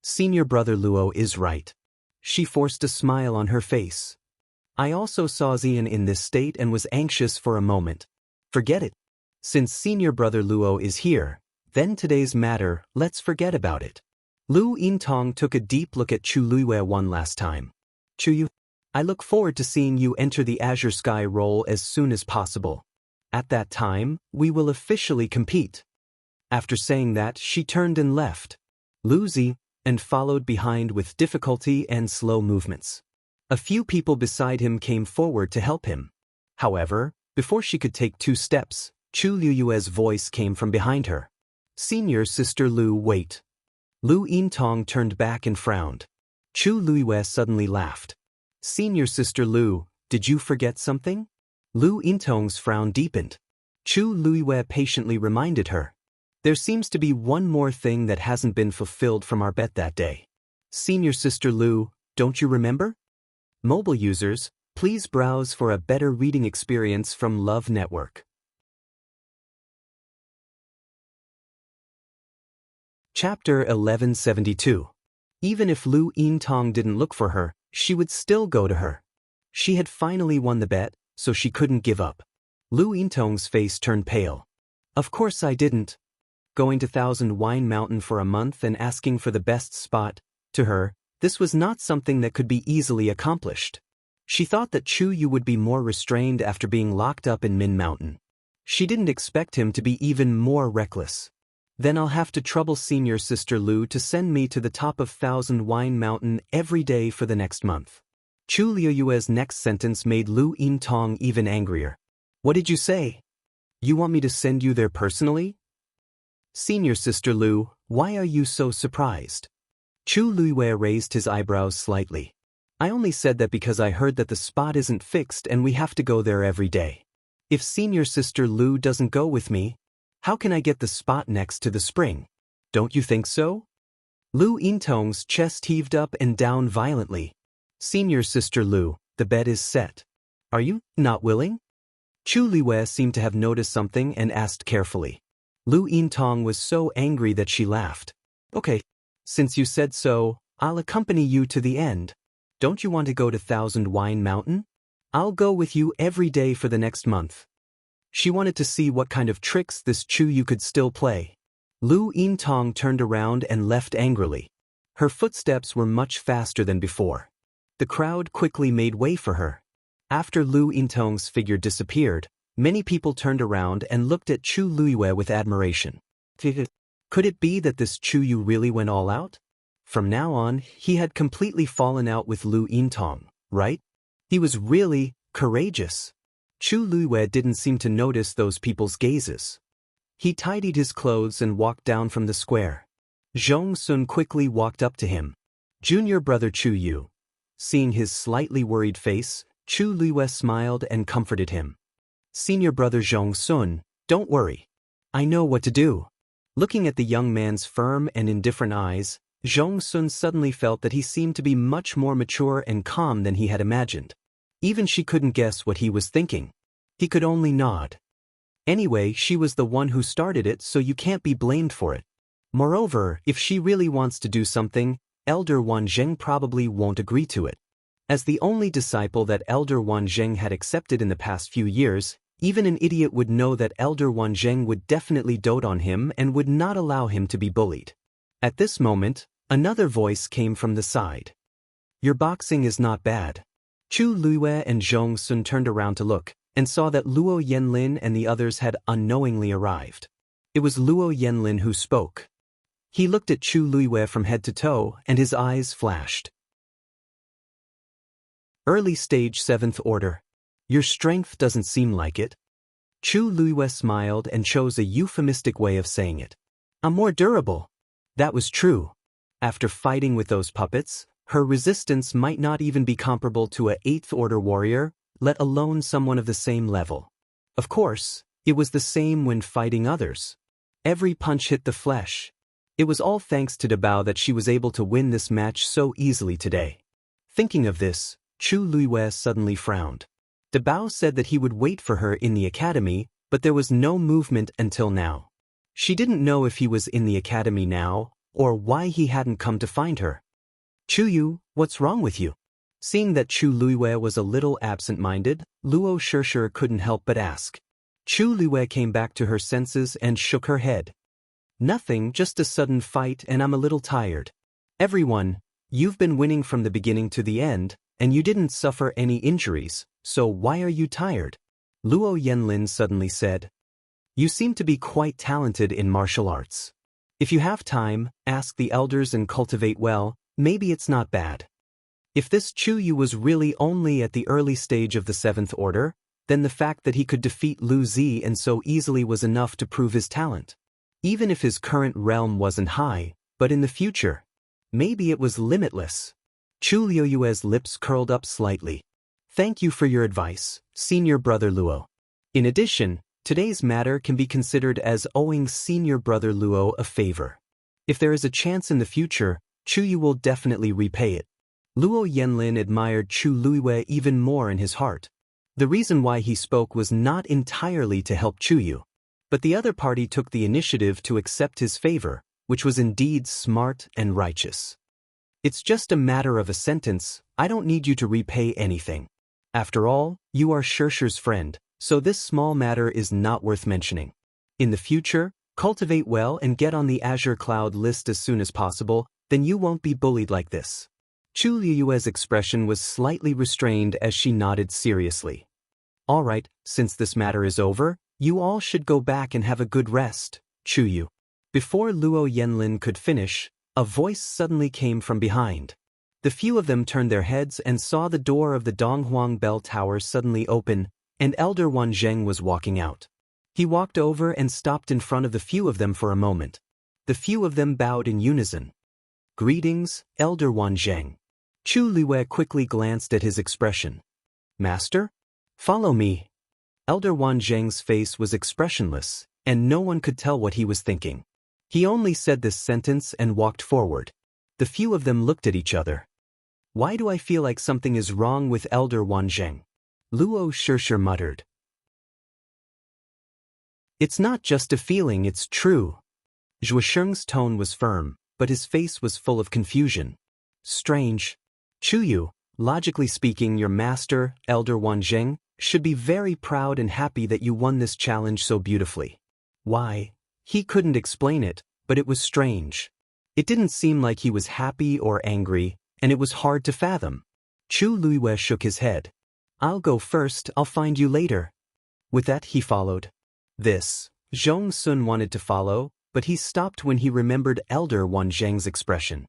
Senior Brother Luo is right. She forced a smile on her face. I also saw Zian in this state and was anxious for a moment. Forget it. Since Senior Brother Luo is here, then today's matter, let's forget about it. Lu Yintong took a deep look at Chu Luiwei one last time. Chu Yu, I look forward to seeing you enter the Azure Sky role as soon as possible. At that time, we will officially compete. After saying that, she turned and left. Lu Zian followed behind with difficulty and slow movements. A few people beside him came forward to help him. However, before she could take 2 steps, Chu Luiwei's voice came from behind her. Senior Sister Lu, wait. Lu Yintong turned back and frowned. Chu Luiwei suddenly laughed. Senior Sister Lu, did you forget something? Lu Yintong's frown deepened. Chu Luiwei patiently reminded her. There seems to be one more thing that hasn't been fulfilled from our bet that day. Senior Sister Lu, don't you remember? Mobile users, please browse for a better reading experience from Love Network. Chapter 1172. Even if Lu Yintong didn't look for her, she would still go to her. She had finally won the bet, so she couldn't give up. Lu Yintong's face turned pale. Of course I didn't. Going to Thousand Wine Mountain for a month and asking for the best spot, to her, this was not something that could be easily accomplished. She thought that Chu Yu would be more restrained after being locked up in Min Mountain. She didn't expect him to be even more reckless. Then I'll have to trouble senior sister Lu to send me to the top of Thousand Wine Mountain every day for the next month. Chu Liuyue's next sentence made Lu Yintong even angrier. What did you say? You want me to send you there personally? Senior sister Lu, why are you so surprised? Chu Liyue raised his eyebrows slightly. I only said that because I heard that the spot isn't fixed and we have to go there every day. If senior sister Lu doesn't go with me, how can I get the spot next to the spring? Don't you think so? Lu Yintong's chest heaved up and down violently. Senior sister Lu, the bed is set. Are you not willing? Chu Liwei seemed to have noticed something and asked carefully. Lu Yintong was so angry that she laughed. Okay, since you said so, I'll accompany you to the end. Don't you want to go to Thousand Wine Mountain? I'll go with you every day for the next month. She wanted to see what kind of tricks this Chu Yu could still play. Lu Yintong turned around and left angrily. Her footsteps were much faster than before. The crowd quickly made way for her. After Lu Yintong's figure disappeared, many people turned around and looked at Chu Liyue with admiration. Could it be that this Chu Yu really went all out? From now on, he had completely fallen out with Lu Yintong, right? He was really courageous. Chu Liyue didn't seem to notice those people's gazes. He tidied his clothes and walked down from the square. Zhong Sun quickly walked up to him. Junior brother Chu Yu. Seeing his slightly worried face, Chu Liyue smiled and comforted him. Senior brother Zhong Sun, don't worry. I know what to do. Looking at the young man's firm and indifferent eyes, Zhong Sun suddenly felt that he seemed to be much more mature and calm than he had imagined. Even she couldn't guess what he was thinking. He could only nod. Anyway, she was the one who started it, so you can't be blamed for it. Moreover, if she really wants to do something, Elder Wanzheng probably won't agree to it. As the only disciple that Elder Wanzheng had accepted in the past few years, even an idiot would know that Elder Wanzheng would definitely dote on him and would not allow him to be bullied. At this moment, another voice came from the side. Your boxing is not bad. Chu Liyue and Zhong Sun turned around to look, and saw that Luo Yanlin and the others had unknowingly arrived. It was Luo Yanlin who spoke. He looked at Chu Liyue from head to toe, and his eyes flashed. Early stage 7th order. Your strength doesn't seem like it. Chu Liyue smiled and chose a euphemistic way of saying it. I'm more durable. That was true. After fighting with those puppets, her resistance might not even be comparable to a 8th order warrior, let alone someone of the same level. Of course, it was the same when fighting others. Every punch hit the flesh. It was all thanks to Dabao that she was able to win this match so easily today. Thinking of this, Chu Liyue suddenly frowned. Dabao said that he would wait for her in the academy, but there was no movement until now. She didn't know if he was in the academy now, or why he hadn't come to find her. Chu Yu, what's wrong with you? Seeing that Chu Liyue was a little absent-minded, Luo Shishir couldn't help but ask. Chu Liyue came back to her senses and shook her head. Nothing, just a sudden fight and I'm a little tired. Everyone, you've been winning from the beginning to the end, and you didn't suffer any injuries, so why are you tired? Luo Yanlin suddenly said. You seem to be quite talented in martial arts. If you have time, ask the elders and cultivate well, maybe it's not bad. If this Chu Yu was really only at the early stage of the 7th order, then the fact that he could defeat Lu Zi and so easily was enough to prove his talent. Even if his current realm wasn't high, but in the future, maybe it was limitless. Chu Liuyue's lips curled up slightly. Thank you for your advice, senior brother Luo. In addition, today's matter can be considered as owing senior brother Luo a favor. If there is a chance in the future, Chu Yu will definitely repay it. Luo Yanlin admired Chu Liyue even more in his heart. The reason why he spoke was not entirely to help Chu Yu, but the other party took the initiative to accept his favor, which was indeed smart and righteous. It's just a matter of a sentence, I don't need you to repay anything. After all, you are Shishir's friend, so this small matter is not worth mentioning. In the future, cultivate well and get on the Azure Cloud list as soon as possible, then you won't be bullied like this. Chu Liyue's expression was slightly restrained as she nodded seriously. All right, since this matter is over, you all should go back and have a good rest, Chu Yu. Before Luo Yenlin could finish, a voice suddenly came from behind. The few of them turned their heads and saw the door of the Donghuang Bell Tower suddenly open, and Elder Wanzheng was walking out. He walked over and stopped in front of the few of them for a moment. The few of them bowed in unison. Greetings, Elder Wanzheng. Chu Liyue quickly glanced at his expression. Master? Follow me. Elder Wanzheng's face was expressionless, and no one could tell what he was thinking. He only said this sentence and walked forward. The few of them looked at each other. Why do I feel like something is wrong with Elder Wanzheng? Luo Shishir muttered. It's not just a feeling, it's true. Zhuosheng's tone was firm, but his face was full of confusion. Strange. Chu Yu, logically speaking, your master, Elder Wanzheng, should be very proud and happy that you won this challenge so beautifully. Why? He couldn't explain it, but it was strange. It didn't seem like he was happy or angry, and it was hard to fathom. Chu Liyue shook his head. I'll go first, I'll find you later. With that he followed. Zhong Sun wanted to follow, but he stopped when he remembered Elder Wanzheng's expression.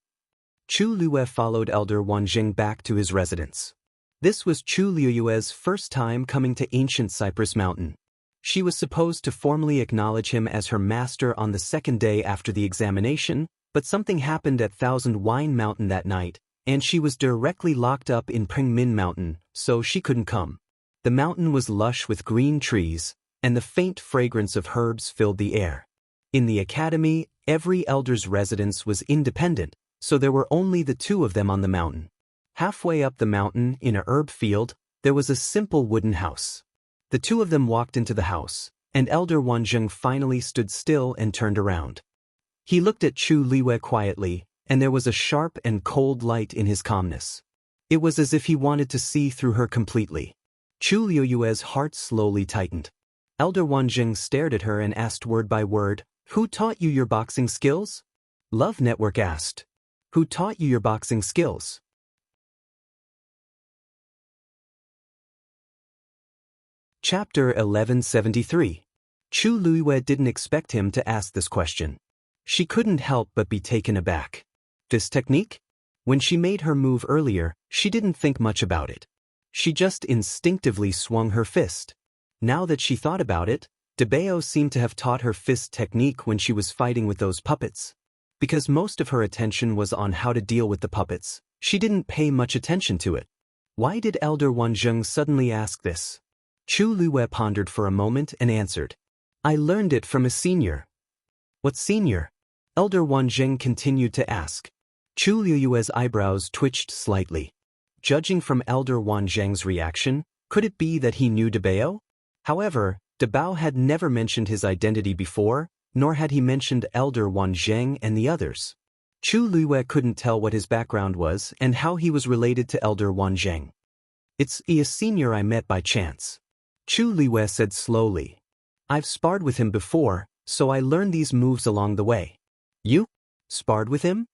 Chu Liyue followed Elder Wanzheng back to his residence. This was Chu Liyue's first time coming to ancient Cypress Mountain. She was supposed to formally acknowledge him as her master on the second day after the examination, but something happened at Thousand Wine Mountain that night, and she was directly locked up in Pengmin Mountain, so she couldn't come. The mountain was lush with green trees, and the faint fragrance of herbs filled the air. In the academy, every elder's residence was independent, so there were only the two of them on the mountain. Halfway up the mountain, in a herb field, there was a simple wooden house. The two of them walked into the house, and Elder Wanzheng finally stood still and turned around. He looked at Chu Liyue quietly, and there was a sharp and cold light in his calmness. It was as if he wanted to see through her completely. Chu Liyue's heart slowly tightened. Elder Wanzheng stared at her and asked word by word, "Who taught you your boxing skills?" Love Network asked. Who taught you your boxing skills? Chapter 1173. Chu Liyue didn't expect him to ask this question. She couldn't help but be taken aback. Fist technique? When she made her move earlier, she didn't think much about it. She just instinctively swung her fist. Now that she thought about it, Debao seemed to have taught her fist technique when she was fighting with those puppets. Because most of her attention was on how to deal with the puppets, she didn't pay much attention to it. Why did Elder Wanzheng suddenly ask this? Chu Liyue pondered for a moment and answered. I learned it from a senior. What senior? Elder Wanzheng continued to ask. Chu Liyue's eyebrows twitched slightly. Judging from Elder Wanzheng's reaction, could it be that he knew Debao? However, Debao had never mentioned his identity before, nor had he mentioned Elder Wanzheng and the others. Chu Liyue couldn't tell what his background was and how he was related to Elder Wanzheng. It's a senior I met by chance. Chu Liyue said slowly. I've sparred with him before, so I learned these moves along the way. You? Sparred with him?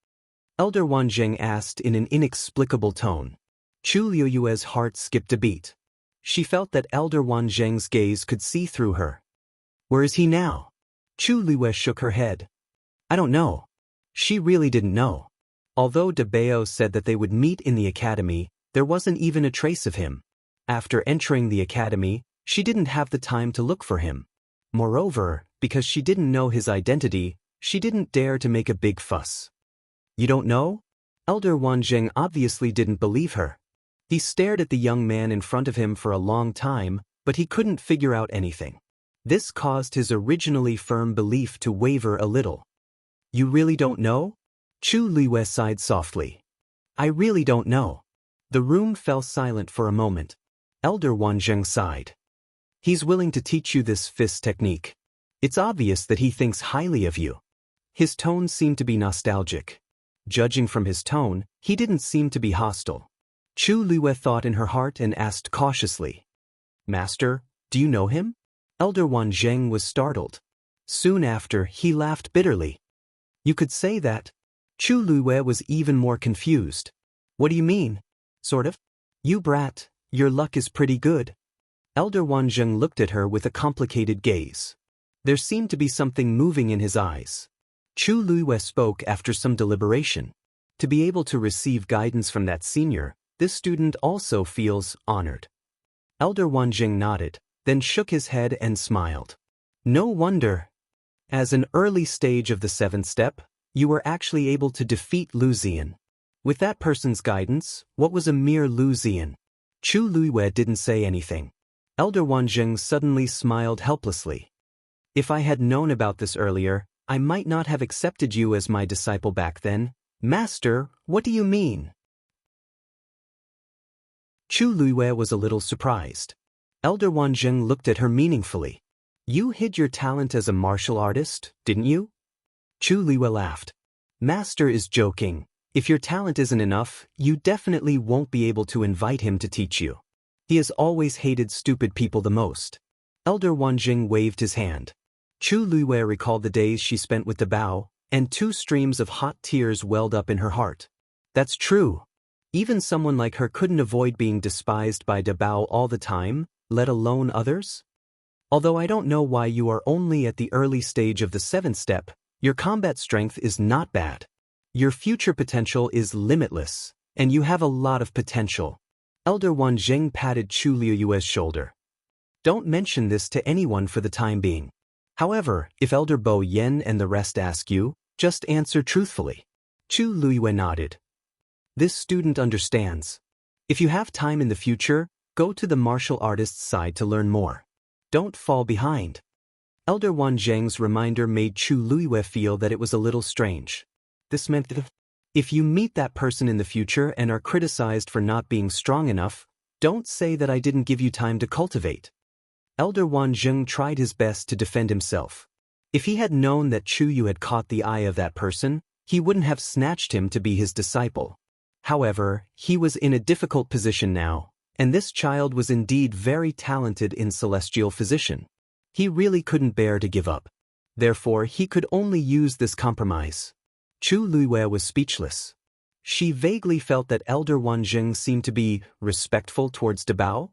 Elder Wanzheng asked in an inexplicable tone. Chu Liyue's heart skipped a beat. She felt that Elder Wanzheng's gaze could see through her. Where is he now? Chu Liyue shook her head. I don't know. She really didn't know. Although Debao said that they would meet in the academy, there wasn't even a trace of him. After entering the academy, she didn't have the time to look for him. Moreover, because she didn't know his identity, she didn't dare to make a big fuss. You don't know? Elder Wanzheng obviously didn't believe her. He stared at the young man in front of him for a long time, but he couldn't figure out anything. This caused his originally firm belief to waver a little. You really don't know? Chu Liyue sighed softly. I really don't know. The room fell silent for a moment. Elder Wanzheng sighed. He's willing to teach you this fist technique. It's obvious that he thinks highly of you. His tone seemed to be nostalgic. Judging from his tone, he didn't seem to be hostile. Chu Liyue thought in her heart and asked cautiously. Master, do you know him? Elder Wanzheng was startled. Soon after, he laughed bitterly. You could say that. Chu Liyue was even more confused. What do you mean? Sort of? You brat, your luck is pretty good. Elder Wanzheng looked at her with a complicated gaze. There seemed to be something moving in his eyes. Chu Luiyue spoke after some deliberation. To be able to receive guidance from that senior, this student also feels honored. Elder Wanzheng nodded, then shook his head and smiled. No wonder. As an early stage of the 7th step, you were actually able to defeat Lu Ziyan. With that person's guidance, what was a mere Lu Ziyan? Chu Luiyue didn't say anything. Elder Wanzheng suddenly smiled helplessly. If I had known about this earlier, I might not have accepted you as my disciple back then. Master, what do you mean? Chu Luiyue was a little surprised. Elder Wanzheng looked at her meaningfully. You hid your talent as a martial artist, didn't you? Chu Luiyue laughed. Master is joking. If your talent isn't enough, you definitely won't be able to invite him to teach you. He has always hated stupid people the most. Elder Wanzheng waved his hand. Chu Luiyue recalled the days she spent with the Bao, and 2 streams of hot tears welled up in her heart. That's true. Even someone like her couldn't avoid being despised by De Bao all the time, let alone others? Although I don't know why you are only at the early stage of the 7th step, your combat strength is not bad. Your future potential is limitless, and you have a lot of potential. Elder Wanzheng patted Chu Luiyue's shoulder. Don't mention this to anyone for the time being. However, if Elder Bo Yen and the rest ask you, just answer truthfully. Chu Luiyue nodded. This student understands. If you have time in the future, go to the martial artist's side to learn more. Don't fall behind. Elder Wanzheng's reminder made Chu Luiyue feel that it was a little strange. This meant that if you meet that person in the future and are criticized for not being strong enough, don't say that I didn't give you time to cultivate. Elder Wanzheng tried his best to defend himself. If he had known that Chu Yu had caught the eye of that person, he wouldn't have snatched him to be his disciple. However, he was in a difficult position now, and this child was indeed very talented in celestial physician. He really couldn't bear to give up. Therefore, he could only use this compromise. Chu Luiyue was speechless. She vaguely felt that Elder Wanzheng seemed to be respectful towards De Bao.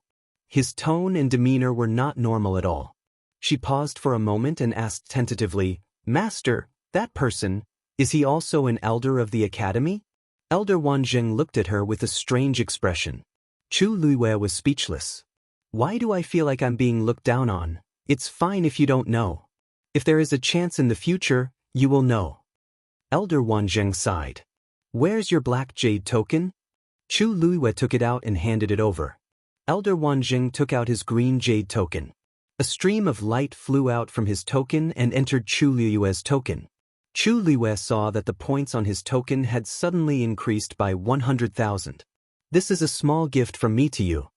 His tone and demeanor were not normal at all. She paused for a moment and asked tentatively, Master, that person, is he also an elder of the academy? Elder Wanzheng looked at her with a strange expression. Chu Luiyue was speechless. Why do I feel like I'm being looked down on? It's fine if you don't know. If there is a chance in the future, you will know. Elder Wanzheng sighed. Where's your black jade token? Chu Luiyue took it out and handed it over. Elder Wanzheng took out his green jade token. A stream of light flew out from his token and entered Chu Luiyue's token. Chu Luiyue saw that the points on his token had suddenly increased by 100,000. This is a small gift from me to you.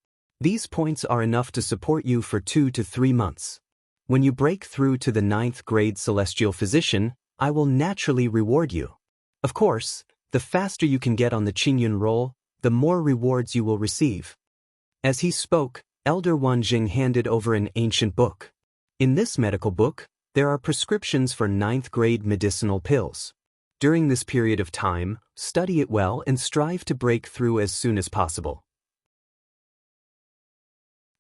These points are enough to support you for 2 to 3 months. When you break through to the 9th grade celestial physician, I will naturally reward you. Of course, the faster you can get on the Qingyun roll, the more rewards you will receive. As he spoke, Elder Wanzheng handed over an ancient book. In this medical book, there are prescriptions for 9th grade medicinal pills. During this period of time, study it well and strive to break through as soon as possible.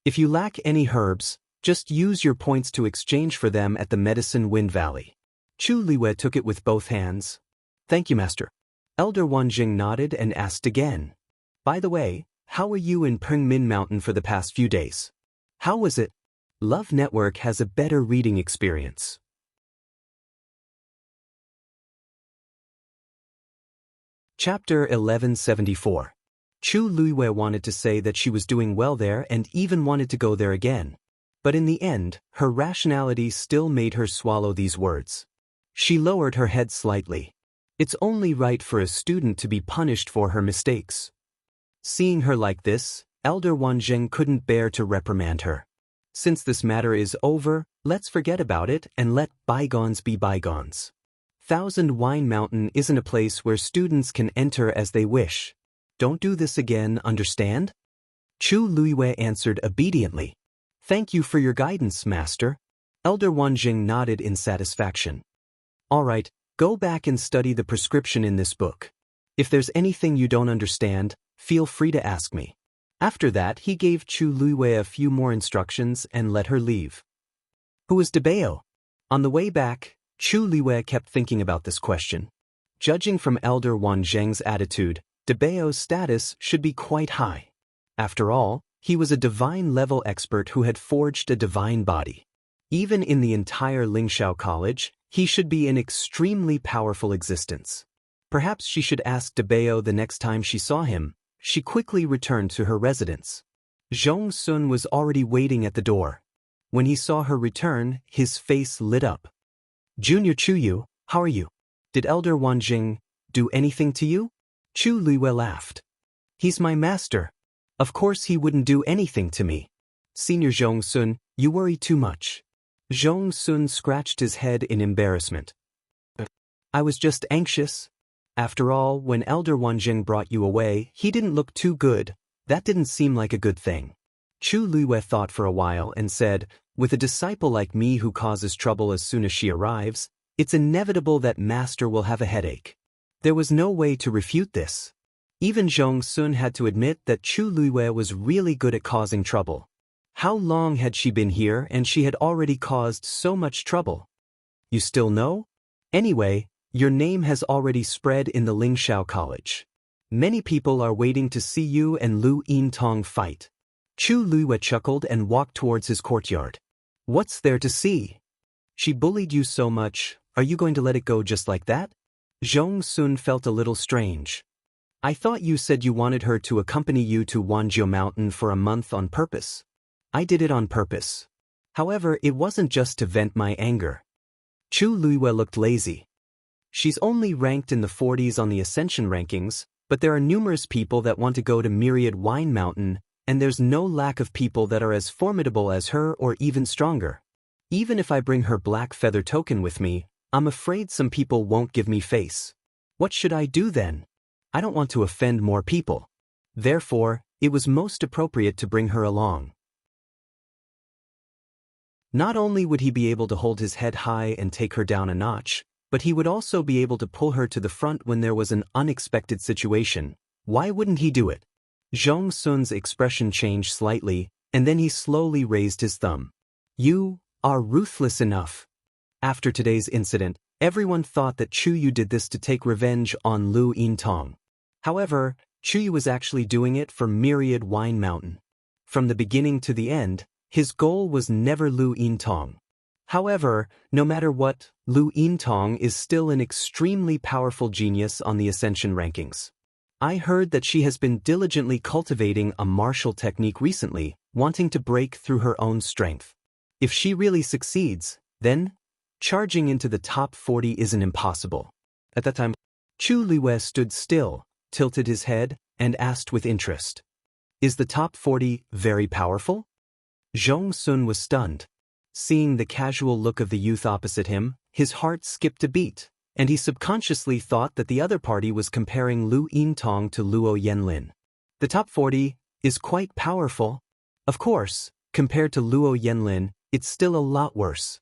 If you lack any herbs, just use your points to exchange for them at the Medicine Wind Valley. Chu Luiyue took it with both hands. Thank you, Master. Elder Wanzheng nodded and asked again. By the way, how were you in Pengmin Mountain for the past few days? How was it? Love Network has a better reading experience. Chapter 1174. Chu Luiyue wanted to say that she was doing well there and even wanted to go there again. But in the end, her rationality still made her swallow these words. She lowered her head slightly. It's only right for a student to be punished for her mistakes. Seeing her like this, Elder Wanzheng couldn't bear to reprimand her. Since this matter is over, let's forget about it and let bygones be bygones. Thousand Wine Mountain isn't a place where students can enter as they wish. Don't do this again, understand? Chu Luiyue answered obediently. Thank you for your guidance, Master. Elder Wanzheng nodded in satisfaction. All right, go back and study the prescription in this book. If there's anything you don't understand, feel free to ask me. After that, he gave Chu Luiwei a few more instructions and let her leave. Who is Debeo? On the way back, Chu Luiwei kept thinking about this question. Judging from Elder Wan Zheng's attitude, Debeo's status should be quite high. After all, he was a divine-level expert who had forged a divine body. Even in the entire Lingxiao College, he should be an extremely powerful existence. Perhaps she should ask Debeo the next time she saw him. She quickly returned to her residence. Zhong Sun was already waiting at the door. When he saw her return, his face lit up. Junior Chuyu, how are you? Did Elder Wanjing do anything to you? Chu Luiwei laughed. He's my master. Of course he wouldn't do anything to me. Senior Zhong Sun, you worry too much. Zhong Sun scratched his head in embarrassment. I was just anxious. After all, when Elder Wanjing brought you away, he didn't look too good. That didn't seem like a good thing. Chu Luiwei thought for a while and said, with a disciple like me who causes trouble as soon as she arrives, it's inevitable that master will have a headache. There was no way to refute this. Even Zhong Sun had to admit that Chu Luiwei was really good at causing trouble. How long had she been here and she had already caused so much trouble? You still know? Anyway, your name has already spread in the Lingxiao College. Many people are waiting to see you and Lu Yintong fight. Chu Luiwei chuckled and walked towards his courtyard. What's there to see? She bullied you so much, are you going to let it go just like that? Zhong Sun felt a little strange. I thought you said you wanted her to accompany you to Wanjiu Mountain for a month on purpose. I did it on purpose. However, it wasn't just to vent my anger. Chu Luiwei looked lazy. She's only ranked in the 40s on the Ascension rankings, but there are numerous people that want to go to Myriad Wine Mountain, and there's no lack of people that are as formidable as her or even stronger. Even if I bring her black feather token with me, I'm afraid some people won't give me face. What should I do then? I don't want to offend more people. Therefore, it was most appropriate to bring her along. Not only would he be able to hold his head high and take her down a notch, but he would also be able to pull her to the front when there was an unexpected situation. Why wouldn't he do it? Zhong Sun's expression changed slightly, and then he slowly raised his thumb. You are ruthless enough. After today's incident, everyone thought that Chuyu did this to take revenge on Lu Yintong. However, Chuyu was actually doing it for Myriad Wine Mountain. From the beginning to the end, his goal was never Lu Yintong. However, no matter what, Lu Yintong is still an extremely powerful genius on the Ascension rankings. I heard that she has been diligently cultivating a martial technique recently, wanting to break through her own strength. If she really succeeds, then charging into the top 40 isn't impossible. At that time, Chu Luiwei stood still, tilted his head, and asked with interest. Is the top 40 very powerful? Zhong Sun was stunned. Seeing the casual look of the youth opposite him, his heart skipped a beat, and he subconsciously thought that the other party was comparing Lu Yintong to Luo Yanlin. The top 40 is quite powerful. Of course, compared to Luo Yanlin, it's still a lot worse.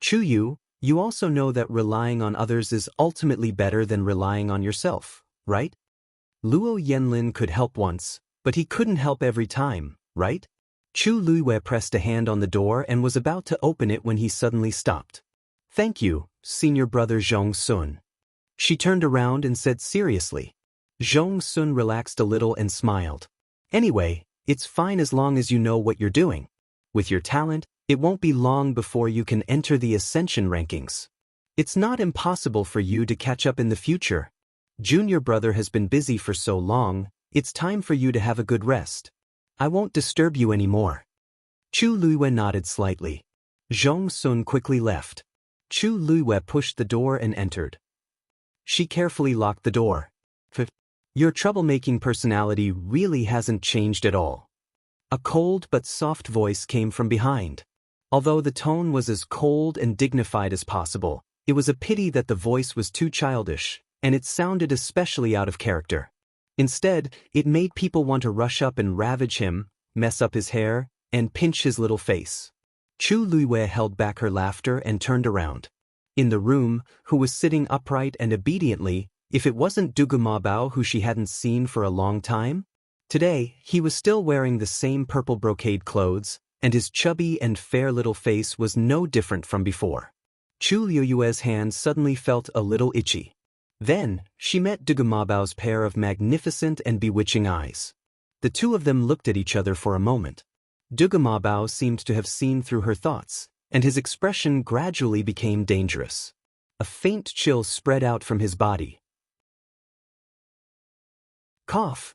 Chuyu, you also know that relying on others is ultimately better than relying on yourself, right? Luo Yanlin could help once, but he couldn't help every time, right? Chu Luiwei pressed a hand on the door and was about to open it when he suddenly stopped. Thank you, senior brother Zhong Sun. She turned around and said seriously. Zhong Sun relaxed a little and smiled. Anyway, it's fine as long as you know what you're doing. With your talent, it won't be long before you can enter the Ascension rankings. It's not impossible for you to catch up in the future. Junior brother has been busy for so long, it's time for you to have a good rest. I won't disturb you anymore. Chu Luiwei nodded slightly. Zhong Sun quickly left. Chu Luiwei pushed the door and entered. She carefully locked the door. Your troublemaking personality really hasn't changed at all. A cold but soft voice came from behind. Although the tone was as cold and dignified as possible, it was a pity that the voice was too childish, and it sounded especially out of character. Instead, it made people want to rush up and ravage him, mess up his hair, and pinch his little face. Chu Luiwei held back her laughter and turned around. In the room, who was sitting upright and obediently, if it wasn't Dugu Mabao who she hadn't seen for a long time? Today, he was still wearing the same purple brocade clothes, and his chubby and fair little face was no different from before. Chu Liuyue's hand suddenly felt a little itchy. Then, she met Dugu Mabao's pair of magnificent and bewitching eyes. The two of them looked at each other for a moment. Dugu Mabao seemed to have seen through her thoughts, and his expression gradually became dangerous. A faint chill spread out from his body. Cough.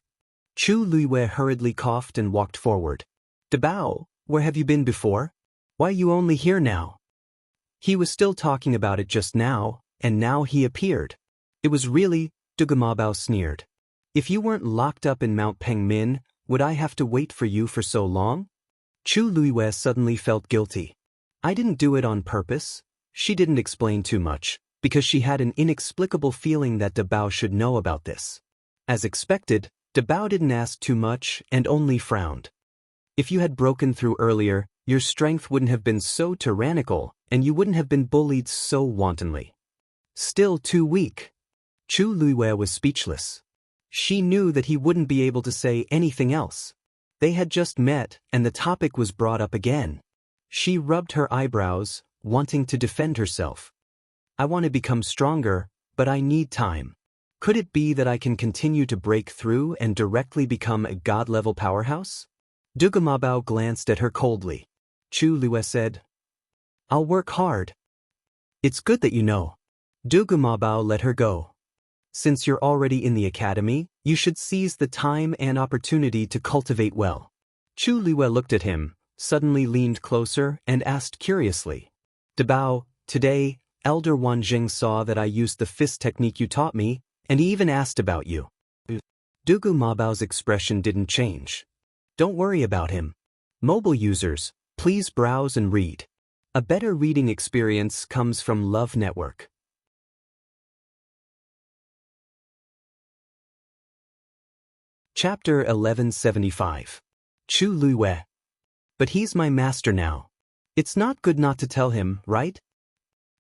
Chu Liyue hurriedly coughed and walked forward. Dabao, where have you been before? Why are you only here now? He was still talking about it just now, and now he appeared. It was really, Dugu Mabao sneered. If you weren't locked up in Mount Pengmin, would I have to wait for you for so long? Chu Liyue suddenly felt guilty. I didn't do it on purpose. She didn't explain too much, because she had an inexplicable feeling that Dabao should know about this. As expected, Dabao didn't ask too much and only frowned. If you had broken through earlier, your strength wouldn't have been so tyrannical, and you wouldn't have been bullied so wantonly. Still too weak. Chu Liyue was speechless. She knew that he wouldn't be able to say anything else. They had just met, and the topic was brought up again. She rubbed her eyebrows, wanting to defend herself. I want to become stronger, but I need time. Could it be that I can continue to break through and directly become a god-level powerhouse? Dugu Mabao glanced at her coldly. Chu Liyue said, I'll work hard. It's good that you know. Dugu Mabao let her go. Since you're already in the academy, you should seize the time and opportunity to cultivate well. Chu Liyue looked at him, suddenly leaned closer, and asked curiously, Dabao, today, Elder Wanjing saw that I used the fist technique you taught me, and he even asked about you. Dugu Mabao's expression didn't change. Don't worry about him. Mobile users, please browse and read. A better reading experience comes from Love Network. Chapter 1175. Chu Liyue. But he's my master now. It's not good not to tell him, right?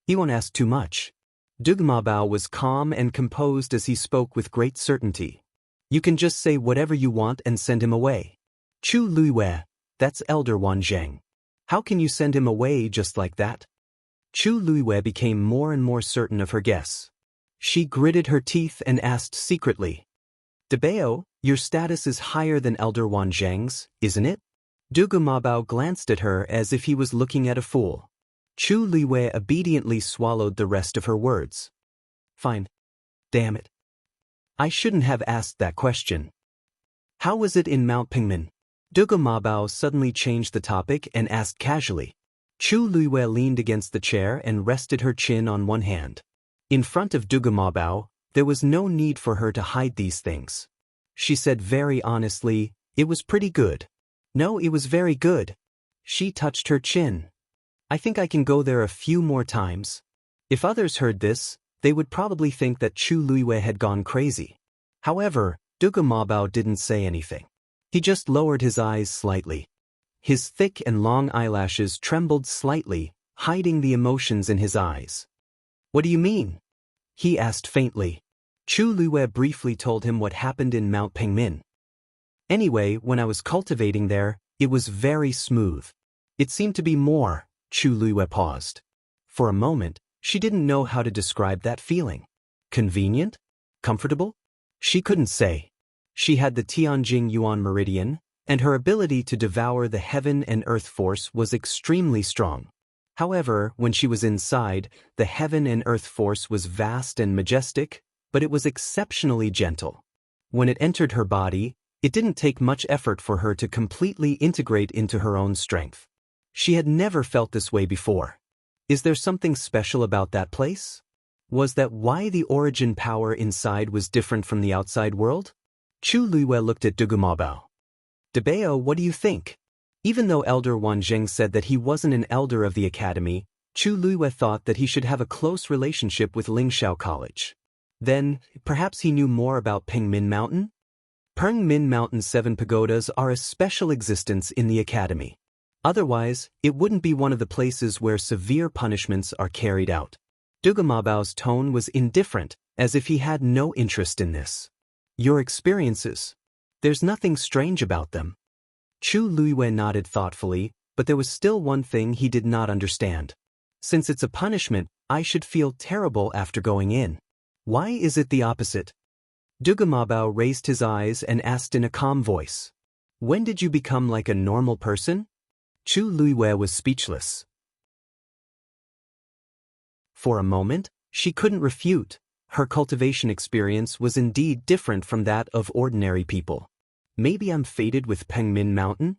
He won't ask too much. Dugu Mabao was calm and composed as he spoke with great certainty. You can just say whatever you want and send him away. Chu Liyue, that's Elder Wanzheng. How can you send him away just like that? Chu Liyue became more and more certain of her guess. She gritted her teeth and asked secretly, Dabao, your status is higher than Elder Wanzheng's, isn't it? Dugu Mabao glanced at her as if he was looking at a fool. Chu Liyue obediently swallowed the rest of her words. Fine. Damn it. I shouldn't have asked that question. How was it in Mount Pengmin? Dugu Mabao suddenly changed the topic and asked casually. Chu Liyue leaned against the chair and rested her chin on one hand. In front of Dugu Mabao, there was no need for her to hide these things. She said very honestly, it was pretty good. No, it was very good. She touched her chin. I think I can go there a few more times. If others heard this, they would probably think that Chu Liyue had gone crazy. However, Dugu Mabao didn't say anything. He just lowered his eyes slightly. His thick and long eyelashes trembled slightly, hiding the emotions in his eyes. What do you mean? He asked faintly. Chu Liyue briefly told him what happened in Mount Pengmin. Anyway, when I was cultivating there, it was very smooth. It seemed to be more. Chu Liyue paused. For a moment, she didn't know how to describe that feeling. Convenient? Comfortable? She couldn't say. She had the Tianjing Yuan Meridian, and her ability to devour the heaven and earth force was extremely strong. However, when she was inside, the heaven and earth force was vast and majestic, but it was exceptionally gentle. When it entered her body, it didn't take much effort for her to completely integrate into her own strength. She had never felt this way before. Is there something special about that place? Was that why the origin power inside was different from the outside world? Chu Liyue looked at Dugu Mabao. Dabao, what do you think? Even though Elder Wanzheng said that he wasn't an elder of the academy, Chu Liyue thought that he should have a close relationship with Lingxiao College. Then, perhaps he knew more about Pengmin Mountain? Pengmin Mountain's 7 pagodas are a special existence in the academy. Otherwise, it wouldn't be one of the places where severe punishments are carried out. Dugu Mabao's tone was indifferent, as if he had no interest in this. Your experiences. There's nothing strange about them. Chu Luiwei nodded thoughtfully, but there was still one thing he did not understand. Since it's a punishment, I should feel terrible after going in. Why is it the opposite? Dugamabao raised his eyes and asked in a calm voice. When did you become like a normal person? Chu Luiwei was speechless. For a moment, she couldn't refute. Her cultivation experience was indeed different from that of ordinary people. Maybe I'm fated with Pengmin Mountain?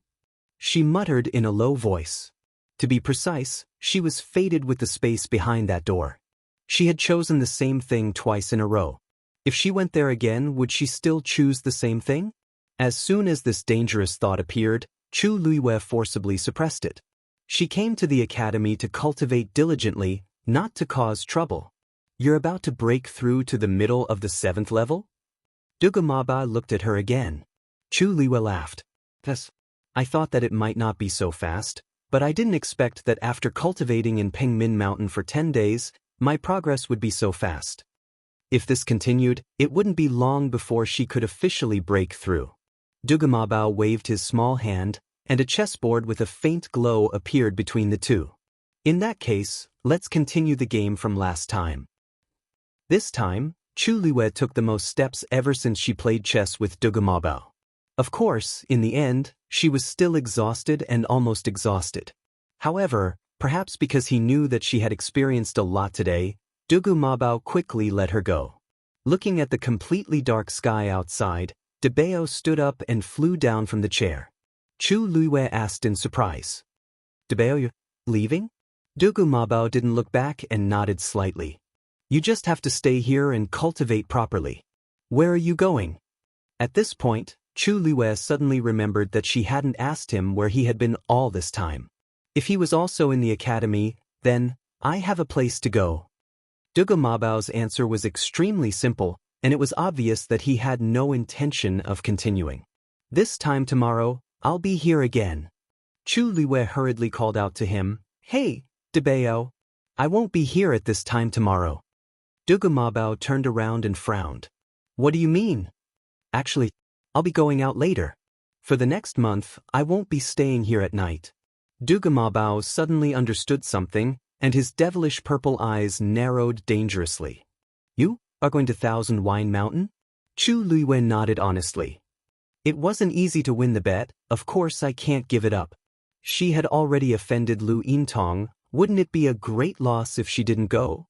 She muttered in a low voice. To be precise, she was fated with the space behind that door. She had chosen the same thing twice in a row. If she went there again, would she still choose the same thing? As soon as this dangerous thought appeared, Chu Luiwei forcibly suppressed it. She came to the academy to cultivate diligently, not to cause trouble. You're about to break through to the middle of the 7th level? Dugamaba looked at her again. Chu Luiwei laughed. Yes, I thought that it might not be so fast, but I didn't expect that after cultivating in Pengmin Mountain for 10 days, my progress would be so fast. If this continued, it wouldn't be long before she could officially break through. Dugamabao waved his small hand, and a chessboard with a faint glow appeared between the two. In that case, let's continue the game from last time. This time, Chu Luiwei took the most steps ever since she played chess with Dugamabao. Of course, in the end, she was still exhausted and almost exhausted. However, perhaps because he knew that she had experienced a lot today, Dugamabao quickly let her go. Looking at the completely dark sky outside, Debeo stood up and flew down from the chair. Chu Luiwei asked in surprise. Debeo, you're leaving? Dugamabao didn't look back and nodded slightly. You just have to stay here and cultivate properly. Where are you going? At this point, Chu Luiwei suddenly remembered that she hadn't asked him where he had been all this time. If he was also in the academy, then, I have a place to go. Dugamabao's answer was extremely simple, and it was obvious that he had no intention of continuing. This time tomorrow, I'll be here again. Chu Luiwei hurriedly called out to him, Hey, Debeo, I won't be here at this time tomorrow. Dugamabao turned around and frowned. What do you mean? Actually, I'll be going out later. For the next month, I won't be staying here at night. Dugamabao suddenly understood something, and his devilish purple eyes narrowed dangerously. You are going to Thousand Wine Mountain? Chu Luiwei nodded honestly. It wasn't easy to win the bet, of course I can't give it up. She had already offended Lu Yintong, wouldn't it be a great loss if she didn't go?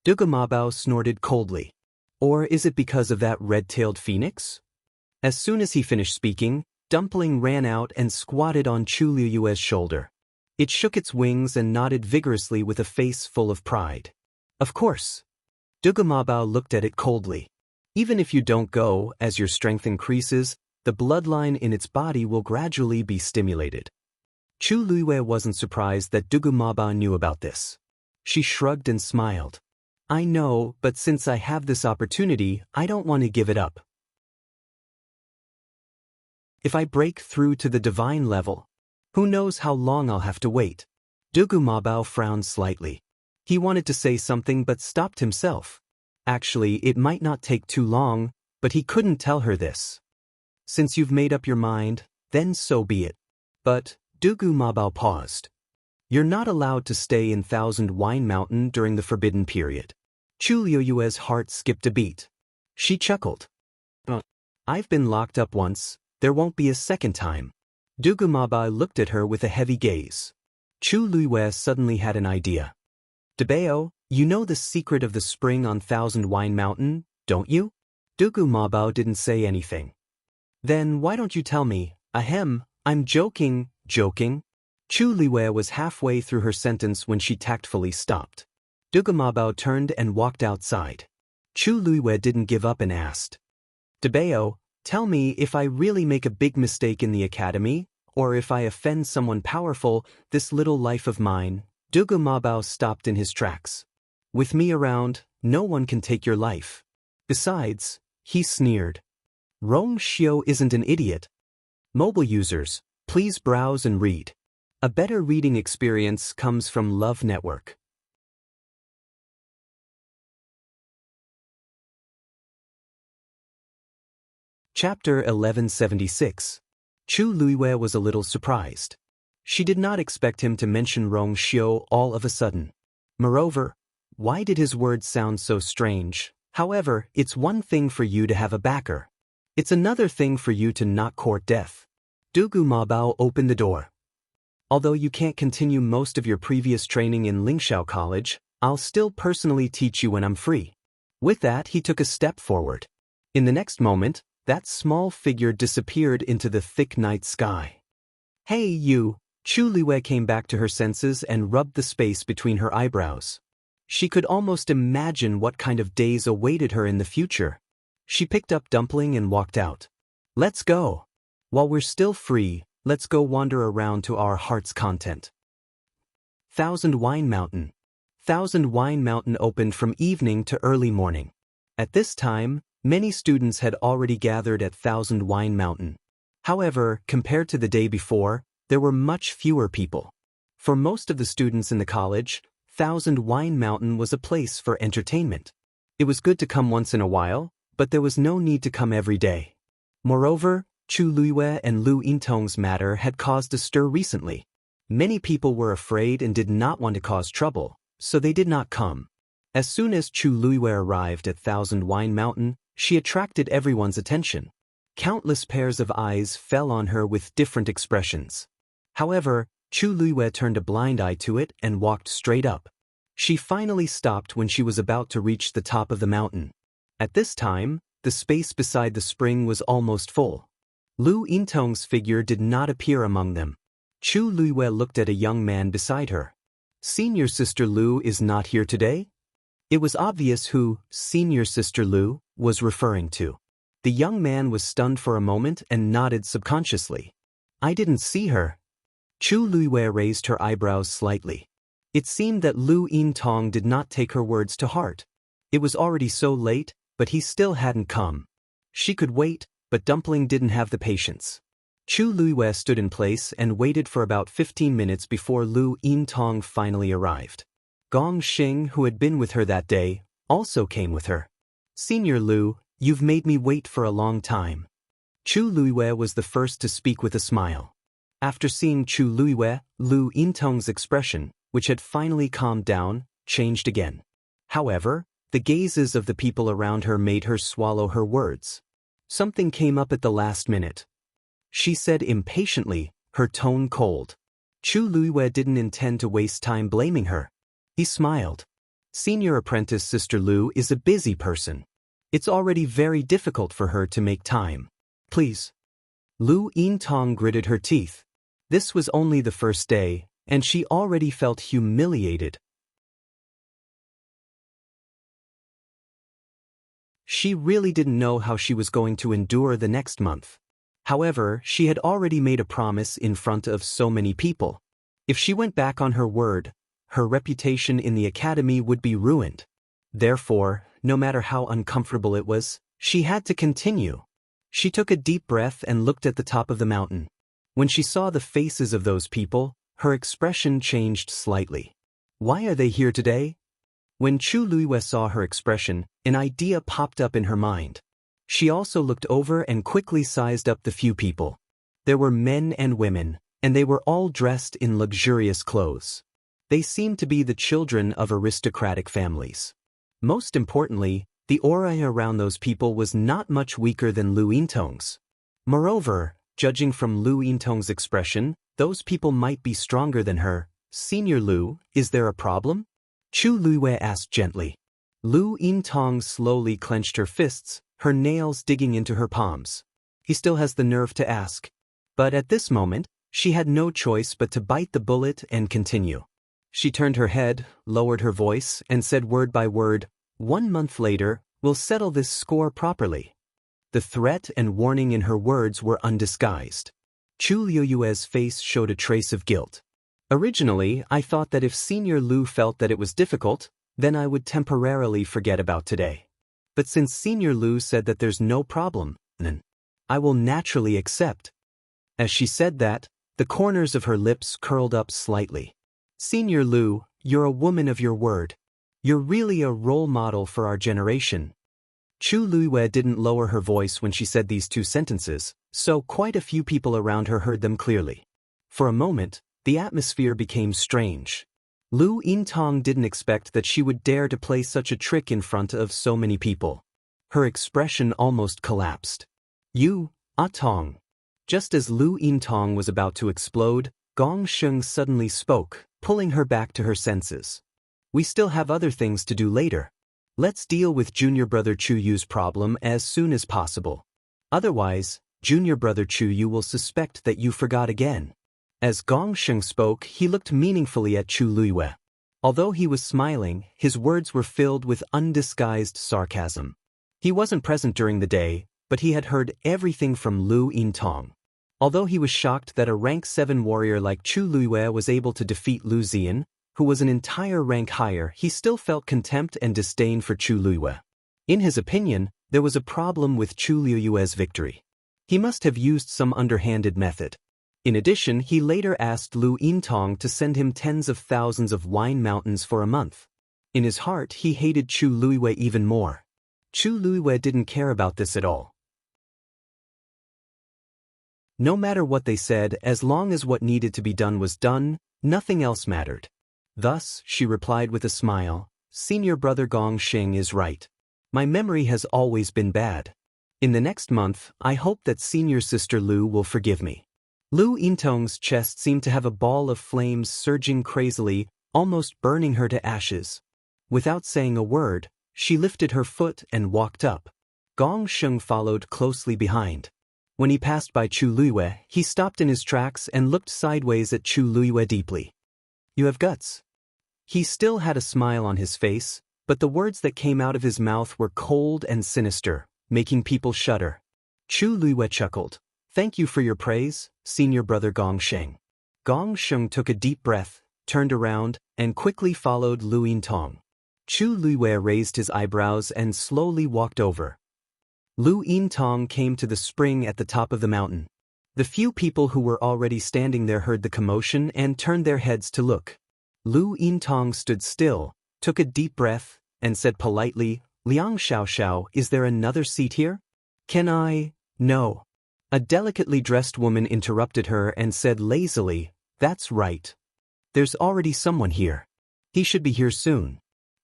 Dugamabao snorted coldly. Or is it because of that red-tailed phoenix? As soon as he finished speaking, Dumpling ran out and squatted on Chu Luiwei's shoulder. It shook its wings and nodded vigorously with a face full of pride. Of course. Dugamabao looked at it coldly. Even if you don't go, as your strength increases, the bloodline in its body will gradually be stimulated. Chu Luiwei wasn't surprised that Dugamabao knew about this. She shrugged and smiled. I know, but since I have this opportunity, I don't want to give it up. If I break through to the divine level, who knows how long I'll have to wait? Dugamabao frowned slightly. He wanted to say something but stopped himself. Actually, it might not take too long, but he couldn't tell her this. Since you've made up your mind, then so be it. But, Dugamabao paused. You're not allowed to stay in Thousand Wine Mountain during the forbidden period. Chu Luiwei's heart skipped a beat. She chuckled. I've been locked up once. There won't be a second time. Dugamabao looked at her with a heavy gaze. Chu Luiwei suddenly had an idea. Debeo, you know the secret of the spring on Thousand Wine Mountain, don't you? Dugamabao didn't say anything. Then why don't you tell me? Ahem, I'm joking. Chu Luiwei was halfway through her sentence when she tactfully stopped. Dugamabao turned and walked outside. Chu Luiwei didn't give up and asked. Debeo, tell me if I really make a big mistake in the academy, or if I offend someone powerful, this little life of mine. Dugamabao stopped in his tracks. With me around, no one can take your life. Besides, he sneered. Rong Xiu isn't an idiot. Mobile users, please browse and read. A better reading experience comes from Love Network. Chapter 1176. Chu Luiwei was a little surprised. She did not expect him to mention Rong Xiu all of a sudden. Moreover, why did his words sound so strange? However, it's one thing for you to have a backer. It's another thing for you to not court death. Dugu Mabao opened the door. Although you can't continue most of your previous training in Lingxiao College, I'll still personally teach you when I'm free. With that, he took a step forward. In the next moment, that small figure disappeared into the thick night sky. Hey you! Chu Luiwei came back to her senses and rubbed the space between her eyebrows. She could almost imagine what kind of days awaited her in the future. She picked up Dumpling and walked out. Let's go. While we're still free, let's go wander around to our heart's content. Thousand Wine Mountain. Thousand Wine Mountain opened from evening to early morning. At this time, many students had already gathered at Thousand Wine Mountain. However, compared to the day before, there were much fewer people. For most of the students in the college, Thousand Wine Mountain was a place for entertainment. It was good to come once in a while, but there was no need to come every day. Moreover, Chu Luiwei and Lu Yintong's matter had caused a stir recently. Many people were afraid and did not want to cause trouble, so they did not come. As soon as Chu Luiwei arrived at Thousand Wine Mountain, she attracted everyone's attention. Countless pairs of eyes fell on her with different expressions. However, Chu Luiwei turned a blind eye to it and walked straight up. She finally stopped when she was about to reach the top of the mountain. At this time, the space beside the spring was almost full. Lu Yintong's figure did not appear among them. Chu Luiwei looked at a young man beside her. Senior Sister Lu is not here today? It was obvious who Senior Sister Lu was referring to. The young man was stunned for a moment and nodded subconsciously. I didn't see her. Chu Luiwei raised her eyebrows slightly. It seemed that Lu Yintong did not take her words to heart. It was already so late, but he still hadn't come. She could wait, but Dumpling didn't have the patience. Chu Luiwei stood in place and waited for about 15 minutes before Lu Yintong finally arrived. Gong Xing, who had been with her that day, also came with her. Senior Lu, you've made me wait for a long time. Chu Luiwei was the first to speak with a smile. After seeing Chu Luiwei, Lu Yintong's expression, which had finally calmed down, changed again. However, the gazes of the people around her made her swallow her words. Something came up at the last minute. She said impatiently, her tone cold. Chu Luiwei didn't intend to waste time blaming her. He smiled. Senior apprentice Sister Lu is a busy person. It's already very difficult for her to make time. Please. Lu Yintong gritted her teeth. This was only the first day, and she already felt humiliated. She really didn't know how she was going to endure the next month. However, she had already made a promise in front of so many people. If she went back on her word, her reputation in the academy would be ruined. Therefore, no matter how uncomfortable it was, she had to continue. She took a deep breath and looked at the top of the mountain. When she saw the faces of those people, her expression changed slightly. Why are they here today? When Chu Luiwei saw her expression, an idea popped up in her mind. She also looked over and quickly sized up the few people. There were men and women, and they were all dressed in luxurious clothes. They seemed to be the children of aristocratic families. Most importantly, the aura around those people was not much weaker than Lu Yintong's. Moreover, judging from Lu Yintong's expression, those people might be stronger than her. Senior Lu, is there a problem? Chu Luiwei asked gently. Lu Yintong slowly clenched her fists, her nails digging into her palms. He still has the nerve to ask. But at this moment, she had no choice but to bite the bullet and continue. She turned her head, lowered her voice, and said word by word, 1 month later, we'll settle this score properly. The threat and warning in her words were undisguised. Chu Luiwei's face showed a trace of guilt. Originally, I thought that if Senior Lu felt that it was difficult, then I would temporarily forget about today. But since Senior Lu said that there's no problem, then I will naturally accept. As she said that, the corners of her lips curled up slightly. Senior Lu, you're a woman of your word. You're really a role model for our generation. Chu Luiyue didn't lower her voice when she said these two sentences, so quite a few people around her heard them clearly. For a moment, the atmosphere became strange. Lu Yintong didn't expect that she would dare to play such a trick in front of so many people. Her expression almost collapsed. You, Tong. Just as Lu Yintong was about to explode, Gong Sheng suddenly spoke, pulling her back to her senses. We still have other things to do later. Let's deal with junior brother Chu Yu's problem as soon as possible. Otherwise, junior brother Chu Yu will suspect that you forgot again. As Gong Sheng spoke, he looked meaningfully at Chu Luiyue. Although he was smiling, his words were filled with undisguised sarcasm. He wasn't present during the day, but he had heard everything from Lu Yintong. Although he was shocked that a rank 7 warrior like Chu Luiyue was able to defeat Lu Ziyan, who was an entire rank higher, he still felt contempt and disdain for Chu Luiyue. In his opinion, there was a problem with Chu Luiyue's victory. He must have used some underhanded method. In addition, he later asked Lu Yintong to send him tens of thousands of wine mountains for a month. In his heart, he hated Chu Luiyue even more. Chu Luiyue didn't care about this at all. No matter what they said, as long as what needed to be done was done, nothing else mattered. Thus, she replied with a smile, Senior brother Gong Sheng is right. My memory has always been bad. In the next month, I hope that senior sister Lu will forgive me. Lu Yintong's chest seemed to have a ball of flames surging crazily, almost burning her to ashes. Without saying a word, she lifted her foot and walked up. Gong Sheng followed closely behind. When he passed by Chu Luiyue, he stopped in his tracks and looked sideways at Chu Luiyue deeply. You have guts. He still had a smile on his face, but the words that came out of his mouth were cold and sinister, making people shudder. Chu Luiyue chuckled. Thank you for your praise, senior brother Gong Sheng. Gong Sheng took a deep breath, turned around, and quickly followed Lu Yintong. Chu Luiyue raised his eyebrows and slowly walked over. Lu Yintong came to the spring at the top of the mountain. The few people who were already standing there heard the commotion and turned their heads to look. Lu Yintong stood still, took a deep breath, and said politely, Liang Xiaoxiao, is there another seat here? Can I? No. A delicately dressed woman interrupted her and said lazily, That's right. There's already someone here. He should be here soon.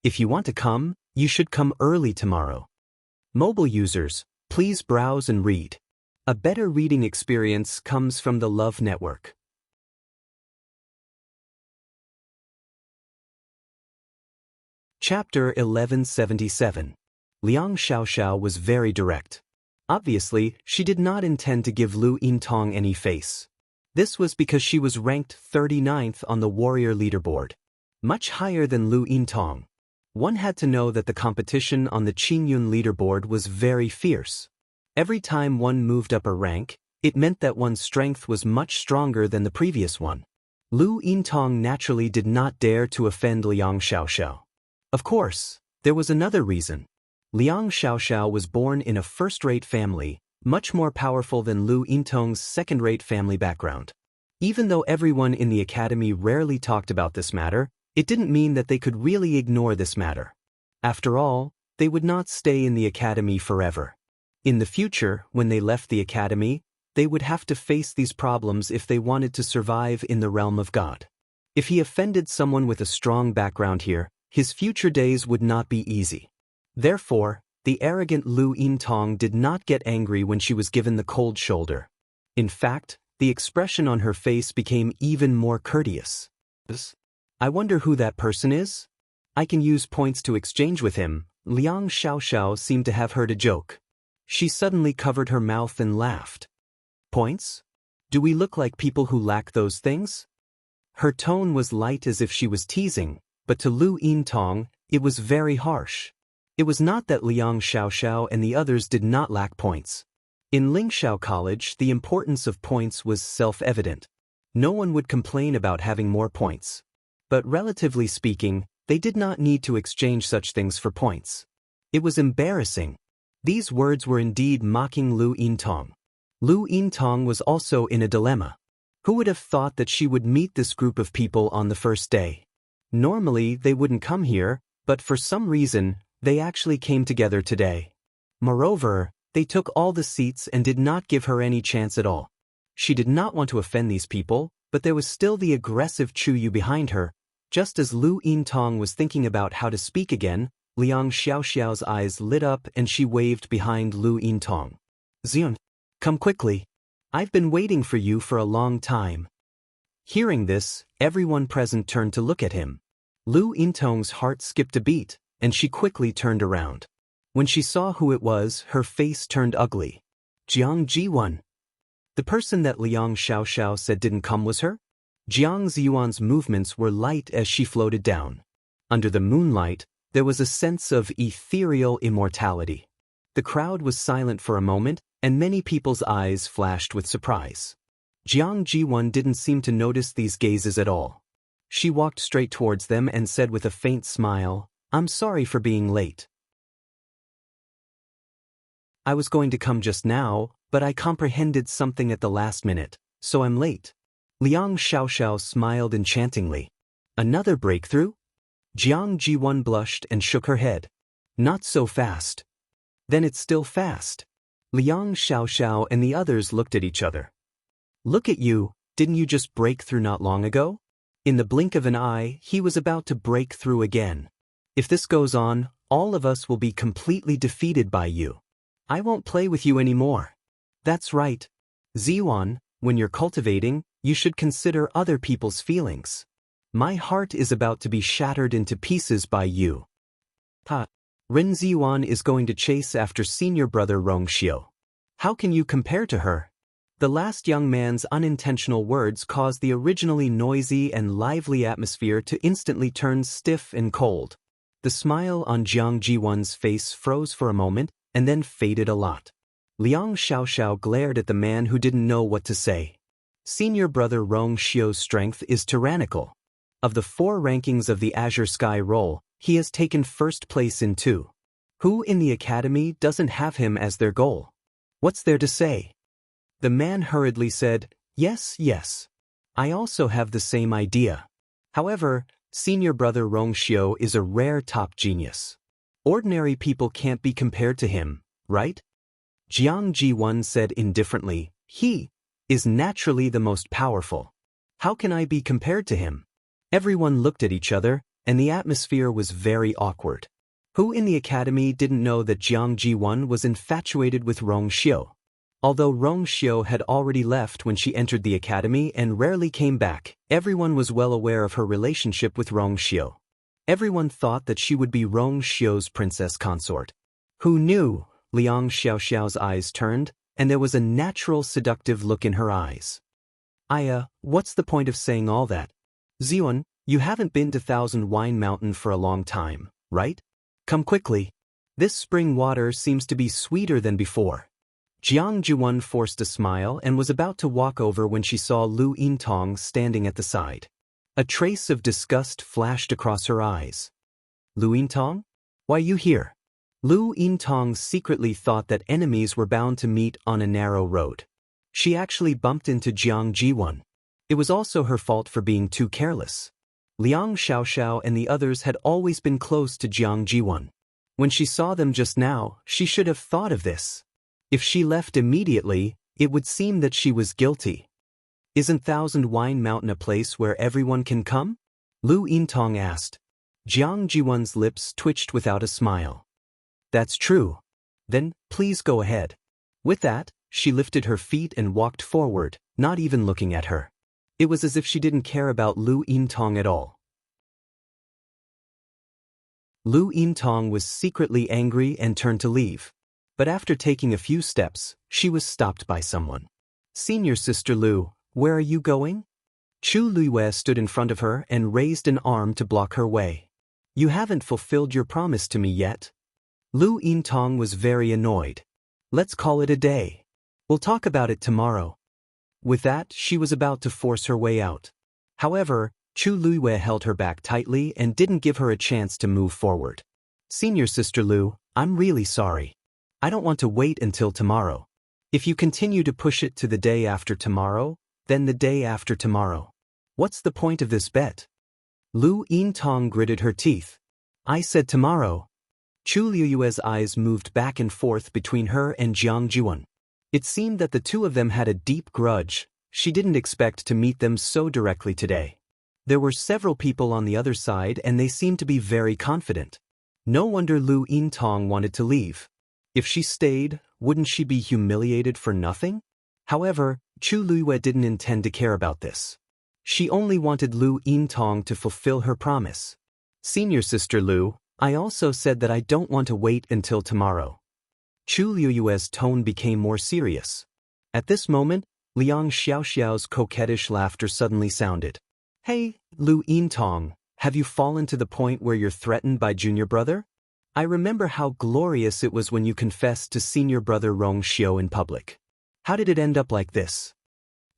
If you want to come, you should come early tomorrow. Mobile users, please browse and read. A better reading experience comes from the Love Network. Chapter 1177. Liang Xiaoxiao was very direct. Obviously, she did not intend to give Lu Yintong any face. This was because she was ranked 39th on the warrior leaderboard, much higher than Lu Yintong. One had to know that the competition on the Qingyun leaderboard was very fierce. Every time one moved up a rank, it meant that one's strength was much stronger than the previous one. Lu Yintong naturally did not dare to offend Liang Xiaoxiao. Of course, there was another reason. Liang Xiaoxiao was born in a first-rate family, much more powerful than Lu Yintong's second-rate family background. Even though everyone in the academy rarely talked about this matter, it didn't mean that they could really ignore this matter. After all, they would not stay in the academy forever. In the future, when they left the academy, they would have to face these problems if they wanted to survive in the realm of God. If he offended someone with a strong background here, his future days would not be easy. Therefore, the arrogant Lu Yintong did not get angry when she was given the cold shoulder. In fact, the expression on her face became even more courteous. I wonder who that person is? I can use points to exchange with him. Liang Xiaoxiao seemed to have heard a joke. She suddenly covered her mouth and laughed. Points? Do we look like people who lack those things? Her tone was light as if she was teasing, but to Lu Yintong, it was very harsh. It was not that Liang Xiaoxiao and the others did not lack points. In Lingxiao College, the importance of points was self-evident. No one would complain about having more points. But relatively speaking, they did not need to exchange such things for points. It was embarrassing. These words were indeed mocking Lu Yintong. Lu Yintong was also in a dilemma. Who would have thought that she would meet this group of people on the first day? Normally, they wouldn't come here, but for some reason, they actually came together today. Moreover, they took all the seats and did not give her any chance at all. She did not want to offend these people, but there was still the aggressive Chu Yu behind her. Just as Lu Yintong was thinking about how to speak again, Liang Xiaoxiao's eyes lit up and she waved behind Lu Yintong. Xion, come quickly. I've been waiting for you for a long time. Hearing this, everyone present turned to look at him. Lu Yintong's heart skipped a beat, and she quickly turned around. When she saw who it was, her face turned ugly. Jiang Jiwan. The person that Liang Xiaoxiao said didn't come was her? Jiang Ziyuan's movements were light as she floated down. Under the moonlight, there was a sense of ethereal immortality. The crowd was silent for a moment, and many people's eyes flashed with surprise. Jiang Jiwan didn't seem to notice these gazes at all. She walked straight towards them and said with a faint smile, "I'm sorry for being late. I was going to come just now, but I comprehended something at the last minute, so I'm late." Liang Xiaoxiao smiled enchantingly. Another breakthrough? Jiang Jiwan blushed and shook her head. Not so fast. Then it's still fast. Liang Xiaoxiao and the others looked at each other. Look at you, didn't you just break through not long ago? In the blink of an eye, he was about to break through again. If this goes on, all of us will be completely defeated by you. I won't play with you anymore. That's right. Ziyuan, when you're cultivating, you should consider other people's feelings. My heart is about to be shattered into pieces by you. Ren Ziyuan is going to chase after senior brother Rong Xiu. How can you compare to her? The last young man's unintentional words caused the originally noisy and lively atmosphere to instantly turn stiff and cold. The smile on Jiang Jiwan's face froze for a moment and then faded a lot. Liang Xiaoxiao glared at the man who didn't know what to say. Senior brother Rong Xiu's strength is tyrannical. Of the 4 rankings of the Azure Sky role, he has taken first place in 2. Who in the academy doesn't have him as their goal? What's there to say? The man hurriedly said, Yes, yes. I also have the same idea. However, senior brother Rong Xiu is a rare top genius. Ordinary people can't be compared to him, right? Jiang Jiwan said indifferently, He is naturally the most powerful. How can I be compared to him? Everyone looked at each other, and the atmosphere was very awkward. Who in the academy didn't know that Jiang Jiwan was infatuated with Rong Xiu? Although Rong Xiu had already left when she entered the academy and rarely came back, everyone was well aware of her relationship with Rong Xiu. Everyone thought that she would be Rong Xiu's princess consort. Who knew? Liang Xiaoxiao's eyes turned, and there was a natural seductive look in her eyes. What's the point of saying all that? Ziyuan, you haven't been to Thousand Wine Mountain for a long time, right? Come quickly. This spring water seems to be sweeter than before. Jiang Jiwan forced a smile and was about to walk over when she saw Lu Yintong standing at the side. A trace of disgust flashed across her eyes. Lu Yintong? Why you here? Lu Yintong secretly thought that enemies were bound to meet on a narrow road. She actually bumped into Jiang Jiwan. It was also her fault for being too careless. Liang Xiaoxiao and the others had always been close to Jiang Jiwan. When she saw them just now, she should have thought of this. If she left immediately, it would seem that she was guilty. Isn't Thousand Wine Mountain a place where everyone can come? Lu Yintong asked. Jiang Jiwan's lips twitched without a smile. That's true. Then, please go ahead. With that, she lifted her feet and walked forward, not even looking at her. It was as if she didn't care about Lu Yintong at all. Lu Yintong was secretly angry and turned to leave. But after taking a few steps, she was stopped by someone. Senior Sister Lu, where are you going? Chu Luiwei stood in front of her and raised an arm to block her way. You haven't fulfilled your promise to me yet. Lu Yintong was very annoyed. Let's call it a day. We'll talk about it tomorrow. With that, she was about to force her way out. However, Chu Luiwei held her back tightly and didn't give her a chance to move forward. Senior Sister Lu, I'm really sorry. I don't want to wait until tomorrow. If you continue to push it to the day after tomorrow, then the day after tomorrow. What's the point of this bet? Lu Yintong gritted her teeth. I said tomorrow. Chu Liyue's eyes moved back and forth between her and Jiang Jiwon. It seemed that the two of them had a deep grudge. She didn't expect to meet them so directly today. There were several people on the other side and they seemed to be very confident. No wonder Lu Yintong wanted to leave. If she stayed, wouldn't she be humiliated for nothing? However, Chu Liyue didn't intend to care about this. She only wanted Lu Yintong to fulfill her promise. Senior sister Lu, I also said that I don't want to wait until tomorrow. Chu Liyue's tone became more serious. At this moment, Liang Xiaoxiao's coquettish laughter suddenly sounded. Hey, Lu Yintong, have you fallen to the point where you're threatened by junior brother? I remember how glorious it was when you confessed to senior brother Rong Xiao in public. How did it end up like this?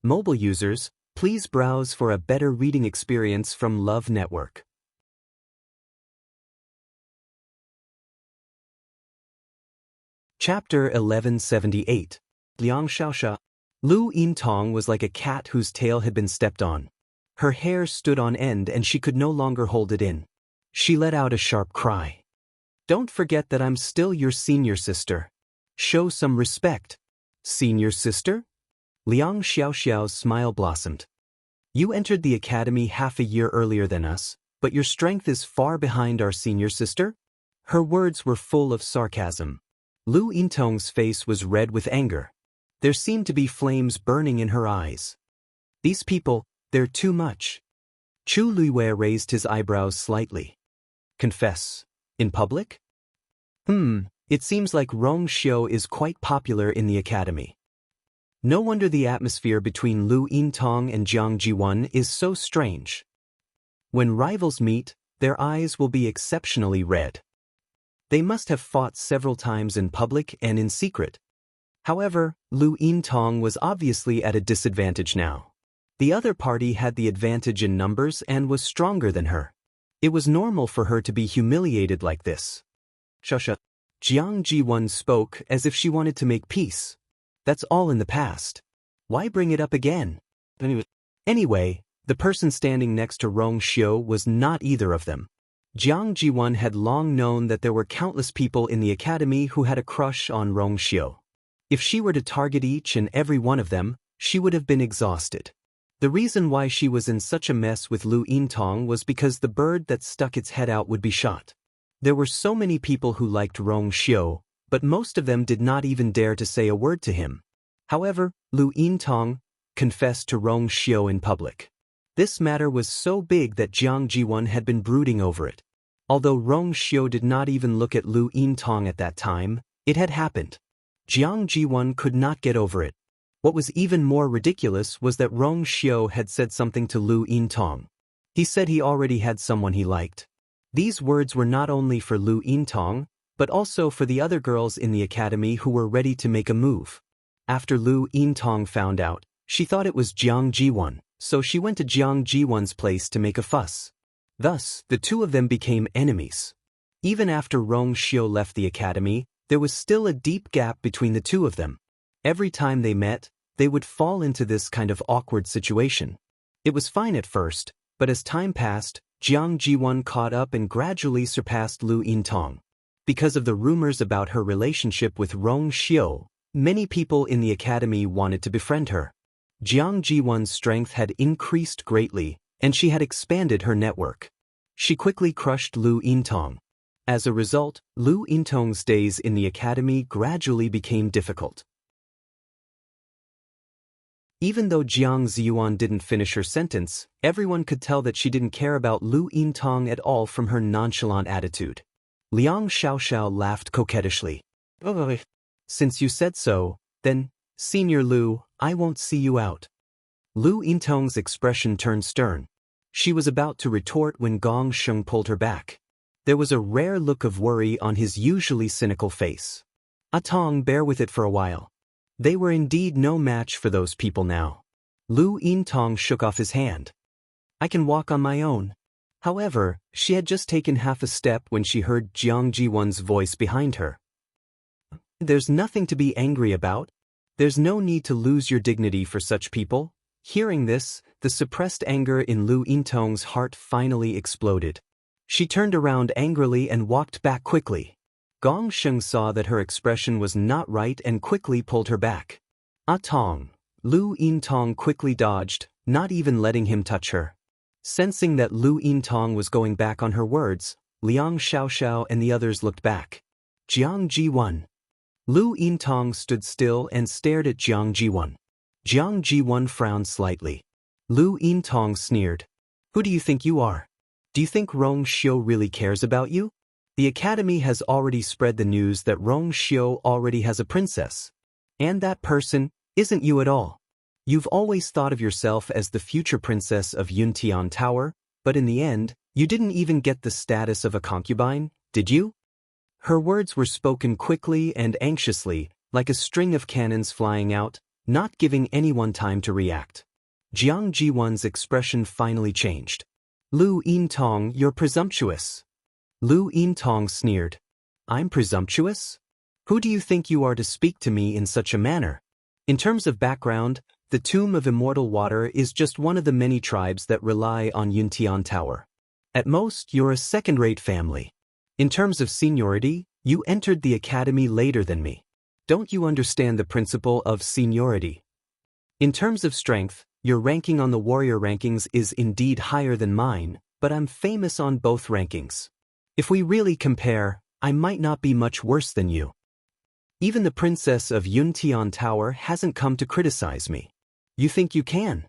Mobile users, please browse for a better reading experience from Love Network. Chapter 1178. Liang Xiaoxia. Lu Yintong was like a cat whose tail had been stepped on. Her hair stood on end and she could no longer hold it in. She let out a sharp cry. Don't forget that I'm still your senior sister. Show some respect. Senior sister? Liang Xiaoxiao's smile blossomed. You entered the academy half a year earlier than us, but your strength is far behind our senior sister? Her words were full of sarcasm. Lu Yintong's face was red with anger. There seemed to be flames burning in her eyes. These people, they're too much. Chu Liyue raised his eyebrows slightly. Confess. In public? It seems like Rong Xiao is quite popular in the academy. No wonder the atmosphere between Lu Yintong and Jiang Jiwon is so strange. When rivals meet, their eyes will be exceptionally red. They must have fought several times in public and in secret. However, Lu Yintong was obviously at a disadvantage now. The other party had the advantage in numbers and was stronger than her. It was normal for her to be humiliated like this. Shusha. Jiang Jiwon spoke as if she wanted to make peace. That's all in the past. Why bring it up again? Anyway, the person standing next to Rong Xiao was not either of them. Jiang Jiwon had long known that there were countless people in the academy who had a crush on Rong Xiao. If she were to target each and every one of them, she would have been exhausted. The reason why she was in such a mess with Lu Yintong was because the bird that stuck its head out would be shot. There were so many people who liked Rong Xiao, but most of them did not even dare to say a word to him. However, Lu Yintong confessed to Rong Xiao in public. This matter was so big that Jiang Jiwon had been brooding over it. Although Rong Xiao did not even look at Lu Yintong at that time, it had happened. Jiang Jiwon could not get over it. What was even more ridiculous was that Rong Xiao had said something to Lu Yintong. He said he already had someone he liked. These words were not only for Lu Yintong, but also for the other girls in the academy who were ready to make a move. After Lu Yintong found out, she thought it was Jiang Jiwon, so she went to Jiang Jiwon's place to make a fuss. Thus, the two of them became enemies. Even after Rong Xiao left the academy, there was still a deep gap between the two of them. Every time they met, they would fall into this kind of awkward situation. It was fine at first, but as time passed, Jiang Jiwon caught up and gradually surpassed Lu Yintong. Because of the rumors about her relationship with Rong Xiao, many people in the academy wanted to befriend her. Jiang Jiwon's strength had increased greatly, and she had expanded her network. She quickly crushed Lu Yintong. As a result, Lu Yintong's days in the academy gradually became difficult. Even though Jiang Ziyuan didn't finish her sentence, everyone could tell that she didn't care about Lu Yintong at all from her nonchalant attitude. Liang Xiaoxiao laughed coquettishly. Since you said so, then, Senior Lu, I won't see you out. Lu Yintong's expression turned stern. She was about to retort when Gong Sheng pulled her back. There was a rare look of worry on his usually cynical face. Atong, bear with it for a while. They were indeed no match for those people now. Lu Yintong shook off his hand. I can walk on my own. However, she had just taken half a step when she heard Jiang Jiwon's voice behind her. There's nothing to be angry about. There's no need to lose your dignity for such people. Hearing this, the suppressed anger in Lu Yintong's heart finally exploded. She turned around angrily and walked back quickly. Gong Sheng saw that her expression was not right and quickly pulled her back. Ah Tong. Lu Yintong quickly dodged, not even letting him touch her. Sensing that Lu Yintong was going back on her words, Liang Xiaoxiao and the others looked back. Jiang Ji-wan. Lu Yintong stood still and stared at Jiang Ji-wan. Jiang Ji-wan frowned slightly. Lu Yintong sneered. Who do you think you are? Do you think Rong Xiu really cares about you? The academy has already spread the news that Rong Xiu already has a princess. And that person isn't you at all. You've always thought of yourself as the future princess of Yuntian Tower, but in the end, you didn't even get the status of a concubine, did you? Her words were spoken quickly and anxiously, like a string of cannons flying out, not giving anyone time to react. Jiang Ji-wan's expression finally changed. Lu Yintong, you're presumptuous. Lu Yintong sneered. I'm presumptuous? Who do you think you are to speak to me in such a manner? In terms of background, the Tomb of Immortal Water is just one of the many tribes that rely on Yuntian Tower. At most, you're a second-rate family. In terms of seniority, you entered the academy later than me. Don't you understand the principle of seniority? In terms of strength, your ranking on the warrior rankings is indeed higher than mine, but I'm famous on both rankings. If we really compare, I might not be much worse than you. Even the princess of Yuntian Tower hasn't come to criticize me. You think you can?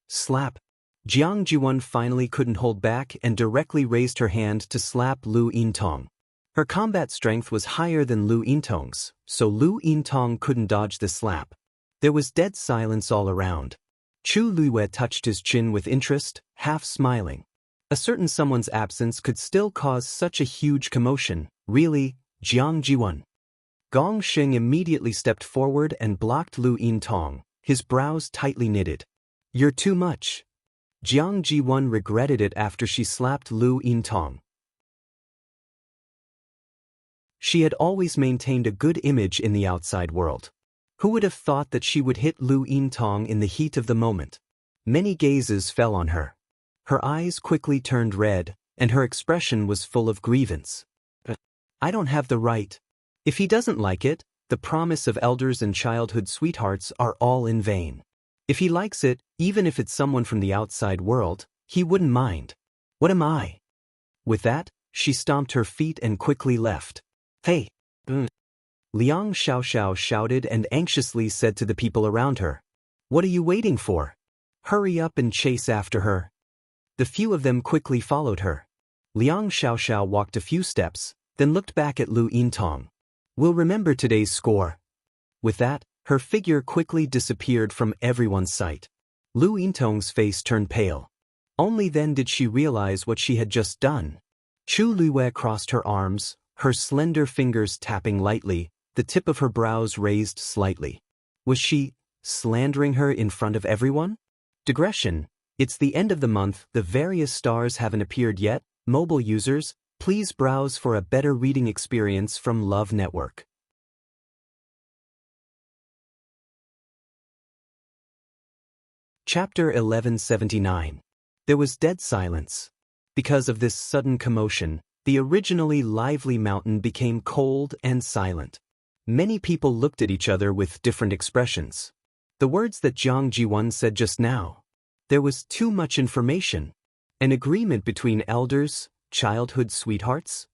Slap. Jiang Jiwan finally couldn't hold back and directly raised her hand to slap Lu Yintong. Her combat strength was higher than Lu Yintong's, so Lu Yintong couldn't dodge the slap. There was dead silence all around. Chu Luiwei touched his chin with interest, half smiling. A certain someone's absence could still cause such a huge commotion, really, Jiang Jiwan. Gong Sheng immediately stepped forward and blocked Lu Yintong, his brows tightly knitted. You're too much. Jiang Ji-wan regretted it after she slapped Lu Yintong. She had always maintained a good image in the outside world. Who would have thought that she would hit Lu Yintong in the heat of the moment? Many gazes fell on her. Her eyes quickly turned red, and her expression was full of grievance. I don't have the right. If he doesn't like it, the promise of elders and childhood sweethearts are all in vain. If he likes it, even if it's someone from the outside world, he wouldn't mind. What am I? With that, she stomped her feet and quickly left. Hey! Liang Xiaoxiao shouted and anxiously said to the people around her. What are you waiting for? Hurry up and chase after her. The few of them quickly followed her. Liang Xiaoxiao walked a few steps, then looked back at Lu Yintong. We'll remember today's score. With that, her figure quickly disappeared from everyone's sight. Lu Yintong's face turned pale. Only then did she realize what she had just done. Chu Luiwei crossed her arms, her slender fingers tapping lightly, the tip of her brows raised slightly. Was she slandering her in front of everyone? Digression. It's the end of the month, the various stars haven't appeared yet. Mobile users, please browse for a better reading experience from Love Network. Chapter 1179. There was dead silence. Because of this sudden commotion, the originally lively mountain became cold and silent. Many people looked at each other with different expressions. The words that Jiang Jiwan said just now. There was too much information. An agreement between elders, childhood sweethearts?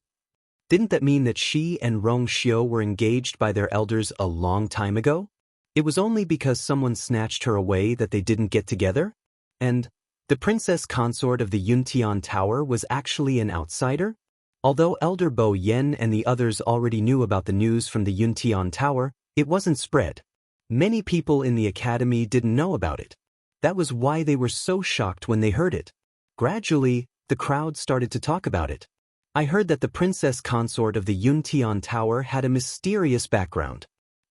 Didn't that mean that she and Rong Xiu were engaged by their elders a long time ago? It was only because someone snatched her away that they didn't get together? And the princess consort of the Yuntian Tower was actually an outsider? Although Elder Bo Yen and the others already knew about the news from the Yuntian Tower, it wasn't spread. Many people in the academy didn't know about it. That was why they were so shocked when they heard it. Gradually, the crowd started to talk about it. I heard that the princess consort of the Yuntian Tower had a mysterious background.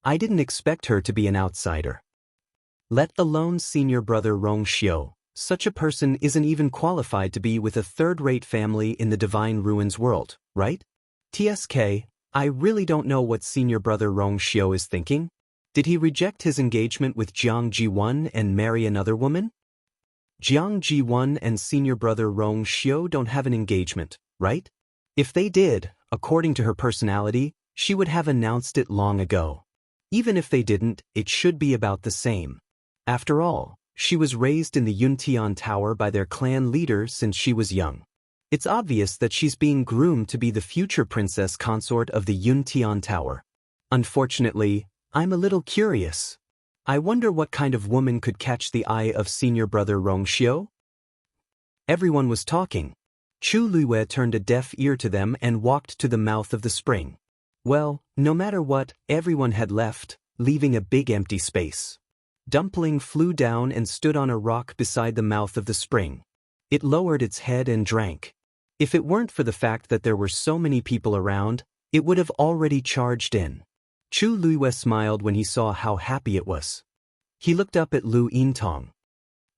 I didn't expect her to be an outsider. Let alone senior brother Rong Xiu. Such a person isn't even qualified to be with a third-rate family in the Divine Ruins world, right? TSK, I really don't know what senior brother Rong Xiu is thinking. Did he reject his engagement with Jiang Ji-wan and marry another woman? Jiang Ji-wan and senior brother Rong Xiu don't have an engagement, right? If they did, According to her personality, she would have announced it long ago. Even if they didn't, it should be about the same. After all, she was raised in the Yuntian Tower by their clan leader since she was young. It's obvious that she's being groomed to be the future princess consort of the Yuntian Tower. Unfortunately, I'm a little curious. I wonder what kind of woman could catch the eye of senior brother Rongxiu? Everyone was talking. Chu Luiwei turned a deaf ear to them and walked to the mouth of the spring. Well, no matter what, everyone had left, leaving a big empty space. Dumpling flew down and stood on a rock beside the mouth of the spring. It lowered its head and drank. If it weren't for the fact that there were so many people around, it would have already charged in. Chu Luiwei smiled when he saw how happy it was. He looked up at Lu Yintong.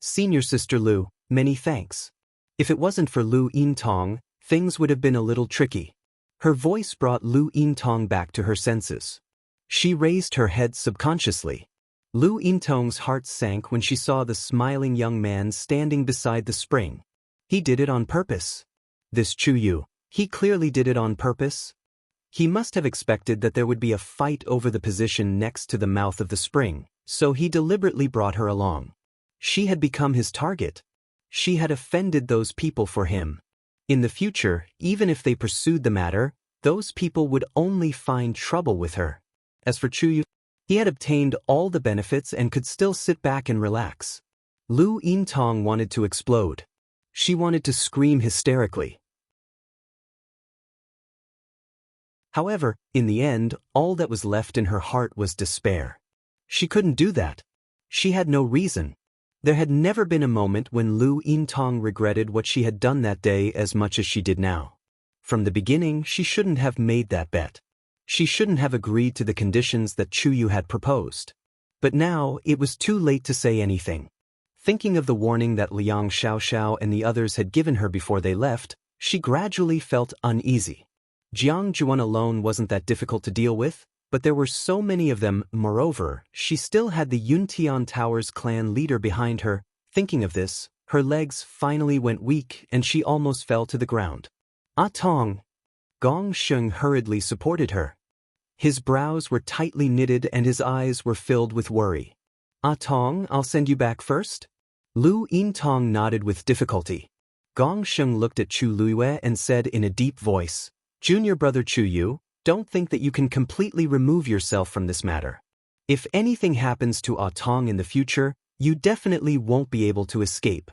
Senior Sister Lu, many thanks. If it wasn't for Lu Yintong, things would have been a little tricky. Her voice brought Lu Yintong back to her senses. She raised her head subconsciously. Lu Yintong's heart sank when she saw the smiling young man standing beside the spring. He did it on purpose. This Chu Yu, he clearly did it on purpose. He must have expected that there would be a fight over the position next to the mouth of the spring, so he deliberately brought her along. She had become his target. She had offended those people for him. In the future, even if they pursued the matter, those people would only find trouble with her. As for Chu Yu, he had obtained all the benefits and could still sit back and relax. Lu Yintong wanted to explode. She wanted to scream hysterically. However, in the end, all that was left in her heart was despair. She couldn't do that. She had no reason. There had never been a moment when Lu Yintong regretted what she had done that day as much as she did now. From the beginning, she shouldn't have made that bet. She shouldn't have agreed to the conditions that Chu Yu had proposed. But now, it was too late to say anything. Thinking of the warning that Liang Xiaoxiao and the others had given her before they left, she gradually felt uneasy. Jiang Juan alone wasn't that difficult to deal with, but there were so many of them. Moreover, she still had the Yuntian Tower's clan leader behind her. Thinking of this, her legs finally went weak and she almost fell to the ground. Ah Tong! Gong Sheng hurriedly supported her. His brows were tightly knitted and his eyes were filled with worry. Ah Tong, I'll send you back first? Lu Yintong nodded with difficulty. Gong Sheng looked at Chu Luiwei and said in a deep voice, Junior brother Chu Yu, don't think that you can completely remove yourself from this matter. If anything happens to Ah Tong in the future, you definitely won't be able to escape.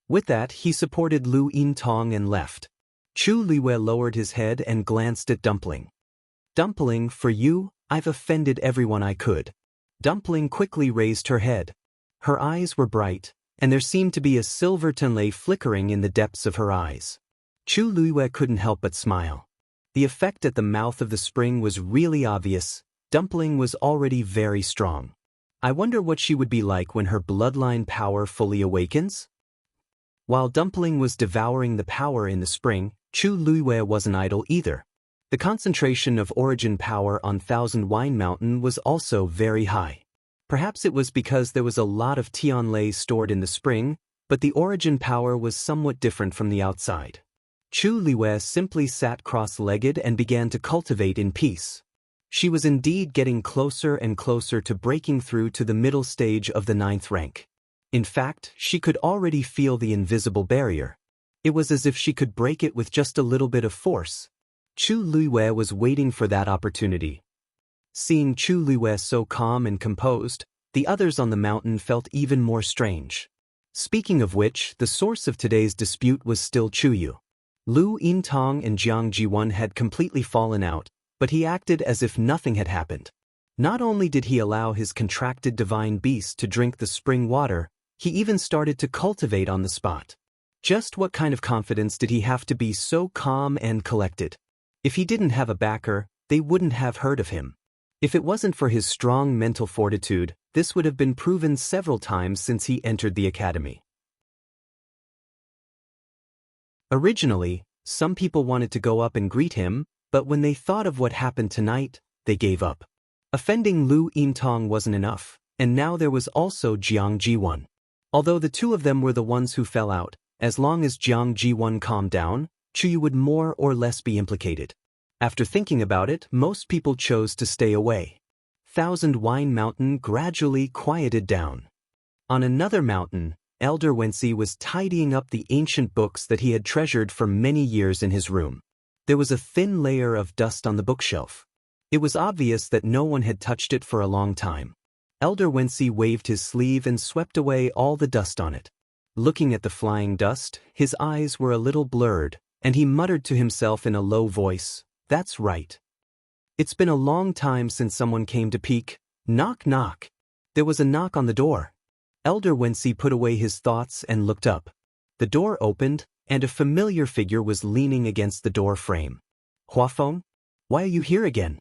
With that, he supported Lu Yintong and left. Chu Luiwei lowered his head and glanced at Dumpling. Dumpling, for you, I've offended everyone I could. Dumpling quickly raised her head. Her eyes were bright, and there seemed to be a silver tinlay flickering in the depths of her eyes. Chu Luiwei couldn't help but smile. The effect at the mouth of the spring was really obvious. Dumpling was already very strong. I wonder what she would be like when her bloodline power fully awakens? While Dumpling was devouring the power in the spring, Chu Luiwei wasn't idle either. The concentration of origin power on Thousand Wine Mountain was also very high. Perhaps it was because there was a lot of Tianlei stored in the spring, but the origin power was somewhat different from the outside. Chu Luiwei simply sat cross-legged and began to cultivate in peace. She was indeed getting closer and closer to breaking through to the middle stage of the 9th rank. In fact, she could already feel the invisible barrier. It was as if she could break it with just a little bit of force. Chu Luiwei was waiting for that opportunity. Seeing Chu Luiwei so calm and composed, the others on the mountain felt even more strange. Speaking of which, the source of today's dispute was still Chu Yu. Lu Yintong and Jiang Jiwan had completely fallen out, but he acted as if nothing had happened. Not only did he allow his contracted divine beast to drink the spring water, he even started to cultivate on the spot. Just what kind of confidence did he have to be so calm and collected? If he didn't have a backer, they wouldn't have heard of him. If it wasn't for his strong mental fortitude, this would have been proven several times since he entered the academy. Originally, some people wanted to go up and greet him, but when they thought of what happened tonight, they gave up. Offending Lu Yintong wasn't enough, and now there was also Jiang Jiwan. Although the two of them were the ones who fell out, as long as Jiang Jiwan calmed down, Chu Yu would more or less be implicated. After thinking about it, most people chose to stay away. Thousand Wine Mountain gradually quieted down. On another mountain, Elder Wency was tidying up the ancient books that he had treasured for many years in his room. There was a thin layer of dust on the bookshelf. It was obvious that no one had touched it for a long time. Elder Wency waved his sleeve and swept away all the dust on it. Looking at the flying dust, his eyes were a little blurred, and he muttered to himself in a low voice, "That's right. It's been a long time since someone came to peek. Knock, knock." There was a knock on the door. Elder Wency put away his thoughts and looked up. The door opened, and a familiar figure was leaning against the door frame. "Huafeng? Why are you here again?"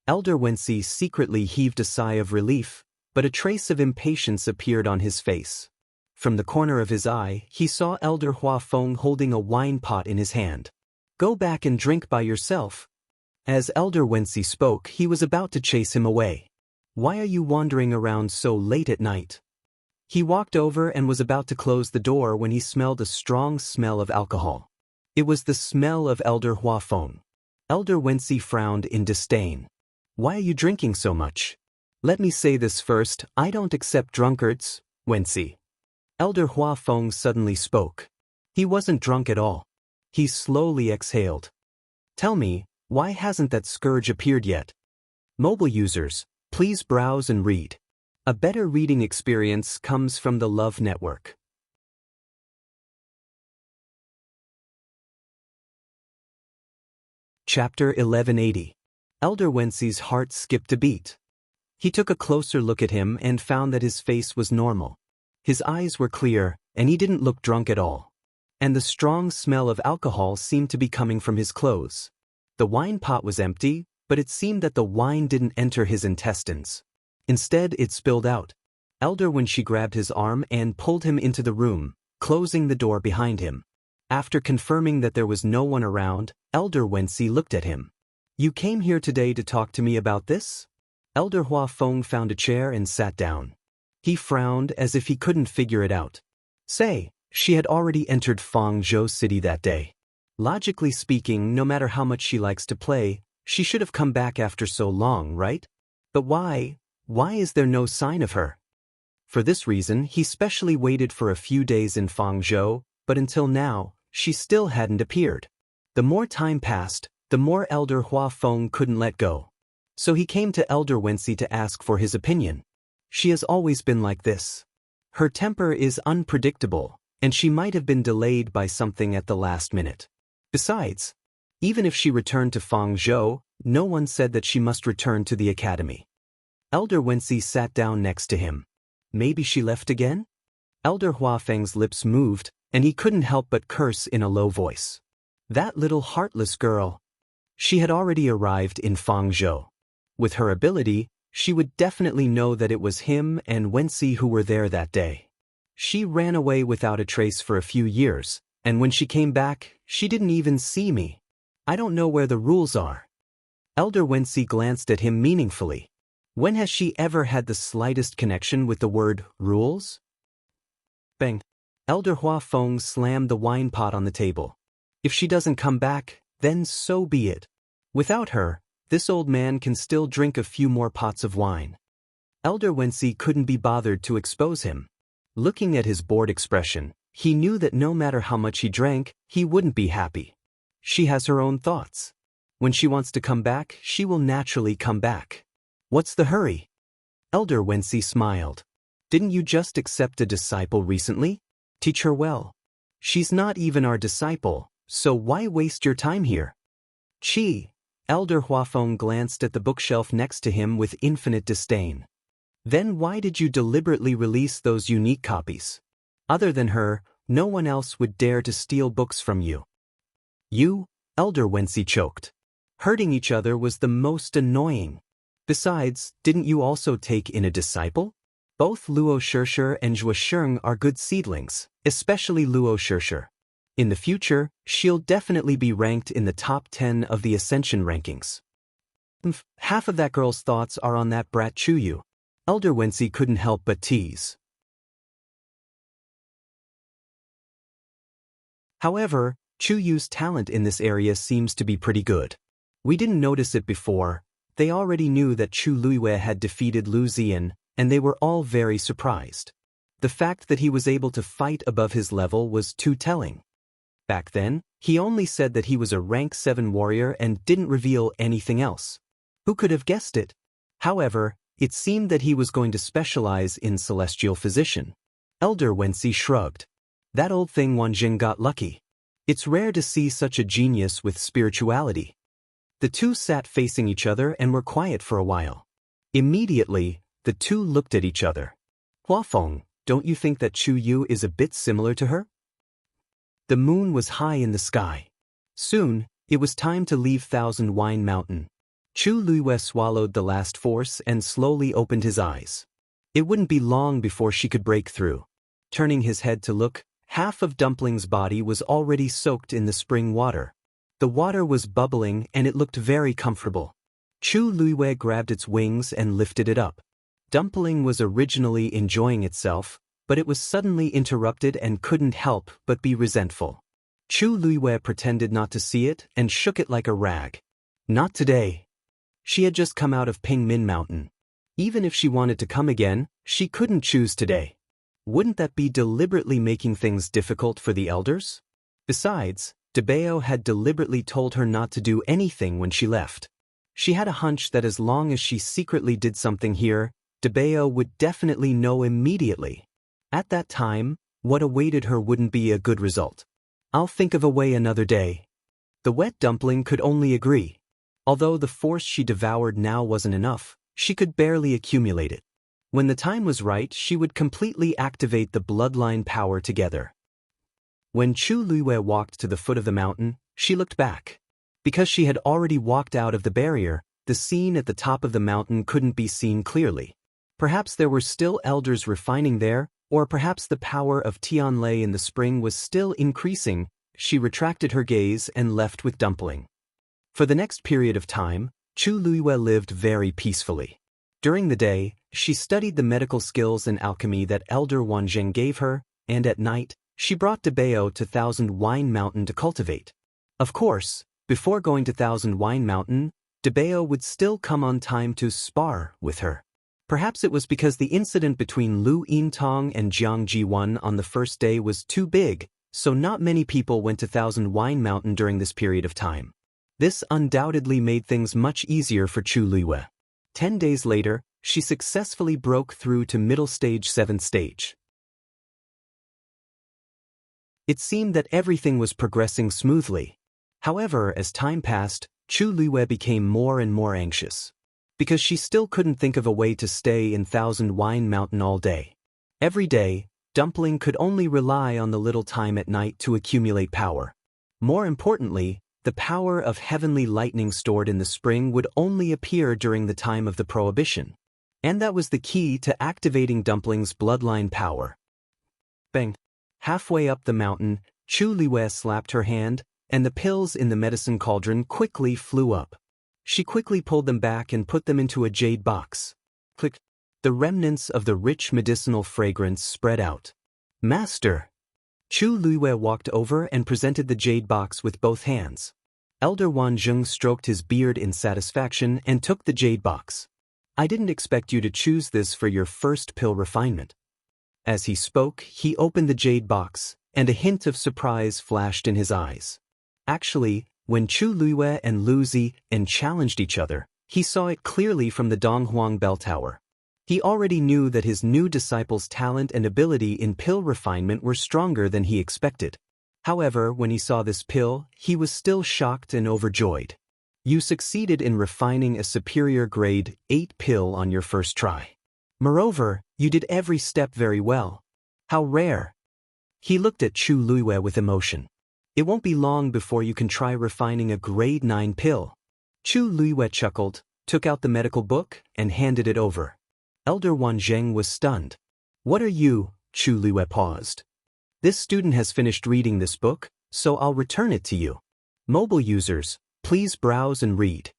Elder Wency secretly heaved a sigh of relief, but a trace of impatience appeared on his face. From the corner of his eye, he saw Elder Huafeng holding a wine pot in his hand. "Go back and drink by yourself." As Elder Wency spoke, he was about to chase him away. "Why are you wandering around so late at night?" He walked over and was about to close the door when he smelled a strong smell of alcohol. It was the smell of Elder Huafeng. Elder Wency frowned in disdain. "Why are you drinking so much?" "Let me say this first, I don't accept drunkards, Wency." Elder Huafeng suddenly spoke. He wasn't drunk at all. He slowly exhaled. "Tell me, why hasn't that scourge appeared yet?" Mobile users, please browse and read. A better reading experience comes from the Love Network. Chapter 1180. Elder Wency's heart skipped a beat. He took a closer look at him and found that his face was normal. His eyes were clear, and he didn't look drunk at all. And the strong smell of alcohol seemed to be coming from his clothes. The wine pot was empty, but it seemed that the wine didn't enter his intestines. Instead, it spilled out. Elder Wency grabbed his arm and pulled him into the room, closing the door behind him. After confirming that there was no one around, Elder Wency looked at him. "You came here today to talk to me about this?" Elder Huafeng found a chair and sat down. He frowned as if he couldn't figure it out. Say, she had already entered Fangzhou City that day. Logically speaking, no matter how much she likes to play, she should have come back after so long, right? But why is there no sign of her? For this reason, he specially waited for a few days in Fangzhou, but until now, she still hadn't appeared. The more time passed, the more Elder Huafeng couldn't let go. So he came to Elder Wency to ask for his opinion. She has always been like this. Her temper is unpredictable, and she might have been delayed by something at the last minute. Besides, even if she returned to Fangzhou, no one said that she must return to the academy. Elder Wency sat down next to him. Maybe she left again? Elder Huafeng's lips moved, and he couldn't help but curse in a low voice. That little heartless girl. She had already arrived in Fangzhou. With her ability, she would definitely know that it was him and Wency who were there that day. She ran away without a trace for a few years, and when she came back, she didn't even see me. I don't know where the rules are. Elder Wency glanced at him meaningfully. When has she ever had the slightest connection with the word rules? Bang. Elder Huafeng slammed the wine pot on the table. If she doesn't come back, then so be it. Without her, this old man can still drink a few more pots of wine. Elder Wency couldn't be bothered to expose him. Looking at his bored expression, he knew that no matter how much he drank, he wouldn't be happy. She has her own thoughts. When she wants to come back, she will naturally come back. What's the hurry? Elder Wency smiled. Didn't you just accept a disciple recently? Teach her well. She's not even our disciple, so why waste your time here? Chi. Elder Huafeng glanced at the bookshelf next to him with infinite disdain. Then why did you deliberately release those unique copies? Other than her, no one else would dare to steal books from you. You, Elder Wency choked. Hurting each other was the most annoying. Besides, didn't you also take in a disciple? Both Luo Shirshir and Zhua Sheng are good seedlings, especially Luo Shirshir. In the future, she'll definitely be ranked in the top 10 of the Ascension rankings. Half of that girl's thoughts are on that brat Chuyu. Elder Wency couldn't help but tease. However, Chuyu's talent in this area seems to be pretty good. We didn't notice it before. They already knew that Chu Luiwei had defeated Lu Ziyan, and they were all very surprised. The fact that he was able to fight above his level was too telling. Back then, he only said that he was a rank 7 warrior and didn't reveal anything else. Who could have guessed it? However, it seemed that he was going to specialize in celestial physician. Elder Wensi shrugged. That old thing Wanjing got lucky. It's rare to see such a genius with spirituality. The two sat facing each other and were quiet for a while. Immediately, the two looked at each other. Huafeng, don't you think that Chu Yu is a bit similar to her? The moon was high in the sky. Soon, it was time to leave Thousand Wine Mountain. Chu Luiwei swallowed the last force and slowly opened his eyes. It wouldn't be long before she could break through. Turning his head to look, half of Dumpling's body was already soaked in the spring water. The water was bubbling and it looked very comfortable. Chu Luiwei grabbed its wings and lifted it up. Dumpling was originally enjoying itself, but it was suddenly interrupted and couldn't help but be resentful. Chu Luiwei pretended not to see it and shook it like a rag. Not today. She had just come out of Pingmin Mountain. Even if she wanted to come again, she couldn't choose today. Wouldn't that be deliberately making things difficult for the elders? Besides, Debeo had deliberately told her not to do anything when she left. She had a hunch that as long as she secretly did something here, Debeo would definitely know immediately. At that time, what awaited her wouldn't be a good result. I'll think of a way another day. The wet dumpling could only agree. Although the force she devoured now wasn't enough, she could barely accumulate it. When the time was right, she would completely activate the bloodline power together. When Chu Luiwei walked to the foot of the mountain, she looked back. Because she had already walked out of the barrier, the scene at the top of the mountain couldn't be seen clearly. Perhaps there were still elders refining there, or perhaps the power of Tianlei in the spring was still increasing. She retracted her gaze and left with Dumpling. For the next period of time, Chu Luiwei lived very peacefully. During the day, she studied the medical skills and alchemy that Elder Wanjing gave her, and at night, she brought Debeo to Thousand Wine Mountain to cultivate. Of course, before going to Thousand Wine Mountain, Debeo would still come on time to spar with her. Perhaps it was because the incident between Lu Yintong and Jiang Jiwan on the first day was too big, so not many people went to Thousand Wine Mountain during this period of time. This undoubtedly made things much easier for Chu Luiwei. 10 days later, she successfully broke through to middle stage 7th stage. It seemed that everything was progressing smoothly. However, as time passed, Chu Luiwei became more and more anxious. Because she still couldn't think of a way to stay in Thousand Wine Mountain all day. Every day, Dumpling could only rely on the little time at night to accumulate power. More importantly, the power of heavenly lightning stored in the spring would only appear during the time of the prohibition. And that was the key to activating Dumpling's bloodline power. Bang! Halfway up the mountain, Chu Luiwei slapped her hand, and the pills in the medicine cauldron quickly flew up. She quickly pulled them back and put them into a jade box. Click! The remnants of the rich medicinal fragrance spread out. Master! Chu Luiwei walked over and presented the jade box with both hands. Elder Wanjing stroked his beard in satisfaction and took the jade box. I didn't expect you to choose this for your first pill refinement. As he spoke, he opened the jade box, and a hint of surprise flashed in his eyes. Actually, when Chu Luiwei and Lu Ziyan challenged each other, he saw it clearly from the Donghuang bell tower. He already knew that his new disciple's talent and ability in pill refinement were stronger than he expected. However, when he saw this pill, he was still shocked and overjoyed. You succeeded in refining a superior grade 8 pill on your first try. Moreover, you did every step very well. How rare! He looked at Chu Luiwei with emotion. It won't be long before you can try refining a grade 9 pill. Chu Luiwei chuckled, took out the medical book, and handed it over. Elder Wanjing was stunned. What are you? Chu Luiwei paused. This student has finished reading this book, so I'll return it to you. Mobile users, please browse and read.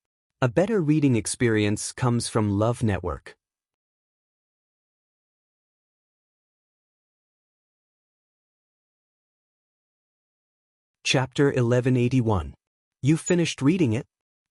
A better reading experience comes from Love Network. Chapter 1181. You finished reading it?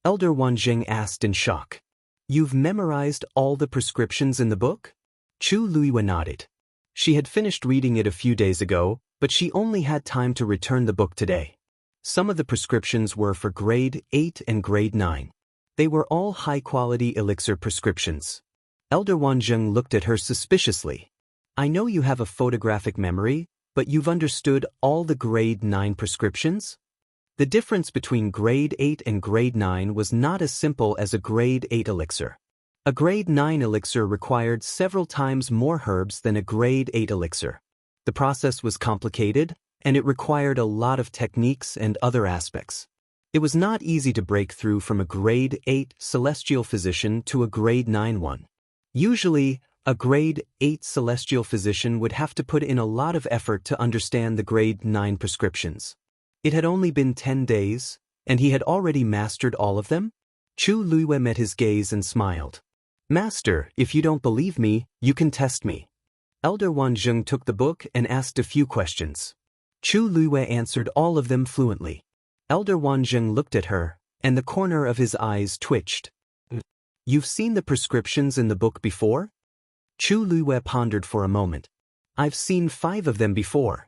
Elder Wanjing asked in shock. You've memorized all the prescriptions in the book? Chu Luiwe nodded. She had finished reading it a few days ago, but she only had time to return the book today. Some of the prescriptions were for grade 8 and grade 9. They were all high-quality elixir prescriptions. Elder Wanjing looked at her suspiciously. I know you have a photographic memory, but you've understood all the grade 9 prescriptions? The difference between grade 8 and grade 9 was not as simple as a grade 8 elixir. A grade 9 elixir required several times more herbs than a grade 8 elixir. The process was complicated, and it required a lot of techniques and other aspects. It was not easy to break through from a grade 8 celestial physician to a grade 9 one. Usually, a grade 8 celestial physician would have to put in a lot of effort to understand the grade 9 prescriptions. It had only been 10 days, and he had already mastered all of them? Chu Luiwe met his gaze and smiled. Master, if you don't believe me, you can test me. Elder Wanjing took the book and asked a few questions. Chu Luiwe answered all of them fluently. Elder Wanjing looked at her, and the corner of his eyes twitched. You've seen the prescriptions in the book before? Chu Luiwe pondered for a moment. I've seen 5 of them before.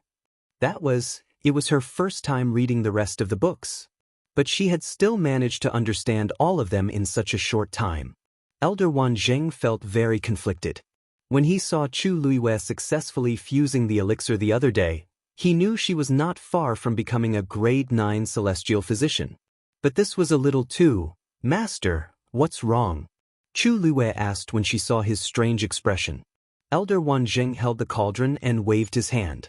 It was her first time reading the rest of the books. But she had still managed to understand all of them in such a short time. Elder Wanjing felt very conflicted. When he saw Chu Luiwe successfully fusing the elixir the other day, he knew she was not far from becoming a grade 9 celestial physician. But this was a little too. Master, what's wrong? Chu Luiwe asked when she saw his strange expression. Elder Wanjing held the cauldron and waved his hand.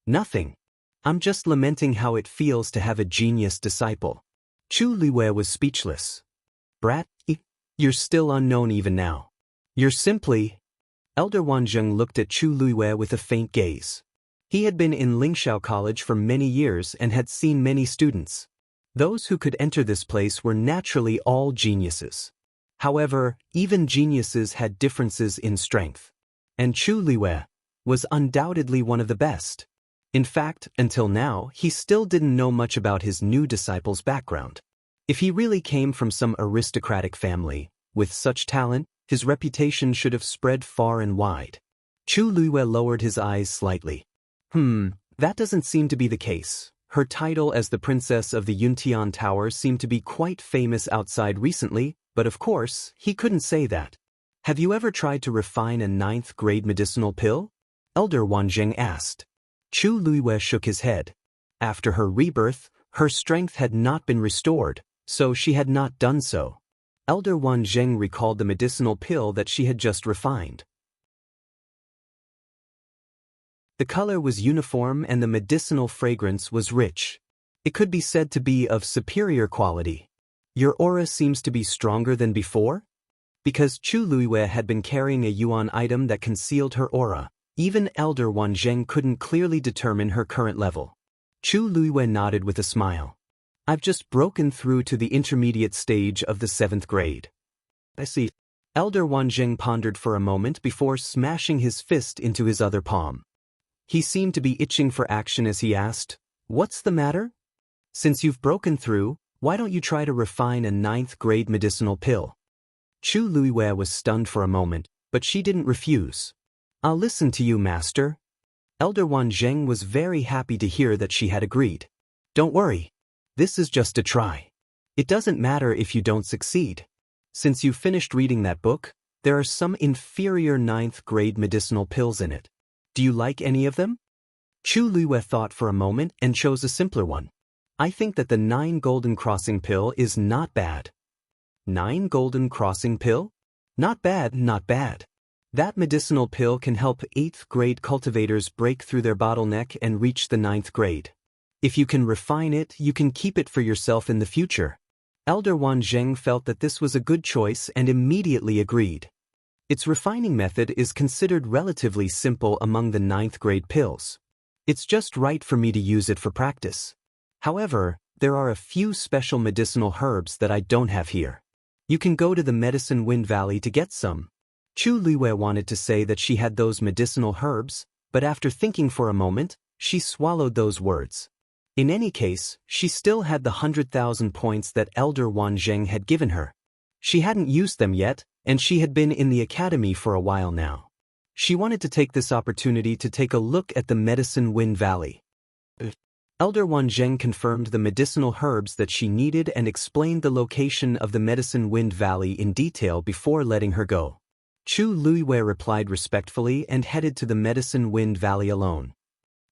Nothing. I'm just lamenting how it feels to have a genius disciple. Chu Luiwe was speechless. Brat, you're still unknown even now. You're simply... Elder Wanjing looked at Chu Luiwe with a faint gaze. He had been in Lingxiao College for many years and had seen many students. Those who could enter this place were naturally all geniuses. However, even geniuses had differences in strength. And Chu Luiwe was undoubtedly one of the best. In fact, until now, he still didn't know much about his new disciple's background. If he really came from some aristocratic family, with such talent, his reputation should have spread far and wide. Chu Luiwe lowered his eyes slightly. That doesn't seem to be the case. Her title as the Princess of the Yuntian Tower seemed to be quite famous outside recently, but of course, he couldn't say that. Have you ever tried to refine a 9th grade medicinal pill? Elder Wanjing asked. Chu Luiwe shook his head. After her rebirth, her strength had not been restored, so she had not done so. Elder Wanjing recalled the medicinal pill that she had just refined. The color was uniform and the medicinal fragrance was rich. It could be said to be of superior quality. Your aura seems to be stronger than before? Because Chu Luiwe had been carrying a yuan item that concealed her aura, even Elder Wanjing couldn't clearly determine her current level. Chu Luiwe nodded with a smile. I've just broken through to the intermediate stage of the 7th grade. I see. Elder Wanjing pondered for a moment before smashing his fist into his other palm. He seemed to be itching for action as he asked, What's the matter? Since you've broken through, why don't you try to refine a 9th grade medicinal pill? Chu Luiwe was stunned for a moment, but she didn't refuse. I'll listen to you, Master. Elder Wanjing was very happy to hear that she had agreed. Don't worry. This is just a try. It doesn't matter if you don't succeed. Since you've finished reading that book, there are some inferior 9th grade medicinal pills in it. Do you like any of them? Chu Luiwe thought for a moment and chose a simpler one. I think that the 9 Golden Crossing pill is not bad. 9 Golden Crossing pill? Not bad, not bad. That medicinal pill can help 8th grade cultivators break through their bottleneck and reach the 9th grade. If you can refine it, you can keep it for yourself in the future. Elder Wanjing felt that this was a good choice and immediately agreed. Its refining method is considered relatively simple among the 9th grade pills. It's just right for me to use it for practice. However, there are a few special medicinal herbs that I don't have here. You can go to the Medicine Wind Valley to get some. Chu Luiwe wanted to say that she had those medicinal herbs, but after thinking for a moment, she swallowed those words. In any case, she still had the 100,000 points that Elder Wanzheng had given her. She hadn't used them yet, and she had been in the academy for a while now. She wanted to take this opportunity to take a look at the Medicine Wind Valley. Elder Wanzheng confirmed the medicinal herbs that she needed and explained the location of the Medicine Wind Valley in detail before letting her go. Chu Luiwei replied respectfully and headed to the Medicine Wind Valley alone.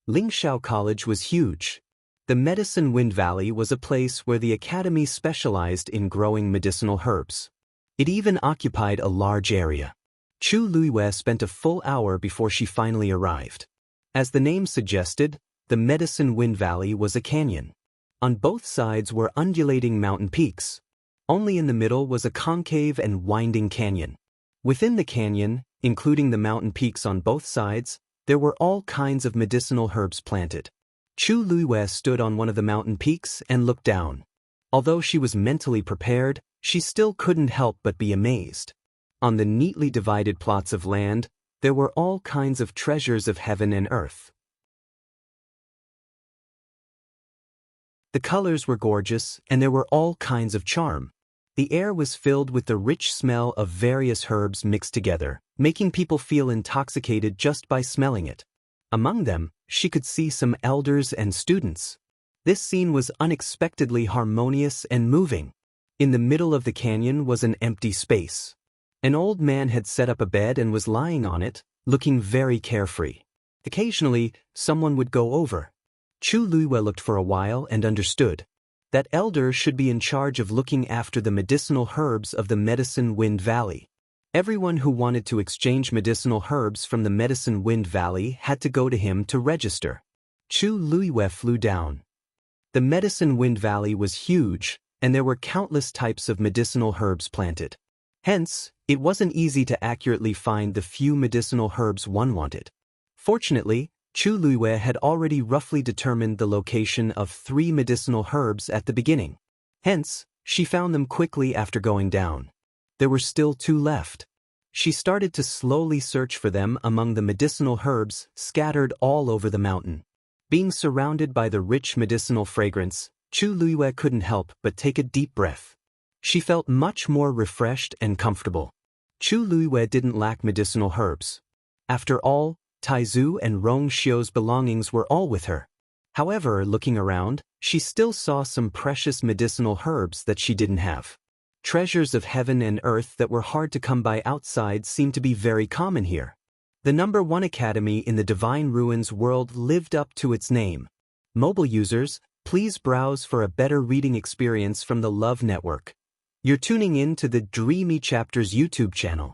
Lingxiao College was huge. The Medicine Wind Valley was a place where the academy specialized in growing medicinal herbs. It even occupied a large area. Chu Luiwei spent a full hour before she finally arrived. As the name suggested, the Medicine Wind Valley was a canyon. On both sides were undulating mountain peaks. Only in the middle was a concave and winding canyon. Within the canyon, including the mountain peaks on both sides, there were all kinds of medicinal herbs planted. Chu Luiwei stood on one of the mountain peaks and looked down. Although she was mentally prepared, she still couldn't help but be amazed. On the neatly divided plots of land, there were all kinds of treasures of heaven and earth. The colors were gorgeous, and there were all kinds of charm. The air was filled with the rich smell of various herbs mixed together, making people feel intoxicated just by smelling it. Among them, she could see some elders and students. This scene was unexpectedly harmonious and moving. In the middle of the canyon was an empty space. An old man had set up a bed and was lying on it, looking very carefree. Occasionally, someone would go over. Chu Luiwei looked for a while and understood. That elder should be in charge of looking after the medicinal herbs of the Medicine Wind Valley. Everyone who wanted to exchange medicinal herbs from the Medicine Wind Valley had to go to him to register. Chu Luiwei flew down. The Medicine Wind Valley was huge, and there were countless types of medicinal herbs planted. Hence, it wasn't easy to accurately find the few medicinal herbs one wanted. Fortunately, Chu Luiwei had already roughly determined the location of 3 medicinal herbs at the beginning. Hence, she found them quickly after going down. There were still 2 left. She started to slowly search for them among the medicinal herbs scattered all over the mountain. Being surrounded by the rich medicinal fragrance, Chu Luiwei couldn't help but take a deep breath. She felt much more refreshed and comfortable. Chu Luiwei didn't lack medicinal herbs. After all, Taizu and Rong Xiu's belongings were all with her. However, looking around, she still saw some precious medicinal herbs that she didn't have. Treasures of heaven and earth that were hard to come by outside seemed to be very common here. The #1 academy in the Divine Ruins world lived up to its name. Mobile users, please browse for a better reading experience from the Love Network. You're tuning in to the Dreamy Chapters YouTube channel.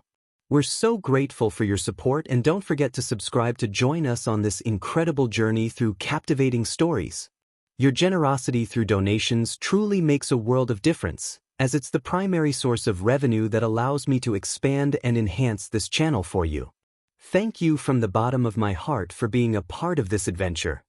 We're so grateful for your support, and don't forget to subscribe to join us on this incredible journey through captivating stories. Your generosity through donations truly makes a world of difference, as it's the primary source of revenue that allows me to expand and enhance this channel for you. Thank you from the bottom of my heart for being a part of this adventure.